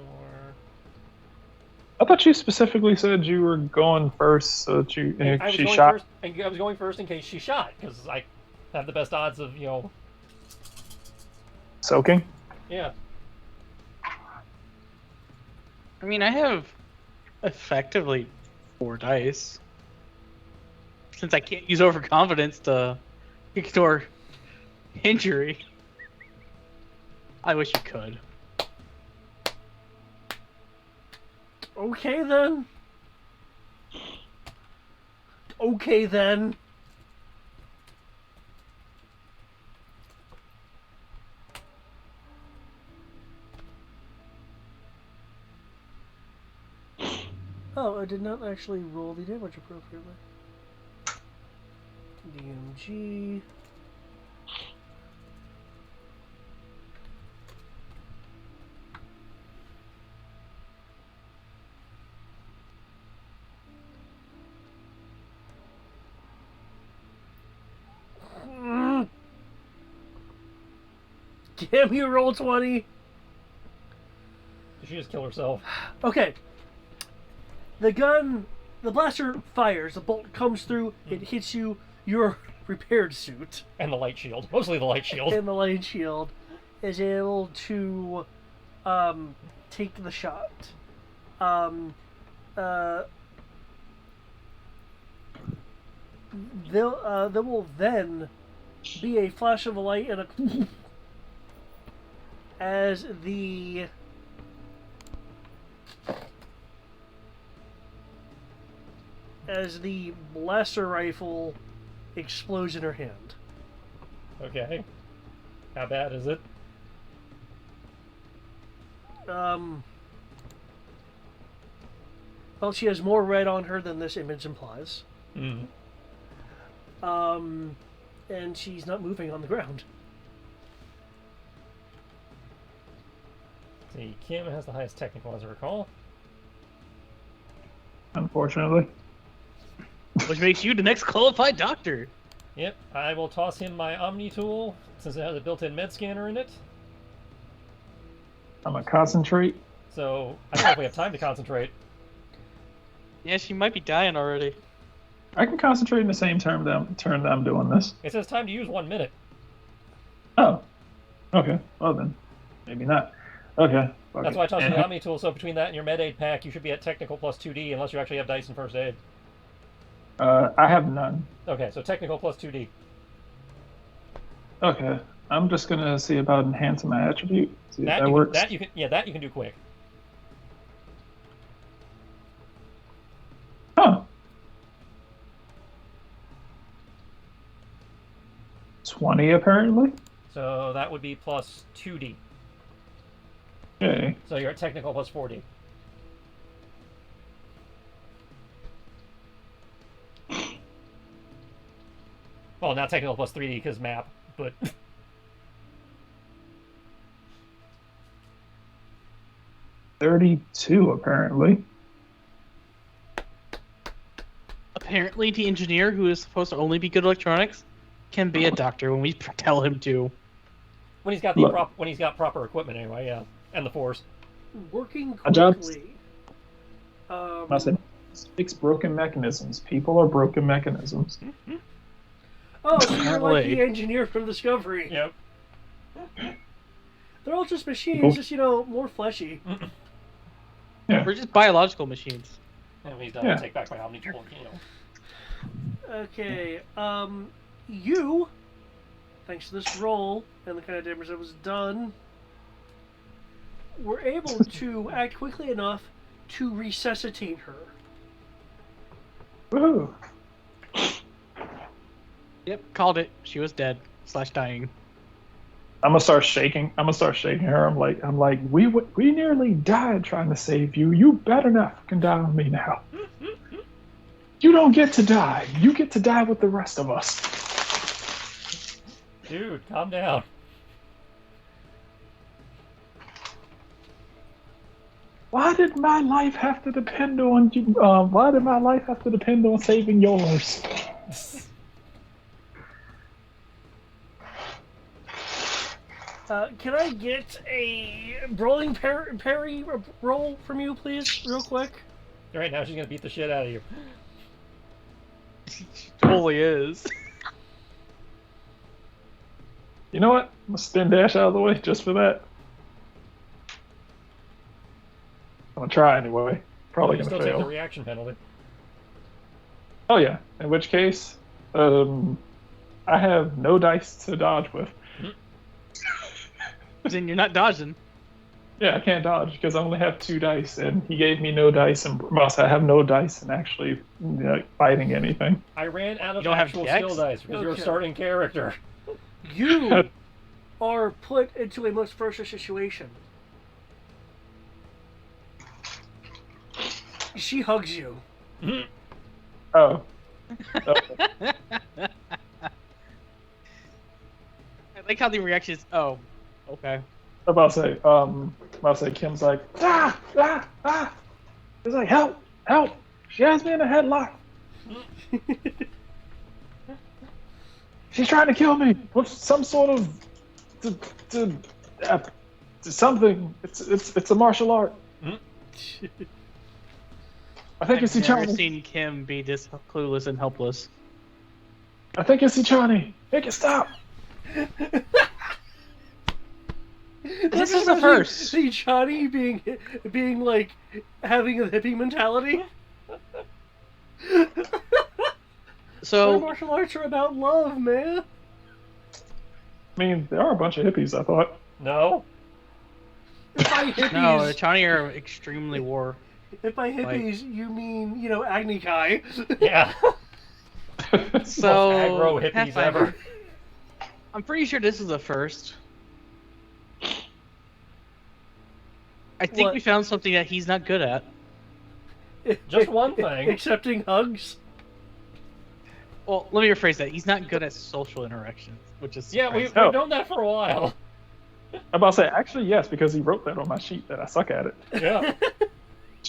I thought you specifically said you were going first so that you, if I was she going shot. first. I was going first in case she shot, because I have the best odds of Soaking? Yeah. I mean, I have effectively 4 dice. Since I can't use overconfidence to ignore injury. I wish you could. Okay then. Okay then. Oh, I did not actually roll the damage appropriately. DMG. Damn you, roll 20. Did she just kill herself? Okay. The blaster fires. The bolt comes through. It hits you. Your repaired suit And the light shield. Mostly the light shield. and the light shield is able to take the shot. There will then be a flash of a light and a as the blaster rifle explodes in her hand. Okay. How bad is it? Well, she has more red on her than this image implies. Mm. And she's not moving on the ground. See, Kim has the highest technical, as I recall. Unfortunately. Which makes you the next qualified doctor. Yep, I will toss him my Omni tool, since it has a built-in med scanner in it. I'm gonna concentrate. So, I don't know if we have time to concentrate. Yeah, she might be dying already. I can concentrate in the same turn that I'm doing this. It says time to use 1 minute. Oh. Okay. Well then. Maybe not. Okay. Fuck That's it. why I tossed And the Omni tool, so between that and your med aid pack, you should be at technical plus 2D, unless you actually have dice and first aid. I have none. Okay, so technical plus 2D. Okay. I'm just gonna see about enhancing my attribute. See if That, that you works. Can, that you can, yeah, that you can do quick. Huh. 20 apparently. So that would be plus 2D. Okay. So you're at technical plus 4D. Well, not technical plus 3D because map, but 32 apparently. Apparently, the engineer who is supposed to only be good at electronics can be a doctor when we tell him to. when he's got the Look. when he's got proper equipment anyway, yeah, and the force. Working A job- quickly. I said, fix broken mechanisms. People are broken mechanisms. Oh, so you're like Apparently. the engineer from Discovery. Yep. They're all just machines, Cool. just, more fleshy. Yeah. We're just biological machines. And when he's done, Yeah. I'll take back my Omni tool. Okay, you, thanks to this roll and the kind of damage that was done, were able to act quickly enough to resuscitate her. Woohoo. Yep, called it. She was dead / dying. I'm gonna start shaking. I'm gonna start shaking her. I'm like, we nearly died trying to save you. You better not fucking die on me now. You don't get to die. You get to die with the rest of us. Dude, calm down. Why did my life have to depend on you? Why did my life have to depend on saving yours? Can I get a brawling parry roll from you, please, real quick? Right now, she's gonna beat the shit out of you. She totally is. You know what? I'm gonna spin dash out of the way just for that. I'm gonna try anyway. Probably you gonna still take the fail. reaction penalty. Oh yeah. In which case, I have no dice to dodge with. Then you're not dodging. Yeah, I can't dodge because I only have 2 dice, and he gave me no dice, and I have no dice in actually fighting anything. I ran out of You don't have actual dex? skill dice because you're a Okay. starting character. You are put into a much pressure situation. She hugs you. Oh. Okay. I like how the reaction is, oh, okay. I'm about to say, Kim's like, ah. He's like, help. She has me in a headlock. She's trying to kill me with some sort of to, to something. It's a martial art. I think it's I've never Ichani. seen Kim be this clueless and helpless. I think it's Ichani. Make it stop. This is the first. See Johnny being like having a hippie mentality. So Martial arts are about love, man. I mean, there are a bunch of hippies, I thought. No. If by hippies, no, the Chani are extremely war. if by hippies you mean Agni Kai. Yeah. So Most aggro hippies Pathfinder, ever. I'm pretty sure this is the first. I think What? we found something that he's not good at. Just one thing. Accepting hugs. Well, let me rephrase that. He's not good at social interactions, which is Yeah, surprising. we've known that for a while. I'm about to say, actually, yes, because he wrote that on my sheet that I suck at it. Yeah.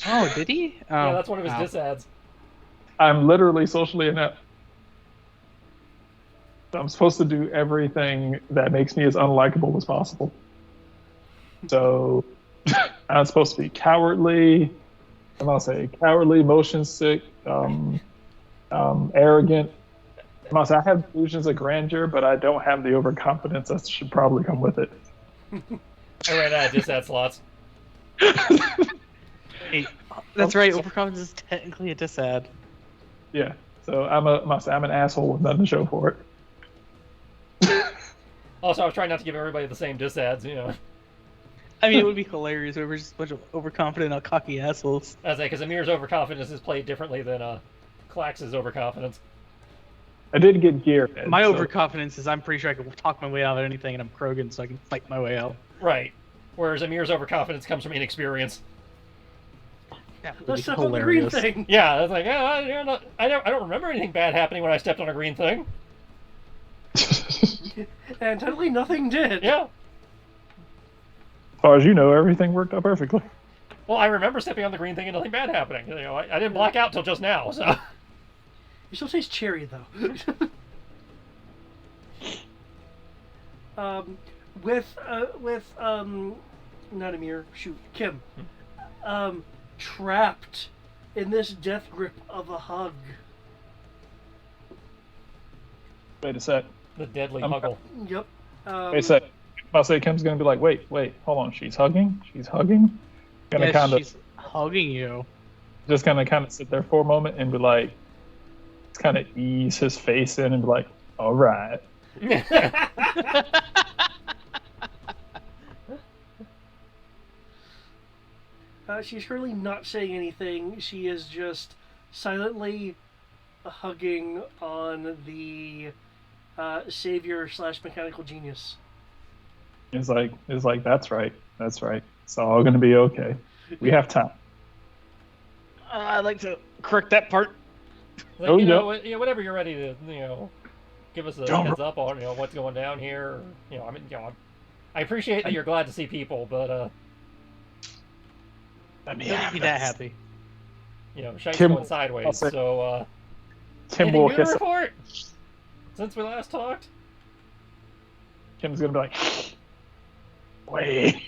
Oh, did he? Oh, Yeah, that's one of his wow. disads. I'm literally socially inept. I'm supposed to do everything that makes me as unlikable as possible. So I'm supposed to be cowardly. I'm gonna say cowardly, motion sick, arrogant. I'm gonna say I have delusions of grandeur, but I don't have the overconfidence that should probably come with it. I ran out of disad slots. Hey, that's right. Overconfidence is technically a disad. Yeah. So I'm an asshole with nothing to show for it. Also, I was trying not to give everybody the same disads, I mean, it would be hilarious if we were just a bunch of overconfident, cocky assholes. As because Amir's overconfidence is played differently than Klax's overconfidence. I did get gear. My so- overconfidence is I'm pretty sure I can talk my way out of anything, and I'm Krogan, so I can fight my way out. Right. Whereas Amir's overconfidence comes from inexperience. That would Let's be step on the green hilarious. thing. Yeah, it's like, I don't remember anything bad happening when I stepped on a green thing. And totally nothing did. Yeah. As far as you know, everything worked out perfectly. Well, I remember stepping on the green thing and nothing bad happening. I didn't black out till just now, so. You still taste cherry though. With not Amir, shoot, Kim. Trapped in this death grip of a hug. Wait a sec. The deadly I'm- huggle. Yep. Wait a sec. I'll say Kim's gonna be like, wait, hold on. She's hugging. Gonna Yes, kind of she's hugging you. just gonna kind of sit there for a moment and be like, kind of ease his face in and be like, all right. She's currently not saying anything. She is just silently hugging on the savior / mechanical genius. It's like that's right. It's all gonna be okay. We have time. I'd like to correct that part. Like, Oh, whatever you're ready to, give us a Don't- heads up on, what's going down here. I appreciate that you're glad to see people, but Let me Don't have be that this. happy. shite's Kim- going sideways. I'll say- So, Kim anything will new to hiss. report since we last talked? Kim's gonna be like, wait.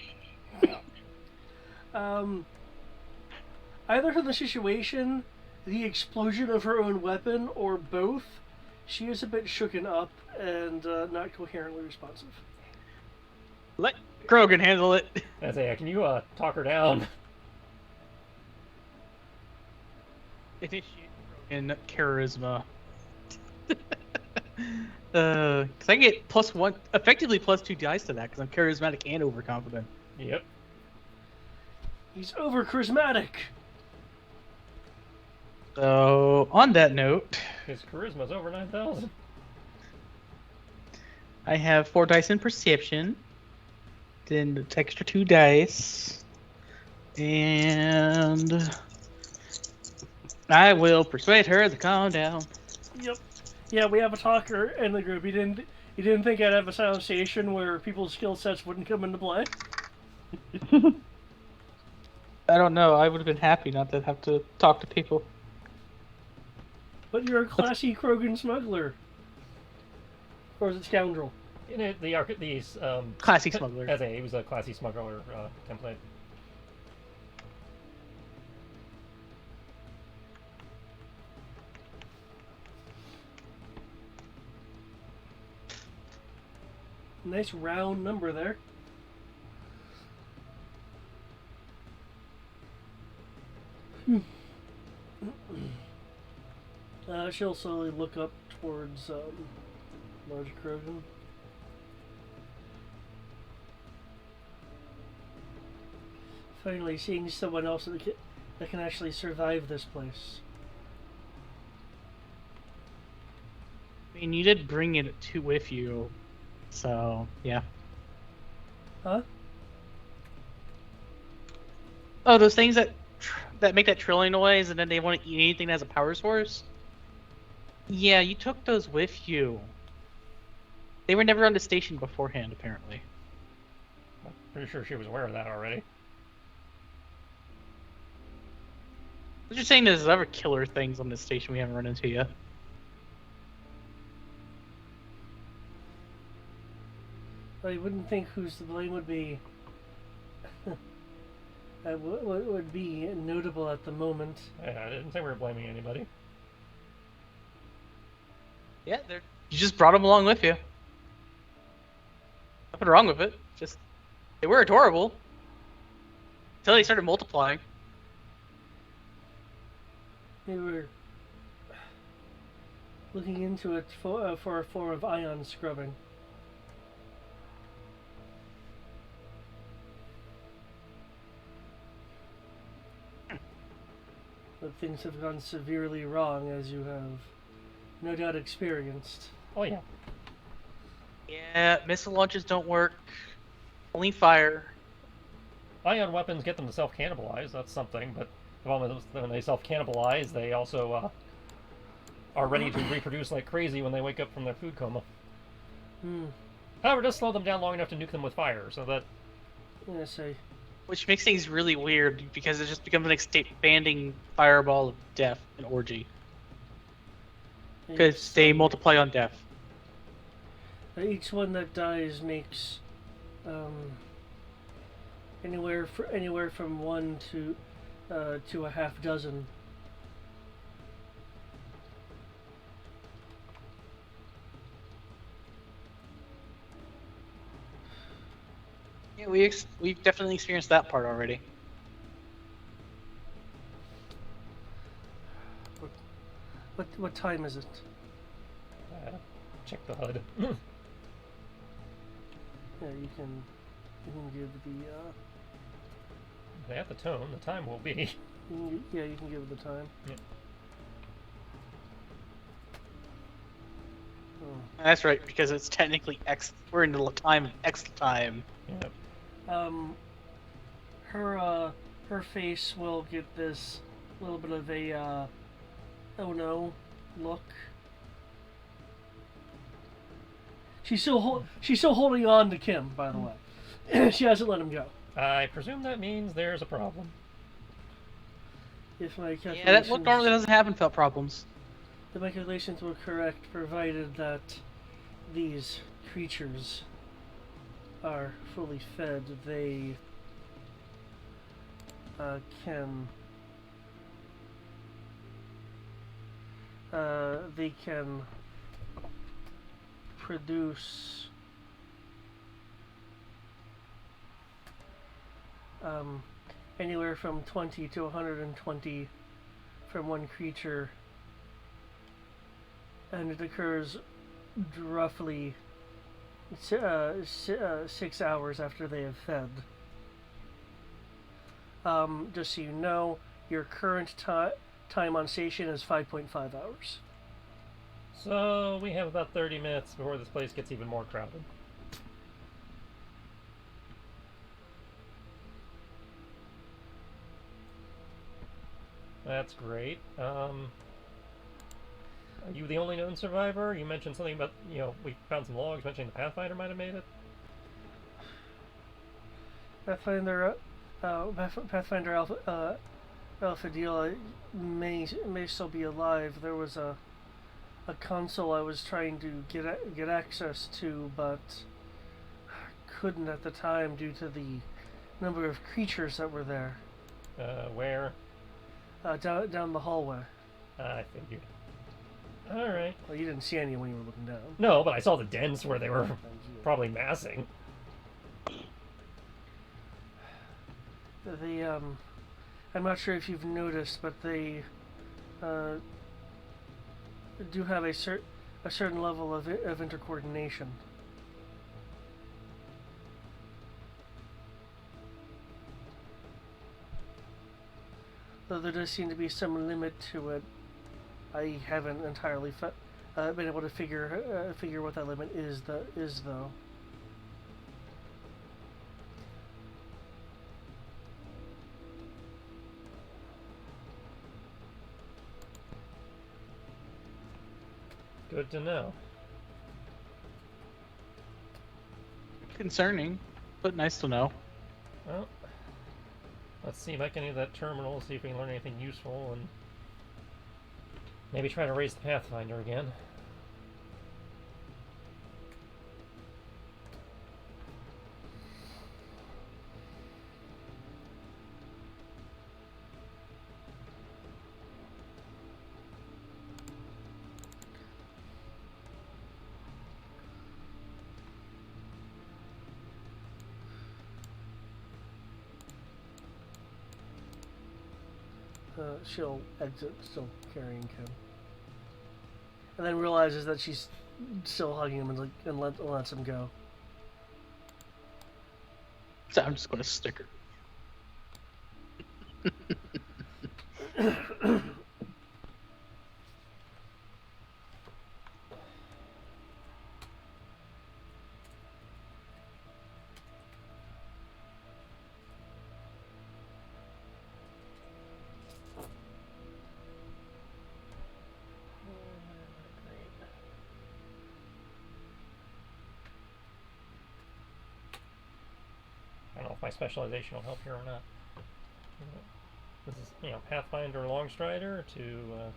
Either from the situation, the explosion of her own weapon, or both, she is a bit shooken up and not coherently responsive. Let Krogan handle it. I say, can you talk her down? Initiate in charisma. Because I get +1, effectively +2 dice to that because I'm charismatic and overconfident. Yep. He's over charismatic. So, on that note, His charisma's over 9,000. I have 4 dice in perception, then the extra 2 dice, and I will persuade her to calm down. Yep. Yeah, we have a talker in the group. He didn't think I'd have a silent station where people's skill sets wouldn't come into play. I don't know. I would have been happy not to have to talk to people. But you're a classy Krogan smuggler. Or is it scoundrel? These Classy smuggler. he was a classy smuggler template. Nice round number there. She'll slowly look up towards large Krogan. Finally, seeing someone else that can actually survive this place. I mean, you did bring it with you, so yeah. Huh? Oh, those things that make that trilling noise, and then they want to eat anything that has a power source. Yeah, you took those with you. They were never on the station beforehand, apparently. I'm pretty sure she was aware of that already. What you're saying there's other killer things on this station we haven't run into yet. I wouldn't think whose the blame would be. What would be notable at the moment. Yeah, I didn't say we were blaming anybody. Yeah, you just brought them along with you. Nothing wrong with it. Just they were adorable until they started multiplying. They were looking into it for a form of ion scrubbing. But things have gone severely wrong, as you have no doubt experienced. Oh yeah. Yeah, missile launchers don't work. Only fire. Ion weapons get them to self-cannibalize. That's something, but the problem is when they self-cannibalize, they also are ready to reproduce like crazy when they wake up from their food coma. However, it does slow them down long enough to nuke them with fire, so that... Yes, Which makes things really weird, because it just becomes an expanding fireball of death and orgy. Because they multiply on death. Each one that dies makes anywhere from 1 to a half dozen. Yeah, we've definitely experienced that part already. What time is it? Check the HUD. Yeah, you can give the They have the tone. The time will be. you can give the time. Yeah. Oh. That's right, because it's technically X. We're in the time of X time. Yeah. Her face will get this little bit of a oh no look. She's still holding on to Kim, by the way. She hasn't let him go. I presume that means there's a problem. If my calculations, Yeah, that look normally doesn't happen without problems. if my calculations were correct, provided that these creatures are fully fed, they can produce anywhere from 20 to 120 from one creature, and it occurs roughly 6 hours after they have fed. Just so you know, your current time on station is 5.5 hours. So we have about 30 minutes before this place gets even more crowded. That's great. Are you the only known survivor? You mentioned something about, we found some logs mentioning the Pathfinder might have made it. Pathfinder Alpha Deal may still be alive. There was a a console I was trying to get access to, but couldn't at the time due to the number of creatures that were there. Where? Down the hallway. I figured. Alright. Well, you didn't see any when you were looking down. No, but I saw the dens where they were probably massing. They I'm not sure if you've noticed, but they do have a certain level of intercoordination. Though there does seem to be some limit to it, I haven't entirely been able to figure what that limit is though. Good to know. Concerning, but nice to know. Well, let's see if I can do that terminal, see if we can learn anything useful, and maybe try to raise the Pathfinder again. She'll exit, still carrying Ken, and then realizes that she's still hugging him and lets him go. So I'm just gonna stick her. I don't know if my specialization will help here or not. This is, Pathfinder Longstrider to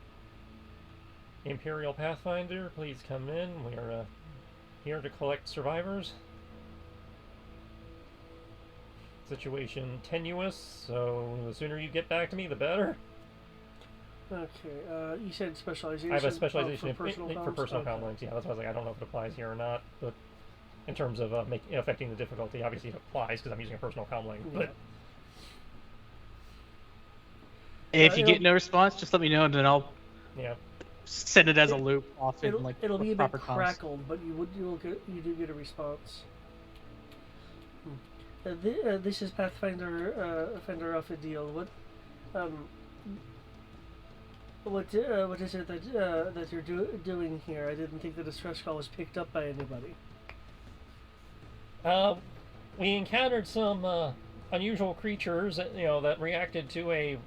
Imperial Pathfinder. Please come in. We're here to collect survivors. Situation tenuous, so the sooner you get back to me, the better. Okay, you said specialization. I have a specialization for personal for personal okay. comm links. Yeah, that's why I was like, I don't know if it applies here or not, but in terms of affecting the difficulty, obviously it applies because I'm using a personal comm link. But If you get no response, just let me know, and then I'll yeah, send it as a loop off in It'll be a bit proper comms. crackled, but you do get a response. This is Pathfinder Fender Alpha Deal. What is it that you're doing here? I didn't think the distress call was picked up by anybody. we encountered some unusual creatures that reacted to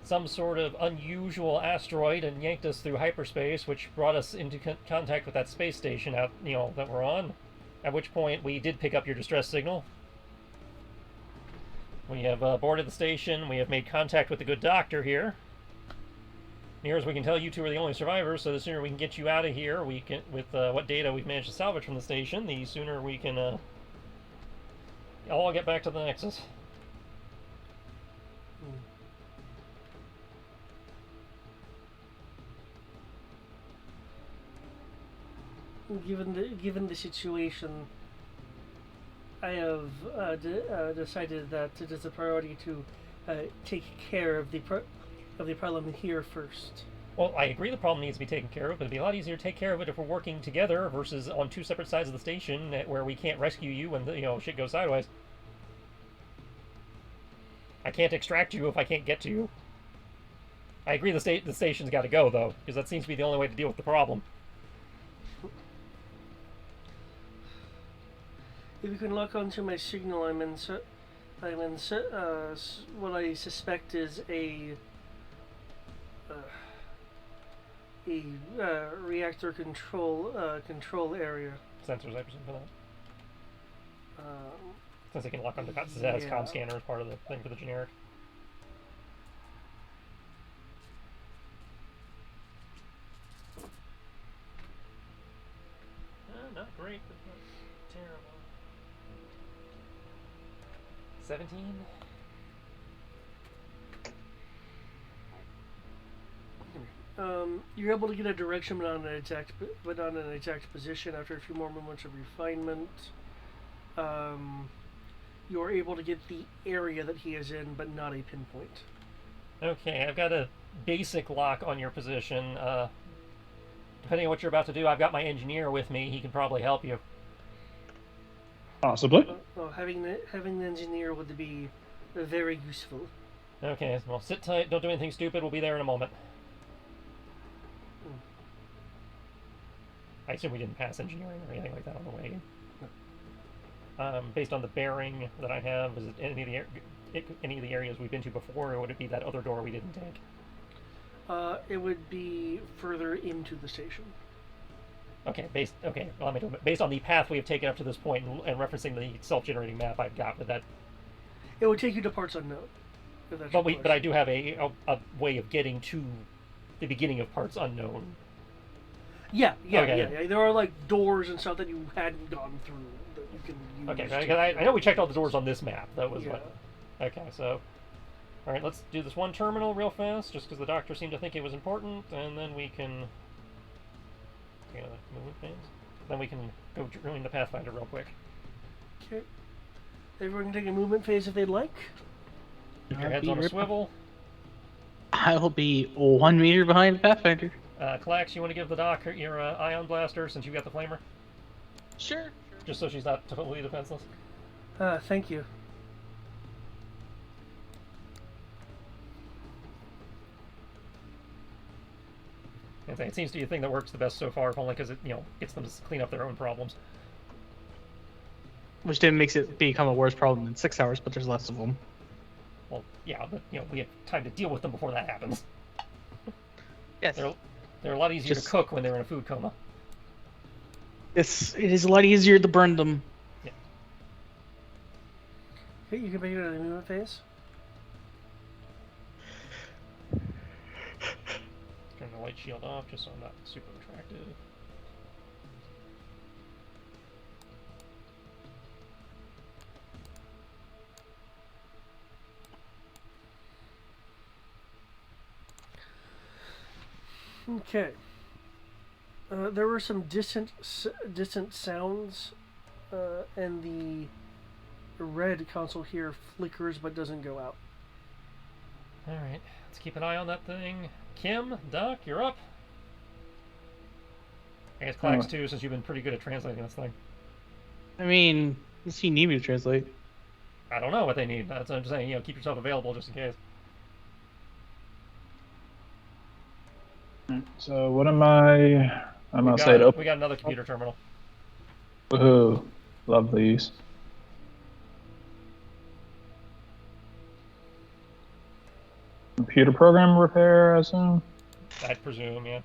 some sort of unusual asteroid and yanked us through hyperspace, which brought us into contact with that space station out that we're on. At which point we did pick up your distress signal. We have boarded the station. We have made contact with the good doctor here. Near as we can tell, you two are the only survivors, so the sooner we can get you out of here, we can, with what data we've managed to salvage from the station, the sooner we can all get back to the Nexus. Given the situation, I have decided that it is a priority to take care of the problem here first. Well, I agree the problem needs to be taken care of, but it'd be a lot easier to take care of it if we're working together versus on two separate sides of the station where we can't rescue you when shit goes sideways. I can't extract you if I can't get to you. I agree the station's got to go though, because that seems to be the only way to deal with the problem. If you can lock onto my signal, what I suspect is a reactor control area. Sensors, I presume, for that. Since they can lock onto since it has comm scanner as part of the thing for the generic. great, but not terrible. 17. You're able to get a direction, but not an exact position. After a few more moments of refinement, you're able to get the area that he is in, but not a pinpoint. Okay, I've got a basic lock on your position. Depending on what you're about to do, I've got my engineer with me. He can probably help you. Possibly. Well, having the engineer would be very useful. Okay, well, sit tight. Don't do anything stupid. We'll be there in a moment. I assume we didn't pass engineering or anything like that on the way. Based on the bearing that I have, is it any of the areas we've been to before, or would it be that other door we didn't take? It would be further into the station. Okay, based on the path we have taken up to this point and referencing the self-generating map I've got, with that. It would take you to parts unknown. If that's your But I question. do have a way of getting to the beginning of parts unknown. Yeah. Okay. There are like doors and stuff that you hadn't gone through that you can use. Okay, to- because I know we checked all the doors on this map. That was Yeah. what. Okay, so. Alright, let's do this one terminal real fast, just because the doctor seemed to think it was important, and then we can. Movement phase? Then we can go join the Pathfinder real quick. Okay. Everyone can take a movement phase if they'd like. Keep your heads on a swivel. I'll be 1 meter behind the Pathfinder. Clax, you want to give the doc your ion blaster since you've got the flamer? Sure. Just so she's not totally defenseless. Thank you. And it seems to be the thing that works the best so far, only because it gets them to clean up their own problems. Which then makes it become a worse problem in 6 hours, but there's less of them. Well, yeah, but we have time to deal with them before that happens. Yes. They're a lot easier Just- to cook when they're in a food coma. It is a lot easier to burn them. Okay, you can make it a movement phase. Turn the light shield off just so I'm not super attractive. Okay. There were some distant sounds, and the red console here flickers but doesn't go out. Alright, let's keep an eye on that thing. Kim, Doc, you're up. I guess Clax too, since you've been pretty good at translating this thing. I mean, does he need me to translate? I don't know what they need. That's what I'm saying. Keep yourself available just in case. So what am I? I'm gonna say it We open. got another computer terminal. Woohoo! Love these. Computer program repair, I assume. I'd presume, yeah.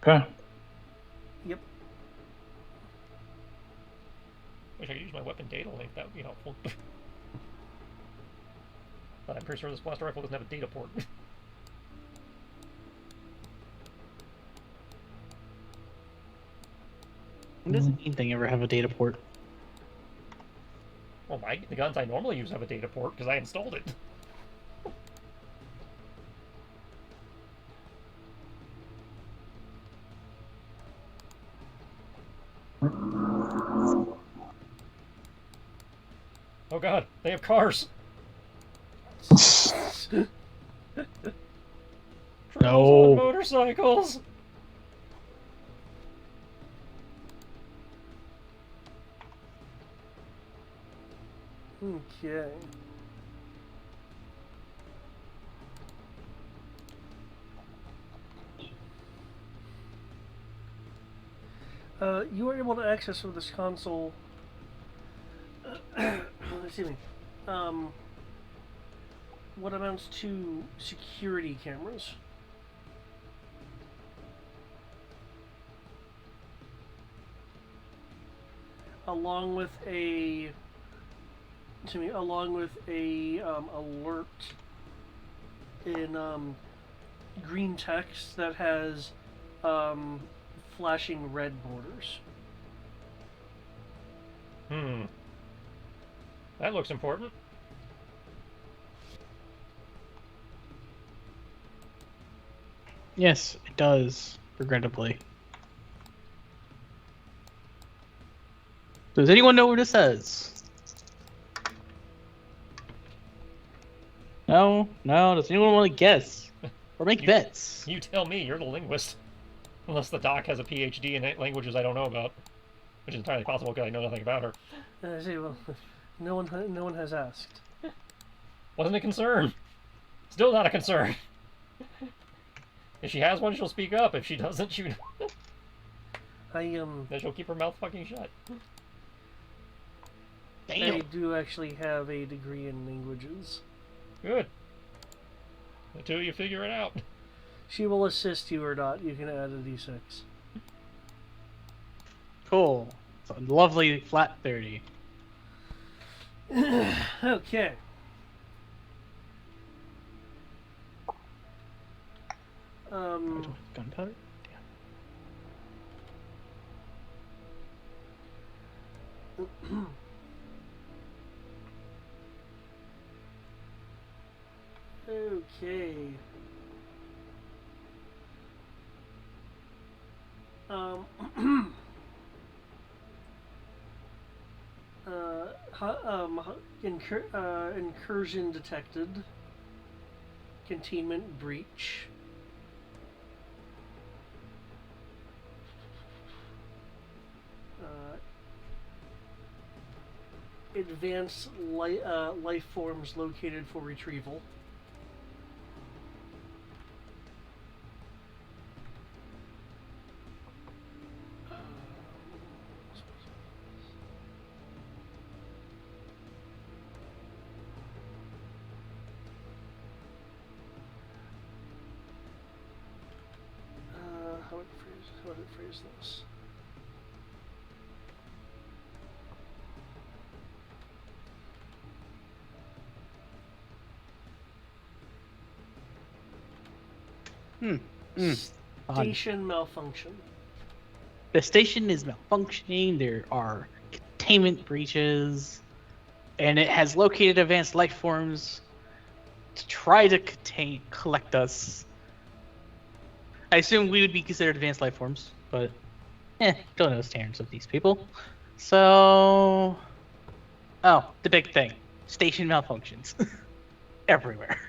Okay. Yep. Wish I could use my weapon data link. That would be helpful. But I'm pretty sure this blaster rifle doesn't have a data port. When does anything ever have a data port? Well, the guns I normally use have a data port because I installed it. Oh god, they have cars! No. On motorcycles! Okay. You are able to access with this console. Excuse me. What amounts to security cameras? Along with a alert in green text that has flashing red borders. That looks important. Yes, it does, regrettably. Does anyone know where this is? No? No? Does anyone want to guess? Or make bets? You tell me, you're the linguist. Unless the doc has a PhD in languages I don't know about. Which is entirely possible because I know nothing about her. I see. Well, no one has asked. Wasn't a concern. Still not a concern. If she has one, she'll speak up. If she doesn't, then she'll keep her mouth fucking shut. I Damn. do actually have a degree in languages. Good. Until you figure it out. She will assist you or not. You can add a d6. Cool. It's a lovely flat 30. Okay. Gunpowder? Okay. Um. Incursion detected. Containment breach. Advanced life forms located for retrieval. How would it phrase this? Station malfunction. The station is malfunctioning. There are containment breaches, and it has located advanced life forms to try to collect us. I assume we would be considered advanced life forms, but don't know the standards of these people. So, the big thing: station malfunctions everywhere.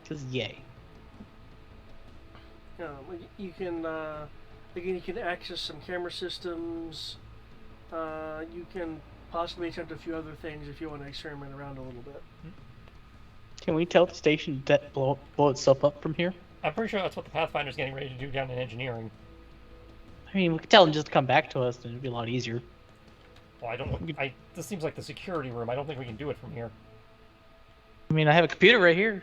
Just yay. You can again. You can access some camera systems. You can possibly attempt a few other things if you want to experiment around a little bit. Can we tell the station to blow itself up from here? I'm pretty sure that's what the Pathfinder's getting ready to do down in engineering. I mean, we could tell them just to come back to us, and it'd be a lot easier. Well, I don't know. This seems like the security room. I don't think we can do it from here. I mean, I have a computer right here.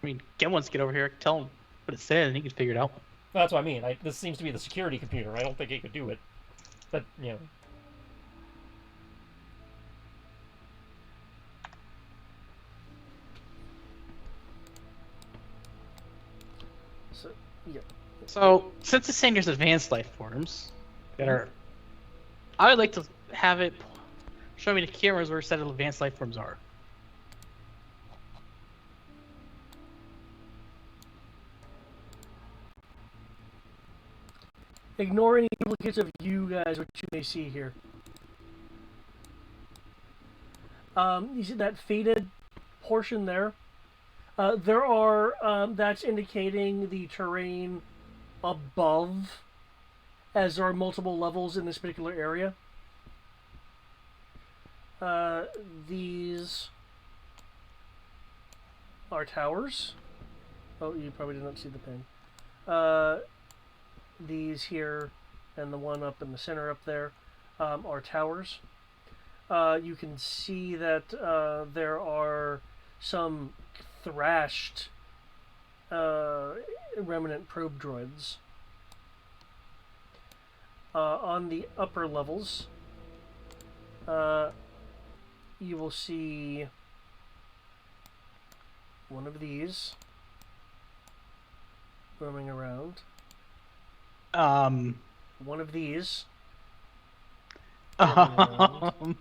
I mean, Ken wants to get over here. I can tell him what it said, and he can figure it out. Well, that's what I mean. This seems to be the security computer. I don't think it could do it. But, you know. So, yeah. So, since it's saying there's advanced life forms that are, I would like to have it show me the cameras where a set of advanced life forms are. Ignore any duplicates of you guys, which you may see here. You see that faded portion there? There are, that's indicating the terrain above, as there are multiple levels in this particular area. These are towers. Oh, you probably did not see the ping. These here and the one up in the center up there are towers. You can see that there are some thrashed remnant probe droids. On the upper levels, you will see one of these roaming around. One of these around.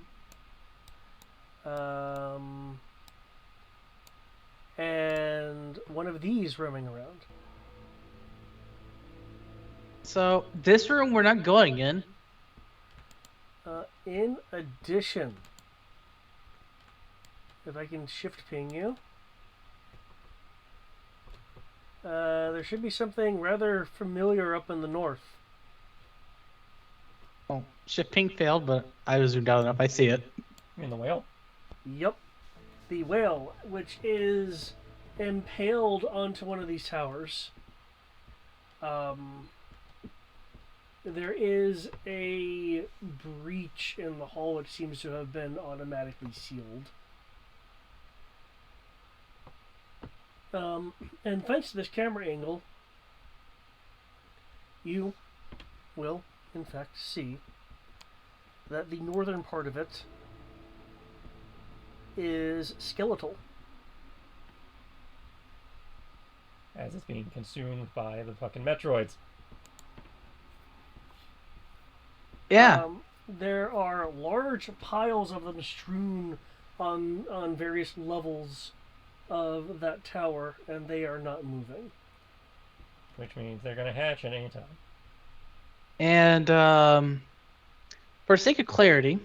And one of these roaming around. So this room we're not going in. In addition, if I can shift ping you, there should be something rather familiar up in the north. Oh, shift ping failed, but I was zoomed out enough. I see it. In the whale. Yep. The whale, which is impaled onto one of these towers. There is a breach in the hull which seems to have been automatically sealed. And thanks to this camera angle, you will, in fact, see that the northern part of it is skeletal. As it's being consumed by the fucking Metroids. Yeah. There are large piles of them strewn on various levels of that tower, and they are not moving. Which means they're going to hatch at any time. And for sake of clarity,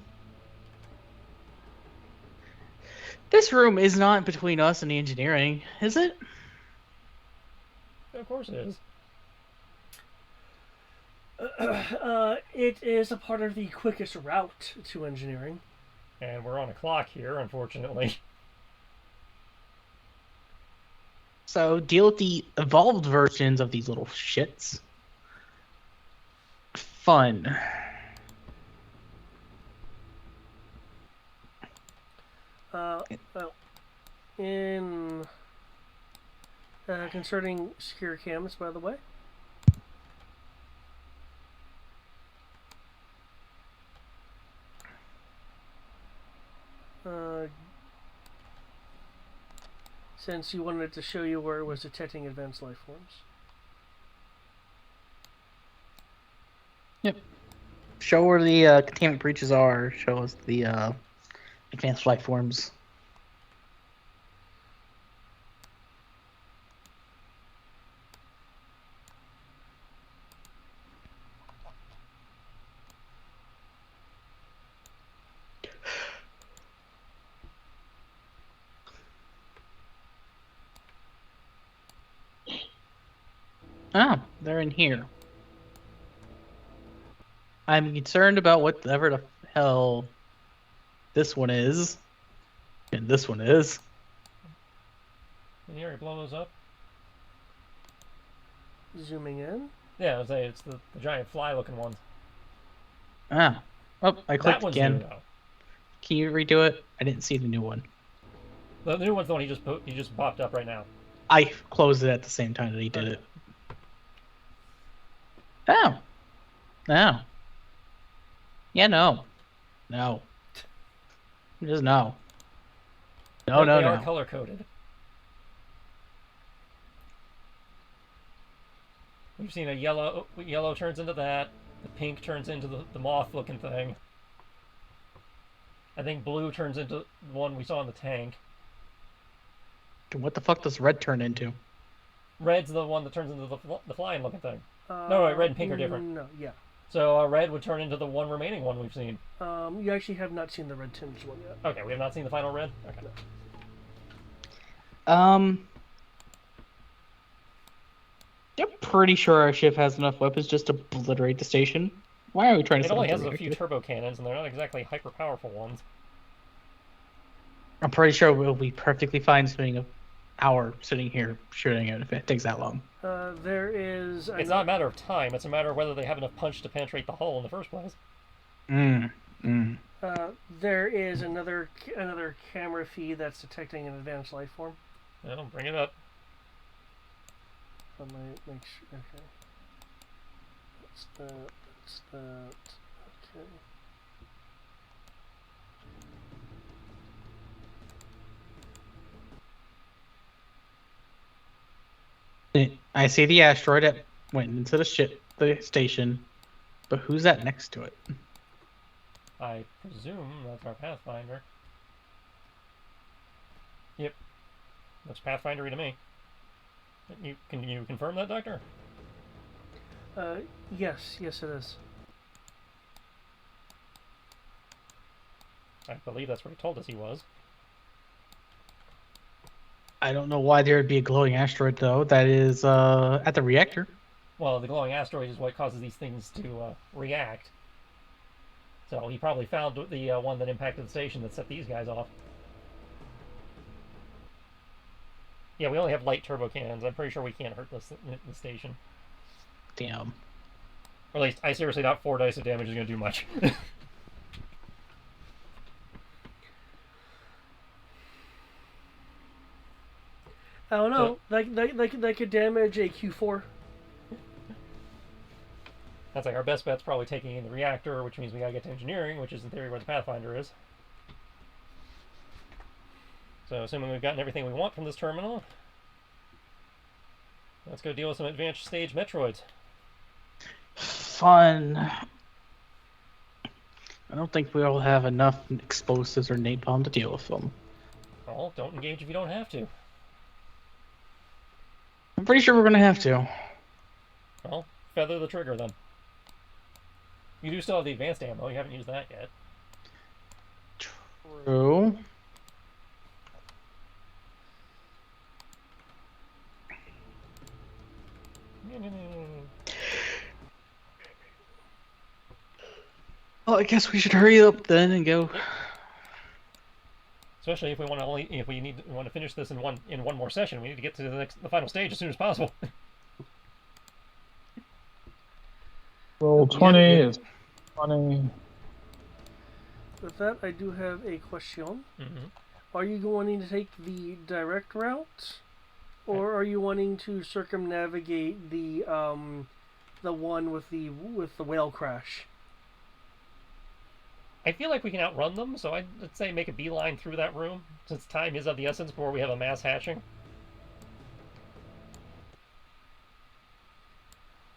this room is not between us and the engineering, is it? Of course it is. It is a part of the quickest route to engineering. And we're on a clock here, unfortunately. So deal with the evolved versions of these little shits. Fun. Well, in concerning secure cams, by the way. Since you wanted to show you where it was detecting advanced life forms. Yep. Show where the containment breaches are. Show us the advanced life forms. Oh, they're in here. I'm concerned about whatever the hell this one is. And this one is. Can you hear it blow those up? Zooming in. Yeah, I was saying it's the giant fly-looking ones. Ah. Oh, I That clicked one's again. new, though. Can you redo it? I didn't see the new one. The new one's the one he just popped up right now. I closed it at the same time that he did it. Oh. No. Yeah, no. No. Just no. No, But no, they are no. color-coded. We've seen a yellow turns into that. The pink turns into the moth-looking thing. I think blue turns into the one we saw in the tank. What the fuck does red turn into? Red's the one that turns into the flying-looking thing. No, wait, red and pink are different. No, yeah. So red would turn into the one remaining one we've seen. You actually have not seen the red tinged one yet. Okay, we have not seen the final red? Okay. You're pretty sure our ship has enough weapons just to obliterate the station. Why are we trying to It set only up has the a few reactor? turbo cannons, and they're not exactly hyper-powerful ones. I'm pretty sure we'll be perfectly fine spending an hour sitting here shooting it if it takes that long. There is. It's not a matter of time, it's a matter of whether they have enough punch to penetrate the hull in the first place. There is another camera feed that's detecting an advanced life form. Well, bring it up. Let me make sure. Okay. That's that. That's that. Okay. I see the asteroid that went into the station, but who's that next to it? I presume that's our Pathfinder. Yep. Looks Pathfindery to me. Can you confirm that, Doctor? Yes, it is. I believe that's what he told us he was. I don't know why there would be a glowing asteroid though. That is at the reactor. Well, the glowing asteroid is what causes these things to react. So he probably found the one that impacted the station that set these guys off. Yeah, we only have light turbo cannons. I'm pretty sure we can't hurt the station. Damn. Or at least, I seriously doubt 4 dice of damage is going to do much. I don't know. That could damage a Q4. That's like our best bet's probably taking in the reactor, which means we gotta get to engineering, which is in theory where the Pathfinder is. So assuming we've gotten everything we want from this terminal, let's go deal with some advanced stage Metroids. Fun. I don't think we'll have enough explosives or napalm to deal with them. Well, don't engage if you don't have to. I'm pretty sure we're gonna have to. Well, feather the trigger then. You do still have the advanced ammo, you haven't used that yet. True. Well, I guess we should hurry up then and go. Especially if we want to we want to finish this in one more session, we need to get to the final stage as soon as possible. Roll 20 is 20. With that, I do have a question. Mm-hmm. Are you wanting to take the direct route, or are you wanting to circumnavigate the one with the whale crash? I feel like we can outrun them, so I'd say make a beeline through that room, since time is of the essence before we have a mass hatching.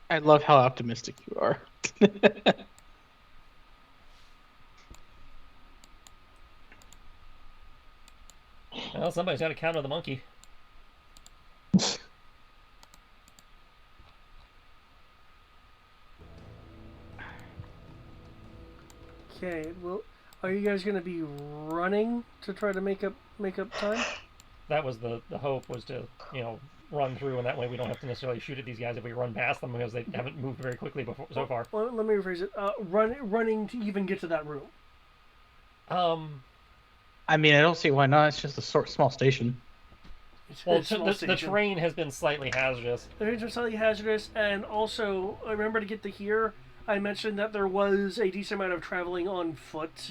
I love how optimistic you are. Well, somebody's got to counter the monkey. Okay. Well, are you guys going to be running to try to make up time? That was the hope, was to run through, and that way we don't have to necessarily shoot at these guys if we run past them, because they haven't moved very quickly so far. Well, let me rephrase it. Running to even get to that room. I mean, I don't see why not. It's just a small station. Well, the terrain has been slightly hazardous. The terrain is slightly hazardous, and also, I remember to get to here, I mentioned that there was a decent amount of traveling on foot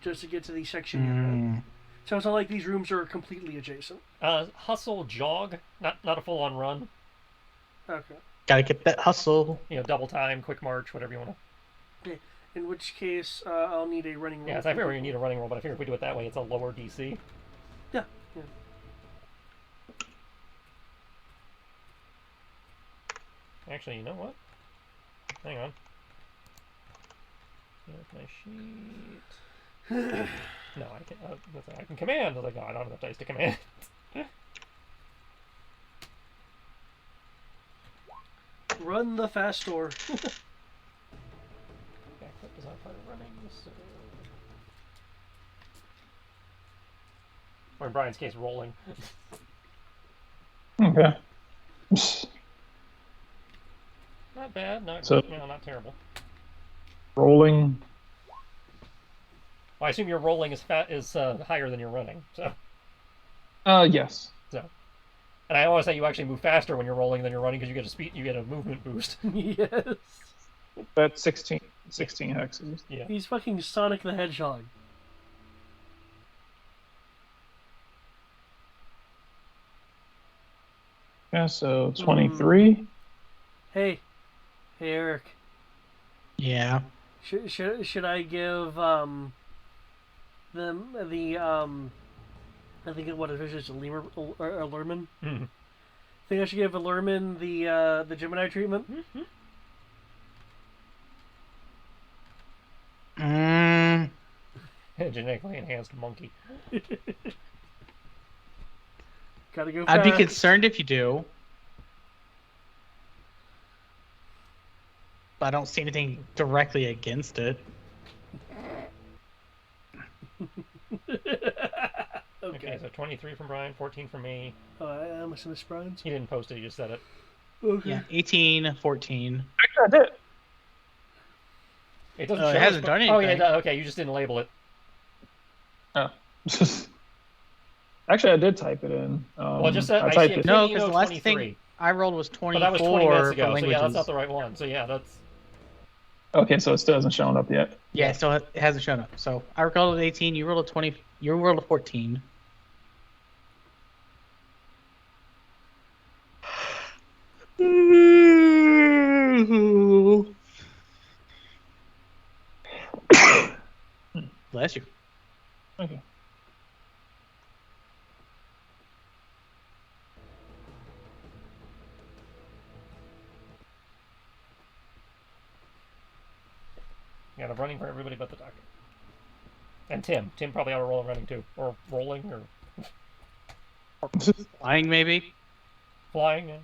just to get to the section you're in. So it's not like these rooms are completely adjacent. Hustle, jog, not a full-on run. Okay. Gotta get that hustle. Double time, quick march, whatever you want to. Okay. In which case, I'll need a running roll. Yeah, so I figure we need a running roll, but I figure if we do it that way, it's a lower DC. Yeah. Actually, you know what? Hang on. Here's my sheet. No, I can. I can command. I was like, no, I don't have enough dice to command. Run the fast door. Backflip is not part of running, so... Or in Brian's case, rolling. Okay. Not bad, not terrible. Rolling. Well, I assume your rolling is higher than your running, so... Yes. So... And I always say you actually move faster when you're rolling than you're running, because you get a movement boost. Yes. That's 16 hexes. Yeah. He's fucking Sonic the Hedgehog. Yeah, so 23. Hey, Eric. Yeah. Should I give them the I think what it is lemur or Lurman. Mm-hmm. Think I should give Lurman the Gemini treatment? Mm, Genetically enhanced monkey. Gotta go I'd be fast. concerned if you do. But I don't see anything directly against it. Okay, so 23 from Brian, 14 from me. I must have missed Brian's. He didn't post it, he just said it. Okay. Yeah, 18, 14. Actually, I did. It doesn't It show hasn't us, done Oh, yeah, anything. okay, you just didn't label it. Oh. Actually, I did type it in. Well, just said, I I see typed it. it. No, Kim because Eno the last 23. thing I rolled was 24 But that was 20 minutes for ago, so languages. yeah, that's not the right one. So yeah, that's... Okay, so it still hasn't shown up yet. Yeah, so it hasn't shown up. So I rolled an 18, you rolled a 20, you rolled a 14. Bless you. Okay. Yeah, I'm running for everybody but the doctor. And Tim. Tim probably ought to roll and running too. Or rolling, or Flying, maybe? flying. Yeah.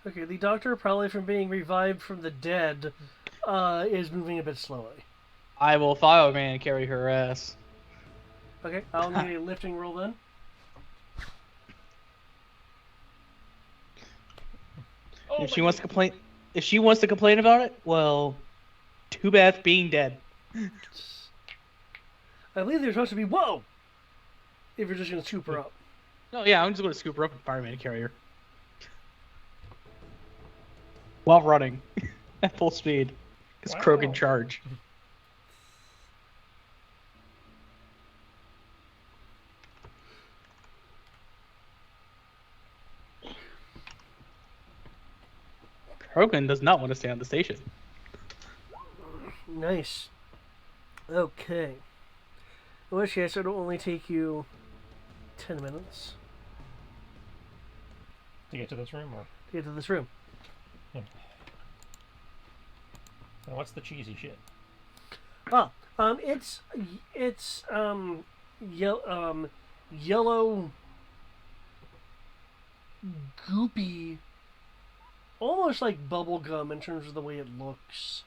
Okay, the doctor, probably from being revived from the dead, is moving a bit slowly. I will follow man and carry her ass. Okay, I'll need a lifting roll then. Oh, If she wants to complain about it, well, too bad for being dead. I believe they're supposed to be whoa. If you're just gonna scoop her up. No, yeah, I'm just going to scoop her up and fireman and carry her. While running. At full speed. Because Croak in Wow. charge. Krogan does not want to stay on the station. Nice. Okay. In which case, it'll only take you 10 minutes To get to this room, or to get to this room. now what's the cheesy shit? It's yellow, goopy, almost like bubble gum in terms of the way it looks.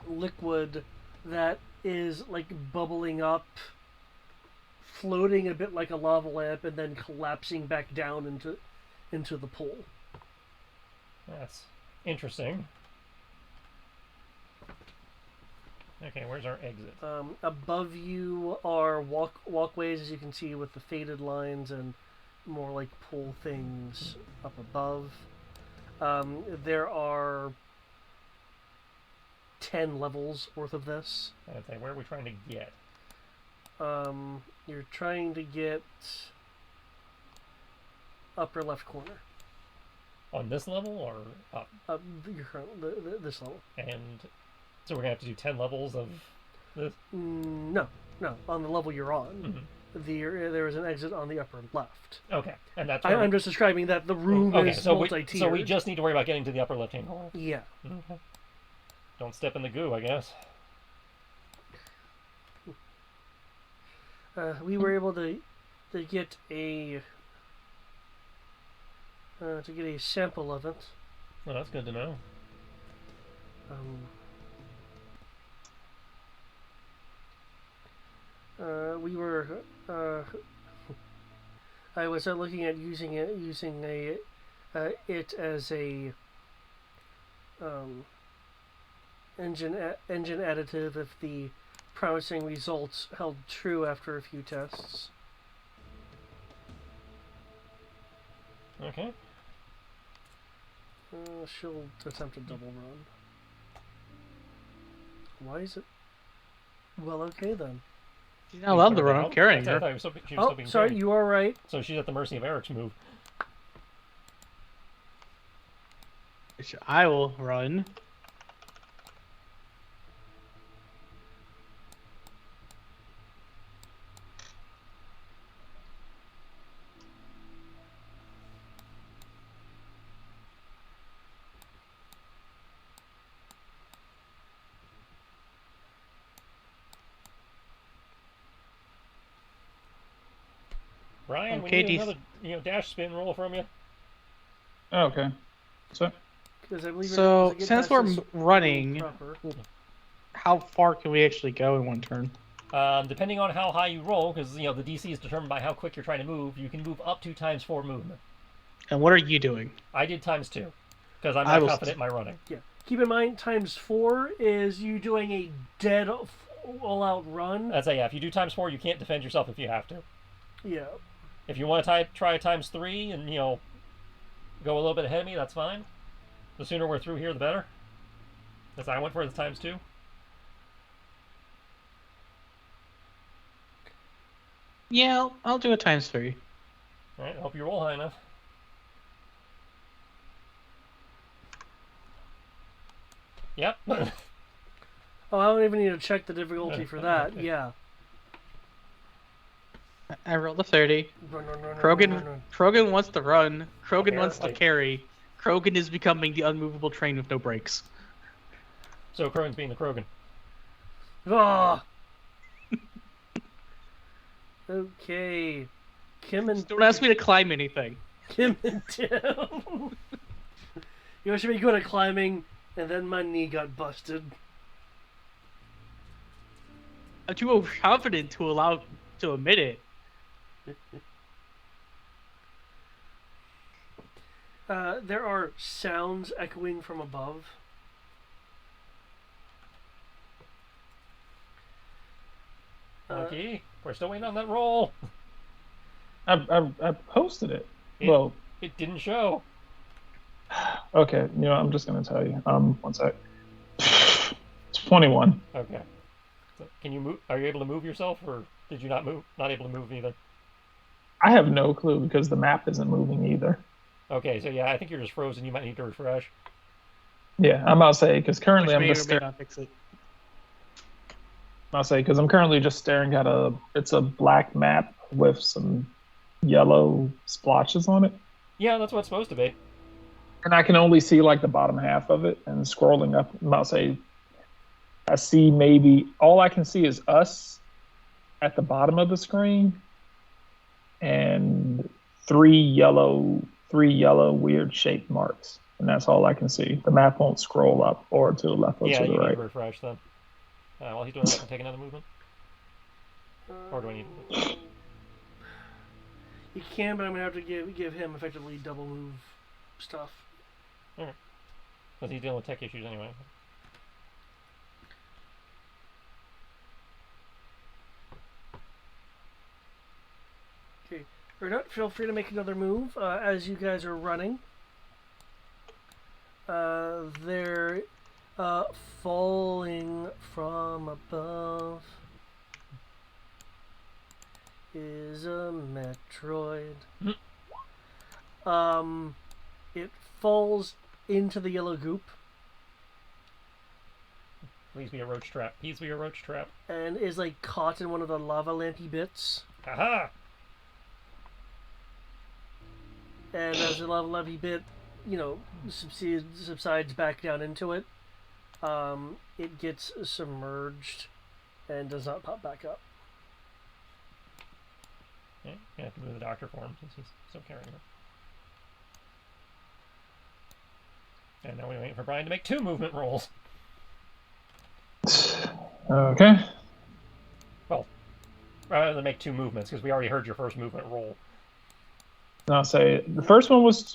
Liquid that is like bubbling up, floating a bit like a lava lamp, and then collapsing back down into the pool. That's interesting. Okay, where's our exit? Above you are walkways, as you can see, with the faded lines and more like pool things up above. There are 10 levels worth of this. Okay, where are we trying to get? You're trying to get upper left corner. On this level, or up? Your current, this level. And so we're gonna have to do 10 levels of this? No, on the level you're on. There is an exit on the upper left. Okay, and that's I'm just describing that the room okay, is so multi-tiered. so we just need to worry about getting to the upper left-hand corner. Yeah. Okay. Don't step in the goo, I guess. We were able to get a sample of it. Well, that's good to know. We were. I was looking at using it as a engine additive if the promising results held true after a few tests. Okay. She'll attempt a double run. Why is it? Well, okay then. She's not allowed to run. I'm carrying I her. thought she was still Oh, being sorry, carried. you are right. So she's at the mercy of Eric's move. Which I will run. Brian, Okay, we need another dash spin roll from you. Oh, okay. So Because I believe So, it was a since get we're past this running- proper. How far can we actually go in one turn? Depending on how high you roll, because the DC is determined by how quick you're trying to move, you can move up to ×4 movement. And what are you doing? I did ×2, because I'm I not will confident in my running. Yeah. Keep in mind, ×4 is you doing a dead all-out run. That's yeah. If you do ×4, you can't defend yourself if you have to. Yeah. If you want to try ×3 and go a little bit ahead of me, that's fine. The sooner we're through here, the better. Because I went for the ×2. Yeah, I'll do a ×3. All right. I hope you roll high enough. Yep. Oh, I don't even need to check the difficulty for that. Yeah. I rolled a 30. Run. Krogan wants to run. Krogan wants to Apparently. carry. Krogan is becoming the unmovable train with no brakes. So Krogan's being the Krogan. Ah. Okay. Kim and Don't ask me to climb anything. Tim. You should be good at climbing, and then my knee got busted. I'm too overconfident to admit it. There are sounds echoing from above. Okay. We're still waiting on that roll. I posted it. It- Well, It didn't show. okay. I'm just gonna tell you. One sec. 21. Okay. So can you move? Are you able to move yourself, or did you not move? Not able to move either. I have no clue because the map isn't moving either. Okay, so yeah, I think you're just frozen. You might need to refresh. Yeah, I'm about to say because currently Which I'm may just or may staring. not fix it. I'll say because I'm currently just staring at it's a black map with some yellow splotches on it, Yeah, that's what it's supposed to be. and I can only see like the bottom half of it. And scrolling up, I'm about to say I see maybe all I can see is us at the bottom of the screen, and three yellow weird shaped marks, and that's all I can see. The map won't scroll up or to the left or Yeah, to you the need right. to refresh then. While he's doing that, I can take another movement. Or do I need? You can, but I'm gonna have to give him effectively double move stuff. Because he's dealing with tech issues anyway. Okay, Ernut, feel free to make another move as you guys are running. They're falling from above is a Metroid. It falls into the yellow goop Please be a roach trap. Please be a roach trap. and is like caught in one of the lava lampy bits. Aha! And as the lava lampy bit, subsides back down into it, it gets submerged and does not pop back up. Yeah, you have to move the doctor for him since he's still carrying her. And now we're waiting for Brian to make 2 movement rolls. Okay. Well, rather than make 2 movements, because we already heard your first movement roll. I'll say the first one was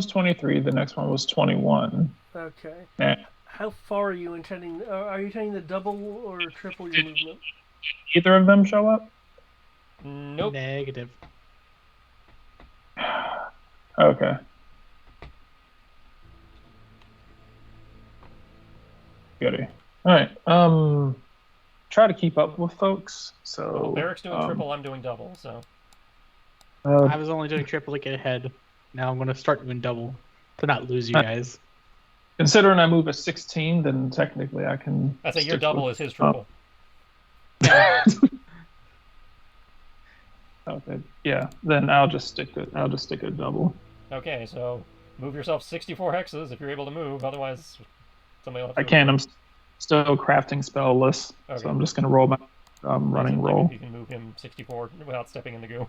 23. The next one was 21. Okay. Eh. How far are you intending? Are you intending to double or triple your movement? Either of them show up? Nope. Negative. Okay. Goody. All right. Try to keep up with folks. So Well, Eric's doing triple, I'm doing double, so. I was only doing triple to get ahead. Now I'm going to start doing double to not lose you guys. considering I move a 16, then technically I can. I say your stick double with- is his triple. Okay. Yeah. Then I'll just stick it. I'll just stick a double. Okay, so move yourself 64 hexes if you're able to move. Otherwise, somebody will have to I do it. can. I'm still crafting spellless, Okay. so I'm just gonna roll my running Like, roll. if you can move him 64 without stepping in the goo.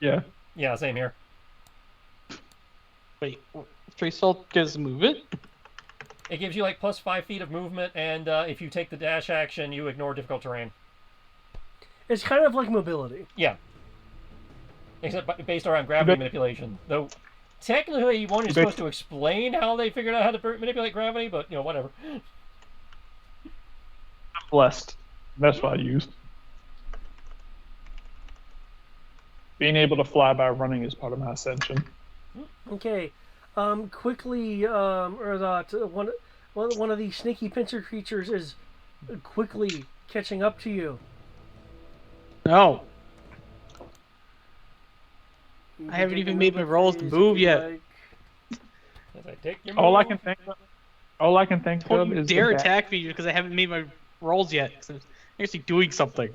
Yeah. Yeah, same here. Wait, Stray Salt does move it? It gives you like plus 5 feet of movement, and if you take the dash action, you ignore difficult terrain. It's kind of like mobility. Yeah. Except based around gravity manipulation. Though, technically, one is supposed to explain how they figured out how to manipulate gravity, but, whatever. Blessed. That's what I use. Being able to fly by running is part of my ascension. Okay. Quickly, Erdot, one of the snaky pincer creatures is quickly catching up to you. No. You I haven't can even take a made my movement rolls to phase if move you yet. like. As I take your All I move. can think of. All I can think Don't of you is dare the bad, attack me because I haven't made my rolls yet. Because I'm actually doing something.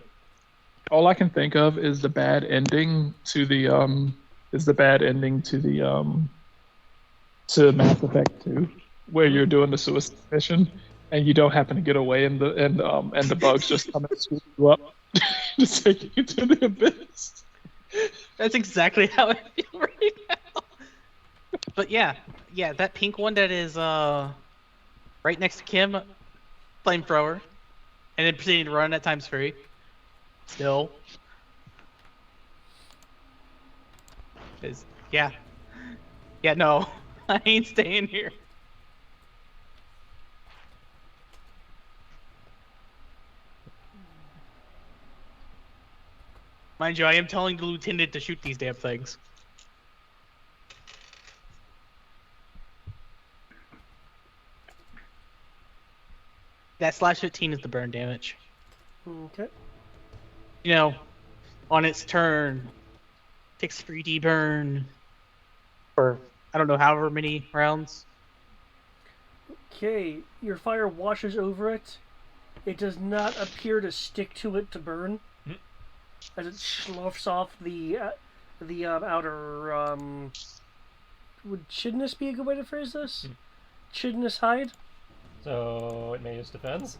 all I can think of is the bad ending to the to Mass Effect 2, where you're doing the suicide mission and you don't happen to get away, and the bugs just come and swoop you up, just take you to the abyss. That's exactly how I feel right now. But yeah, that pink one that is right next to Kim, flamethrower, and then proceeding to run at times 3. Still. Yeah, no, I ain't staying here. Mind you, I am telling the lieutenant to shoot these damn things. That /15 is the burn damage. Okay. On its turn, takes 3D burn for, I don't know, however many rounds. Okay. Your fire washes over it. It does not appear to stick to it to burn, as it sloughs off the outer. Would chidness be a good way to phrase this? Chidness hide. So it made its defense,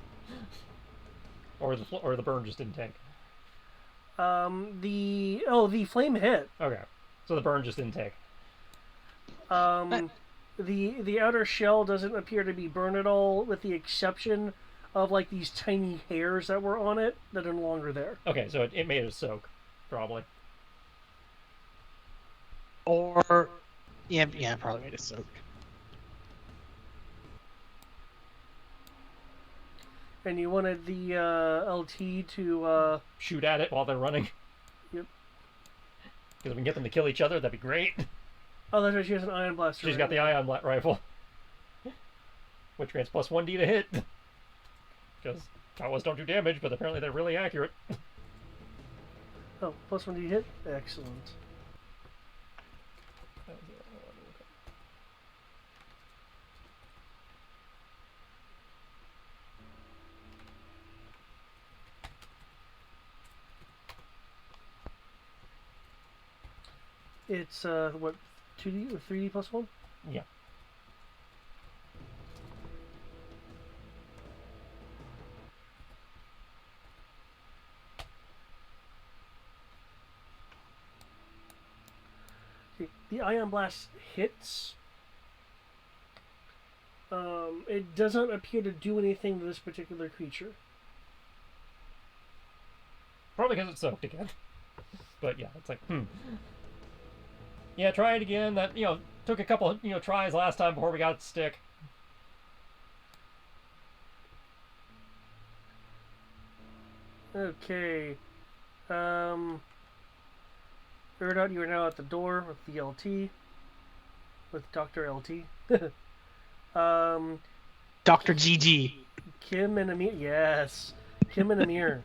or the burn just didn't tank. The flame hit. Okay, so the burn just didn't tank. The outer shell doesn't appear to be burned at all, with the exception of like these tiny hairs that were on it that are no longer there. Okay, so it made it soak, probably. Or, yeah, probably made it soak. And you wanted the LT to Shoot at it while they're running. Yep. Because if we can get them to kill each other, that'd be great. Oh, that's right. She has an ion blaster. She's got the ion rifle, which grants plus 1d to hit. Because Jawas don't do damage, but apparently they're really accurate. Oh, plus 1d hit. Excellent. It's what, 2d or 3d plus 1? Yeah. Okay, the ion blast hits. It doesn't appear to do anything to this particular creature. Probably because it's soaked again. But yeah, it's like, Yeah, try it again. That, took a couple, tries last time before we got it to stick. Okay. Erdot, you are now at the door with the LT. With Dr. LT. Dr. GG. Kim and Amir. Yes. Kim and Amir.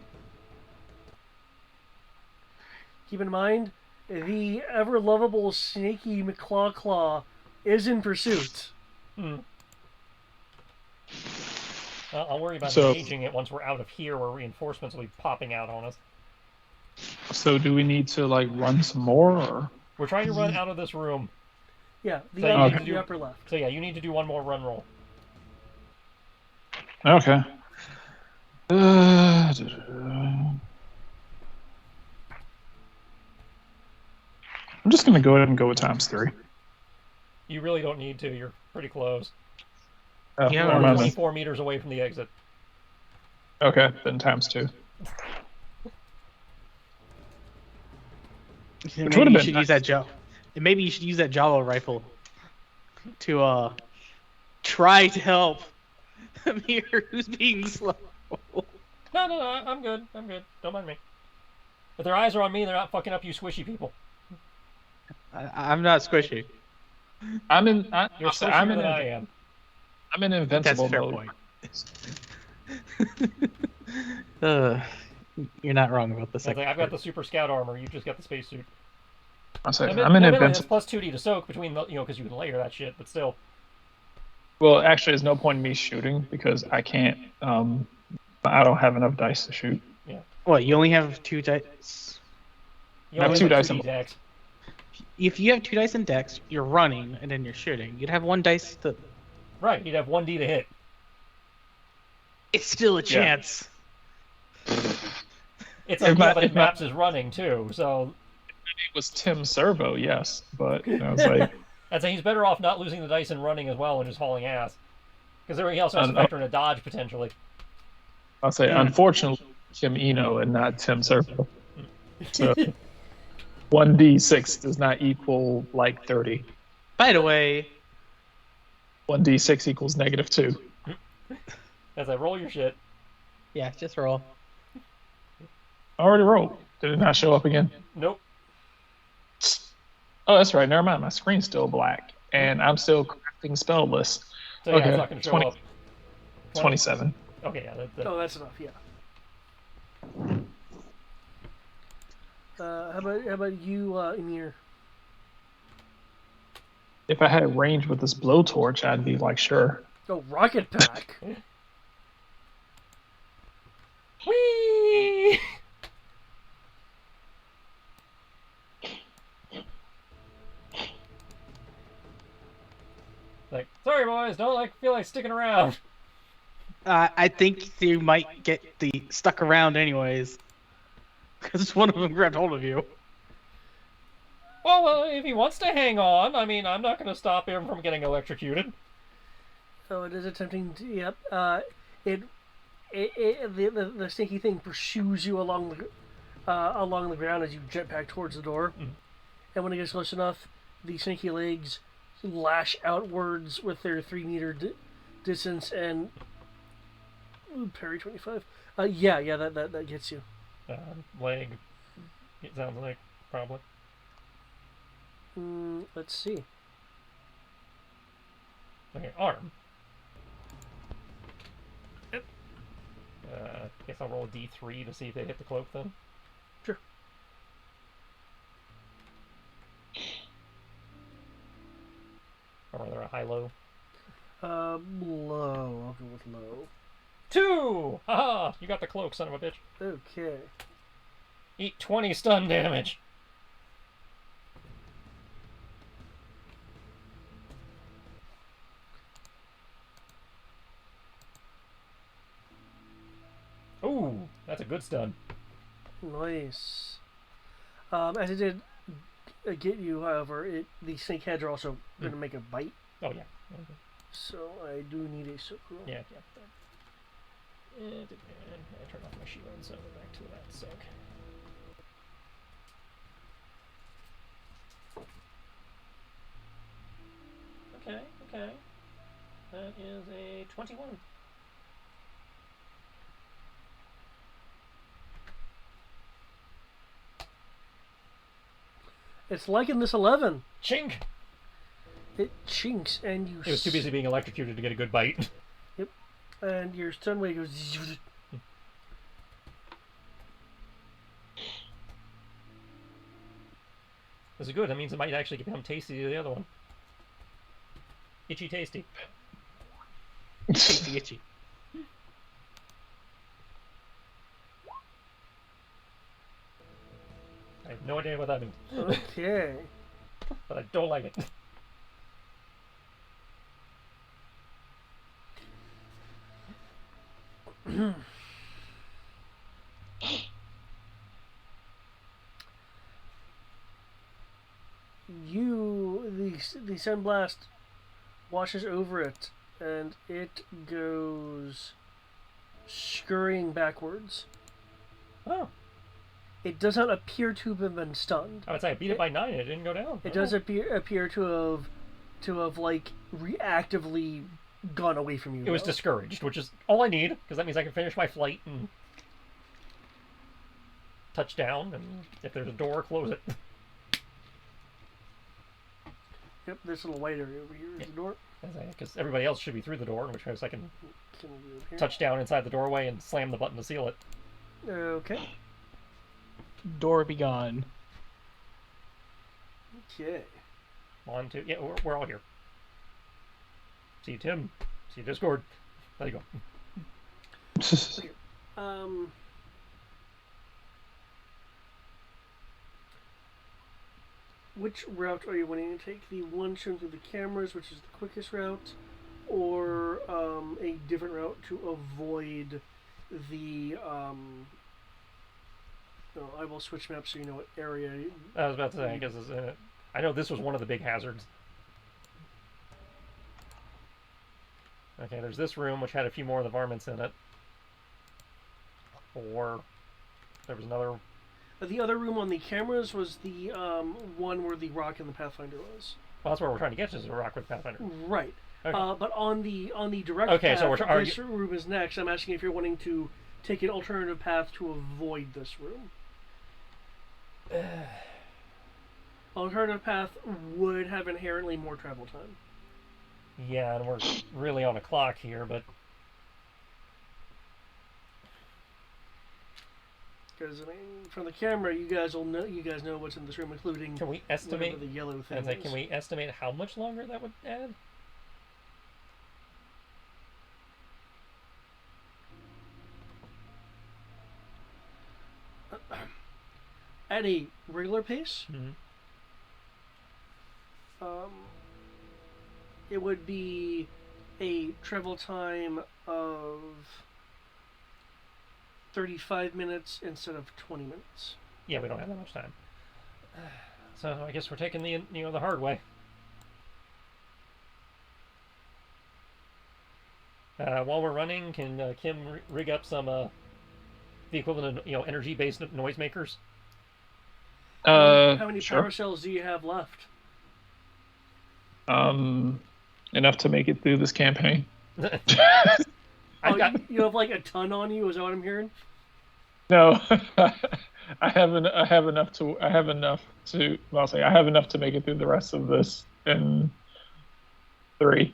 Keep in mind, the ever lovable snaky McClaw is in pursuit. I'll worry about So- engaging it once we're out of here, where reinforcements will be popping out on us. So do we need to like run some more, or We're trying to run out of this room. Yeah, the, So you upper, need to do- the upper left. So yeah, you need to do one more run roll. okay? I'm just gonna go ahead and go with ×3. You really don't need to. You're pretty close. Oh, Yeah, never We're mind then. 24 meters away from the exit. Okay, then ×2. Maybe would've you been should use that Maybe you should use that Jawa rifle to try to help Amir, who's being slow. No, I'm good. I'm good. Don't mind me. If their eyes are on me, they're not fucking up you squishy people. I'm not squishy. I'm in. You're So squishier than I am. I'm in That's a invincible fair mode. point. uh, you're not wrong about this. It's like, I've got the super scout armor. You just got the spacesuit. I say, Admittedly, I'm in it's invincible. plus 2D to soak between the, because you can layer that shit. But still, Well, actually, there's no point in me shooting because I can't. I don't have enough dice to shoot. What? You only have 2 dice. you I have only 2 have dice 2D in- dex. If you have 2 dice in dex, you're running and then you're shooting. You'd have 1 dice to. Right, you'd have 1D to hit. It's still a chance. It's If like, my- but if it my- maps is running too. So It was Tim Servo, yes, but I was like, I'd say he's better off not losing the dice and running as well and just hauling ass. Because he also has to factor in a dodge potentially. I'll say, unfortunately, Tim Eno and not Tim Servo. So 1d6 does not equal like 30. By the way, 1d6 equals -2. As I roll your shit. yeah, just roll. I already rolled. Did it not show up again? Nope. Oh, that's right. Never mind. My screen's still black, and I'm still crafting spell lists. So yeah, Okay, it's not going to show 20. up. 27. Okay, yeah. Oh, that's enough. Yeah. How about you, Emir? If I had range with this blowtorch, I'd be like, sure. Oh, rocket pack. Whee! Like, sorry boys, don't feel like sticking around. I think you might get stuck around anyways. Because one of them grabbed hold of you. Well, if he wants to hang on, I mean, I'm not going to stop him from getting electrocuted. So it is attempting to. Yep. The stinky thing pursues you along the ground as you jetpack towards the door. Mhm. And when it gets close enough, the stinky legs lash outwards with their 3-meter distance and parry 25. Yeah, that gets you. Leg, it sounds like, probably. Let's see. Okay, arm. Guess I'll roll a d3 to see if they hit the cloak then. Sure. Or rather a high-low. Low. I'll go with low. 2! Haha! You got the cloak, son of a bitch. Okay. Eat 20 stun damage. Ooh, that's a good stun. Nice. As it did get you, however, the snake heads are also going to make a bite. Oh, yeah. Okay. So I do need a soak roll. Yeah. I turned off my shield, so we're back to that soak. Okay. That is a 21. It's like in this 11. Chink! It chinks and you. It was too busy being electrocuted to get a good bite. And your stun wave goes. This is good. That means it might actually become tasty to the other one. Itchy tasty. Itchy, itchy. I have no idea what that means, Okay. but I don't like it. the sandblast washes over it, and it goes scurrying backwards. Oh, It does not appear to have been stunned. I would say I beat it by 9 and it didn't go down. It does appear to have like reactively gone away from you. It was though. discouraged, which is all I need, because that means I can finish my flight and touch down, and if there's a door, close it. Yep, this little white area over here is the door. Because everybody else should be through the door, in which case I can Can we do it here? touch down inside the doorway and slam the button to seal it. Okay. Door be gone. Okay. 1, 2, yeah, we're all here. See you, Tim. See you, Discord. There you go. Which route are you wanting to take? The one shown through the cameras, which is the quickest route, or a different route to avoid the oh, I will switch maps so you know what area. I was about to say, I guess I know this was one of the big hazards. Okay, there's this room, which had a few more of the varmints in it. Or there was another. The other room on the cameras was the one where the rock and the Pathfinder was. Well, that's where we're trying to get to, is a rock with Pathfinder. Right. Okay. But on the direct Okay, path, so we're this room is next. I'm asking if you're wanting to take an alternative path to avoid this room. Alternative path would have inherently more travel time. Yeah, and we're really on a clock here, but Because I mean, from the camera, you guys know what's in this room, including can we whatever estimate? the yellow thing I was like, is. can we estimate how much longer that would add? At a regular pace, Mm-hmm. it would be a travel time of 35 minutes instead of 20 minutes. Yeah, we don't have that much time. So I guess we're taking the hard way. While we're running, can Kim rig up some the equivalent of energy-based noisemakers? How many Sure. power cells do you have left? Enough to make it through this campaign. I've got. You have like a ton on you. Is that what I'm hearing? No, I have enough to. Well, I'll say I have enough to make it through the rest of this in 3.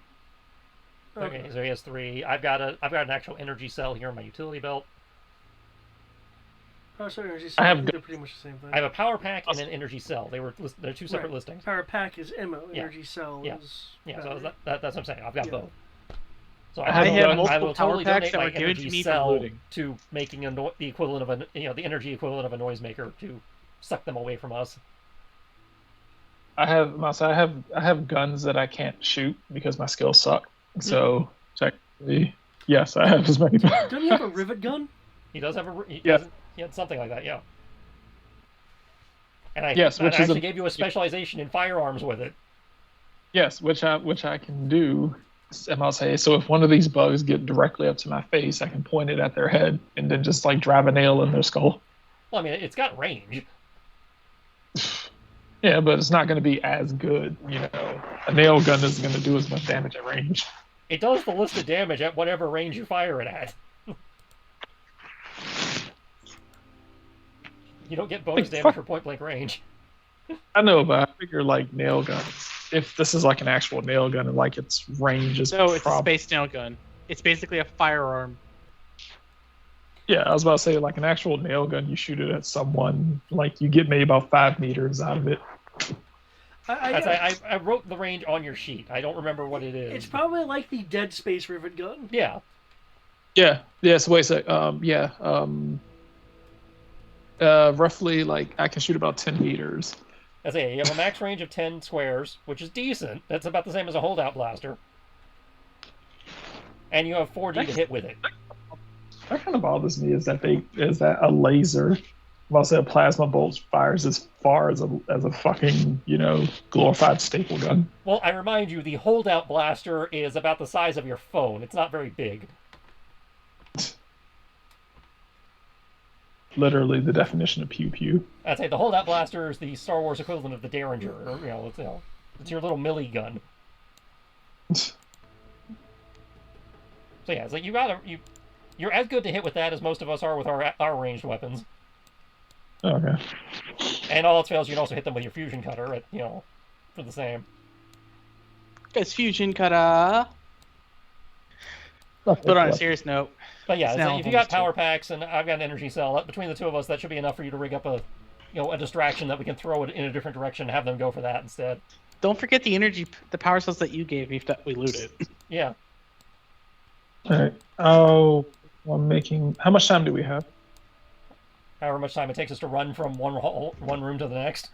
Okay, so he has 3. I've got an actual energy cell here in my utility belt. Power cell energy I cell. have They're pretty much the same thing. I have a power pack and an energy cell. They're 2 separate Right. listings. Power pack is ammo. Yeah. Energy cell Yeah. is. Yeah, so battery. that's what I'm saying. I've got Yeah. both. So I have I multiple will power totally packs donate that my were given to energy me for cell looting. to making the equivalent of the energy equivalent of a noisemaker to suck them away from us. I have guns that I can't shoot because my skills suck. So technically, yes, I have as many. Don't you have a rivet gun? He does have Yes. he had something like that, yeah. And I Yes, which I is actually gave you a specialization in firearms with it. Yes, which I can do. And I'll say, so if one of these bugs get directly up to my face, I can point it at their head and then just like drive a nail in their skull. Well, I mean, it's got range. Yeah, but it's not going to be as good. A nail gun isn't going to do as much damage at range. It does the listed damage at whatever range you fire it at. You don't get bonus damage for point blank range. I know, but I figure like nail guns. If this is like an actual nail gun and like its range is No, it's a space nail gun. It's basically a firearm. Yeah, I was about to say like an actual nail gun. You shoot it at someone, like you get maybe about 5 meters out of it. I wrote the range on your sheet. I don't remember what it is. It's probably like the Dead Space rivet gun. Yeah. Yeah. So wait a sec. Roughly like I can shoot about 10 meters. I say you have a max range of 10 squares, which is decent. That's about the same as a holdout blaster. And you have 4D to hit with it. That kind of bothers me is that a laser I'll say a plasma bolt fires as far as a fucking, glorified staple gun. Well, I remind you, the holdout blaster is about the size of your phone. It's not very big. Literally the definition of pew pew. I'd say the holdout blaster is the Star Wars equivalent of the Derringer. Or, it's your little melee gun. So yeah, it's like you're as good to hit with that as most of us are with our ranged weapons. Okay. And all else fails, you can also hit them with your fusion cutter for the same. Guys, fusion cutter. But on a serious note, But yeah, it's now so if you got almost power packs and I've got an energy cell, between the two of us, that should be enough for you to rig up a distraction that we can throw it in a different direction and have them go for that instead. don't forget the power cells that you gave me that we looted. Yeah. All right. Oh, I'm making. How much time do we have? However much time it takes us to run from one room to the next.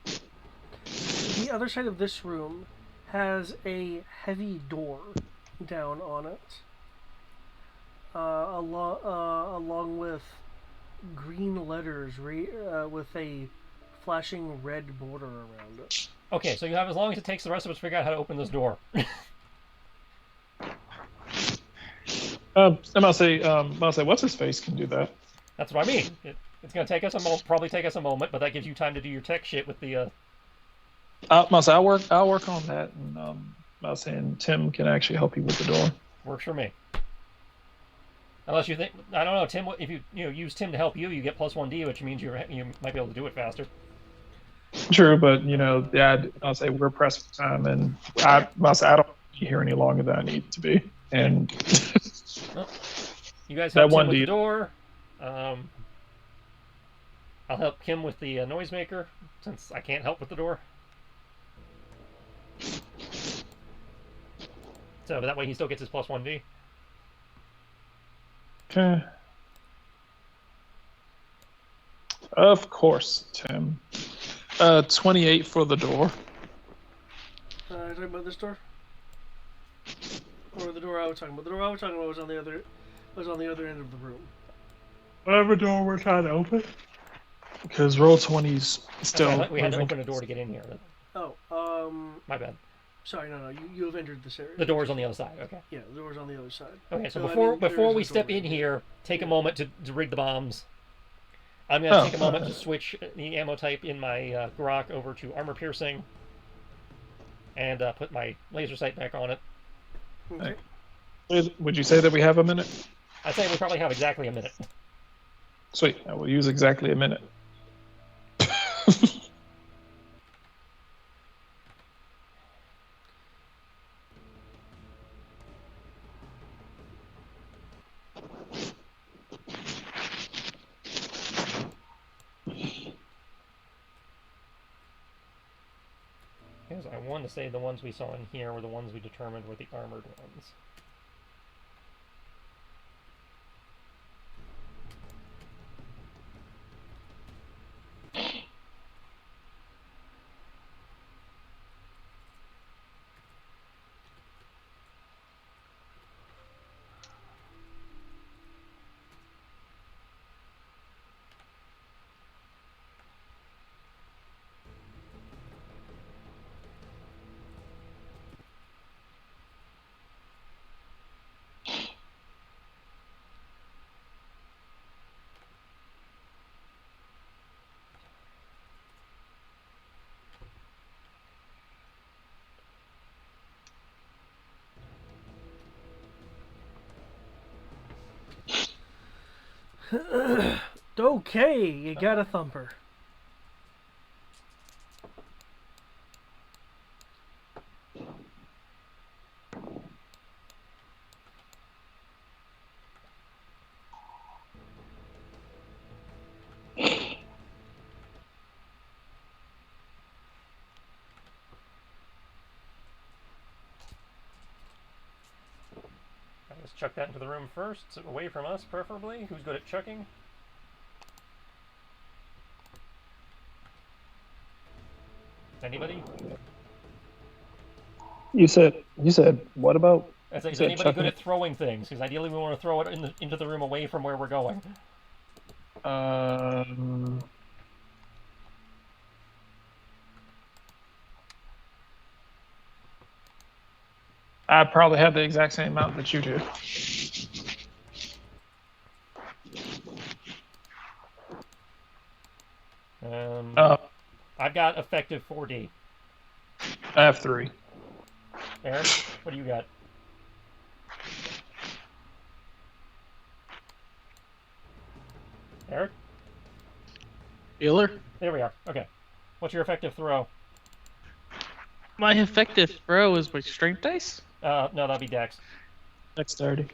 The other side of this room has a heavy door down on it, along with green letters with a flashing red border around it. Okay, so you have as long as it takes the rest of us to figure out how to open this door. I'll say, what's his face can do that. That's what I mean. It's going to take us probably take us a moment, but that gives you time to do your tech shit with the. I'll work on that, and I was saying Tim can actually help you with the door. Works for me. Unless you think, I don't know, Tim. If you use Tim to help you, you get plus 1D, which means you might be able to do it faster. True, but yeah, I'll say we're pressed for time, and I don't be here any longer than I need to be. And well, you guys that help Tim one with the D. door. I'll help Kim with the noisemaker since I can't help with the door. So that way he still gets his plus 1D. Okay. Of course, Tim. 28 for the door. Talking about this door, or the door I was talking about. The door I was talking about was on the other end of the room. Whatever door we're trying to open. Because roll 20's still. We had to open a door to get in here. Oh, My bad. sorry, no, you have entered this area. The door's on the other side. Okay. Yeah, the door's on the other side. Okay. So I mean, before there we is a step door in in here, take a moment to rig the bombs. I'm gonna take a moment okay. to switch the ammo type in my Grok over to armor piercing, and put my laser sight back on it. Okay. Would you say that we have a minute? I'd say we probably have exactly a minute. Sweet. I will use exactly a minute. Because I want to say the ones we saw in here were the ones we determined were the armored ones. Okay, you got a thumper. Let's chuck that into the room first, so away from us, preferably. Who's good at chucking? Anybody? You said what about? Is anybody chucking? good at throwing things? Because ideally we want to throw it into the room away from where we're going. Um, I probably have the exact same amount that you do. Uh, I've got effective 4D. I have 3. Aaron, what do you got? Eric? Healer? There we are. Okay. What's your effective throw? My effective throw is my strength dice? No, that'd be Dex. Dexterity.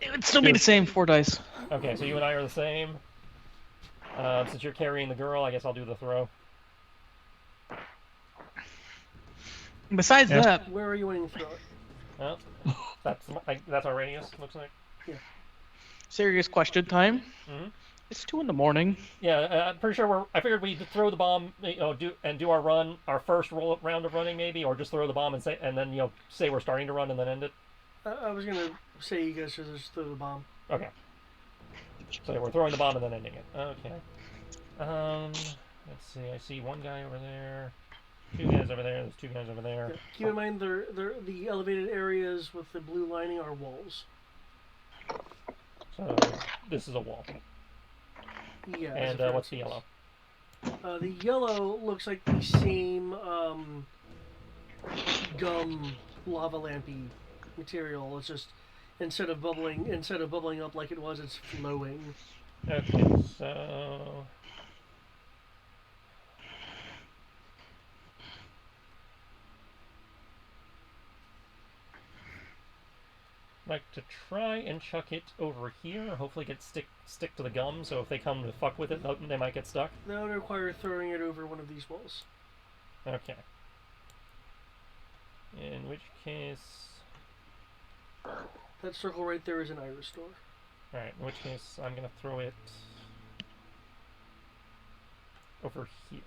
It would still be the same 4 dice. Okay, so you and I are the same. Since you're carrying the girl, I guess I'll do the throw. Besides Yeah. that, Where are you wanting to throw it? Well, that's our radius, looks like. serious question time. Mhm. It's 2 in the morning. Yeah, I'm pretty sure I figured we'd throw the bomb, do our run, our first round of running maybe, or just throw the bomb and then say we're starting to run and then end it. I was gonna say you guys should just throw the bomb. Okay. So we're throwing the bomb and then ending it. Okay. Let's see. I see one guy over there. 2 guys over there. There's 2 guys over there. Yeah. Keep in mind, the elevated areas with the blue lining are walls. So this is a wall. Yeah. And what's the yellow? The yellow looks like the same gum lava lampy material. It's just instead of bubbling up like it was, it's flowing. Okay, so I'd like to try and chuck it over here. Hopefully get stick to the gum, so if they come to fuck with it, they might get stuck. That would require throwing it over one of these walls. Okay. In which case, That circle right there is an iris store. alright, in which case I'm gonna throw it over here.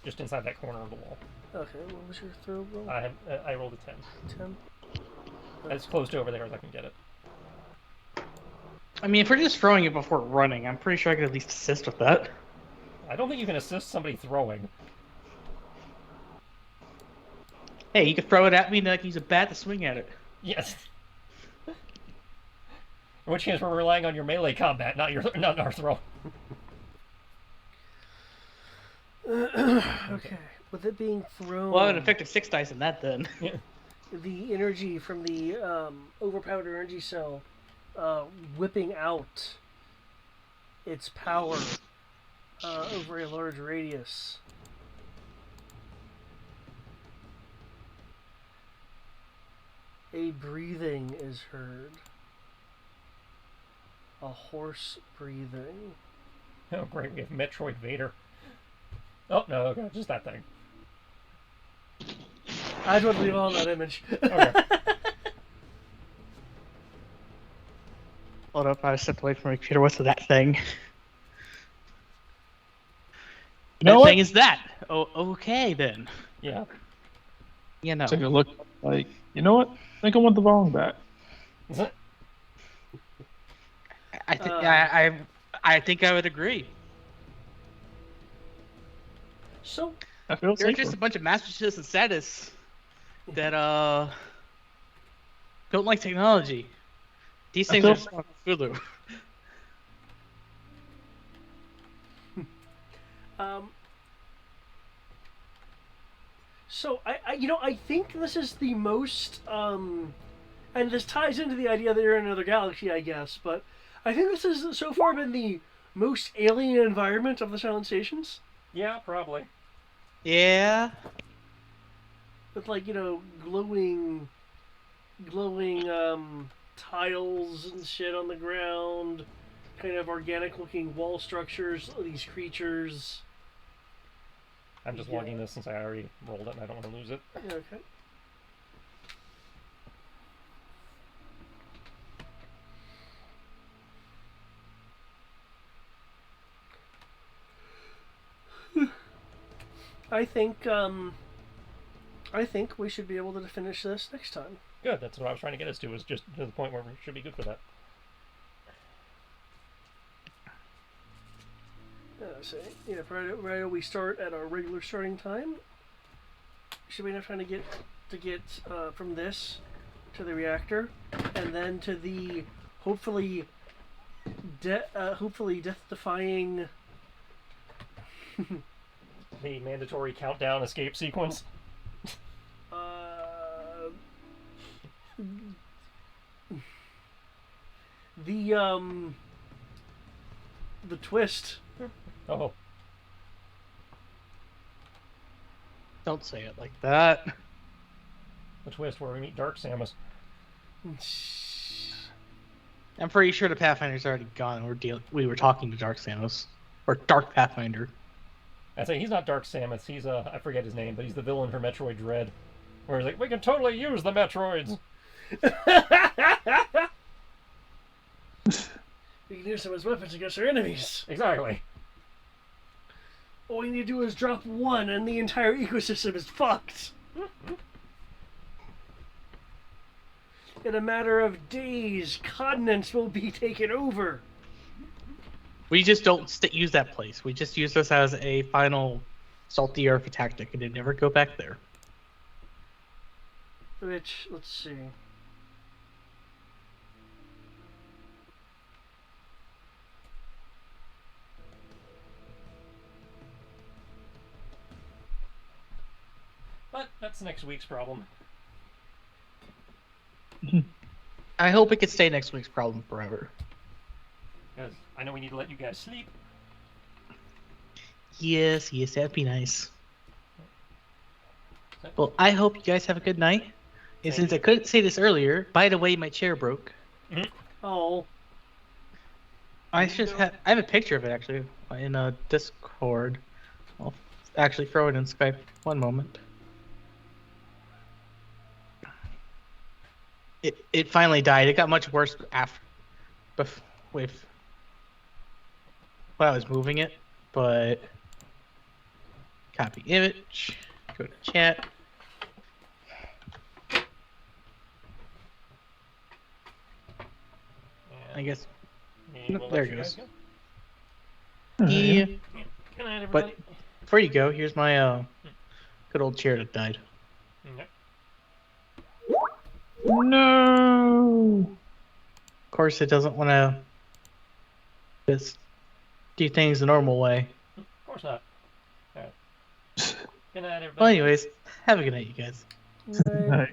Just inside that corner of the wall. Okay, what was your throw roll? I rolled a 10. 10. As close to over there as I can get it. I mean, if we're just throwing it before running, I'm pretty sure I could at least assist with that. I don't think you can assist somebody throwing. Hey, you could throw it at me and I can use a bat to swing at it. Yes. In which case we're relying on your melee combat, not our throw. Okay, with it being thrown, Well, I have an effective 6 dice in that then. Yeah. the energy from the overpowered energy cell whipping out its power over a large radius. A breathing is heard. A hoarse breathing. Oh great, we have Metroid Vader. Oh no, okay, just that thing. I just want to leave on that image. Okay. Hold up, I stepped away from my computer. What's that thing? You know That what? thing is that. Oh, okay then. Yeah. You know. Take a look. Like, you know what? I think I want the bong back. I think I would agree. So, I feel There are safer. just a bunch of Massachusetts and status that don't like technology. These I things feel- are just on Hulu. So I think this is the most and this ties into the idea that you're in another galaxy, I guess, but I think this has so far been the most alien environment of the Silent Stations. Yeah, probably. Yeah. With glowing tiles and shit on the ground, kind of organic looking wall structures, these creatures. I'm just logging this since I already rolled it and I don't want to lose it. Yeah, okay. I think we should be able to finish this next time. Good, that's what I was trying to get us to, was just to the point where we should be good for that. So, yeah, right, we start at our regular starting time. Should be enough time to get from this to the reactor, and then to the hopefully death-defying. The mandatory countdown escape sequence. The twist. Oh, Don't say it like that. the twist where we meet Dark Samus. I'm pretty sure the Pathfinder's already gone. We were talking to Dark Samus, or Dark Pathfinder. I'd say he's not Dark Samus. He's I forget his name, but he's the villain for Metroid Dread. Where he's like, we can totally use the Metroids. We can use them as weapons against our enemies. Exactly. All we need to do is drop one, and the entire ecosystem is fucked. In a matter of days, continents will be taken over. We just don't use that place. We just use this as a final salty earth tactic, and then never go back there. Which, let's see. But that's next week's problem. I hope it could stay next week's problem forever. Because I know we need to let you guys sleep. Yes, that'd be nice. Well, I hope you guys have a good night. And since I couldn't say this earlier, by the way, my chair broke. Oh. I have a picture of it actually in Discord. I'll actually throw it in Skype. One moment. It finally died. It got much worse with when I was moving it, but copy image, go to chat. I guess We'll there let it you guys goes. go. Yeah. Good night, everybody. But before you go, here's my good old chair that died. Okay. No. Of course, it doesn't want to just do things the normal way. Of course not. All right. Good night, everybody. Well, anyways, have a good night, you guys. Right. Right.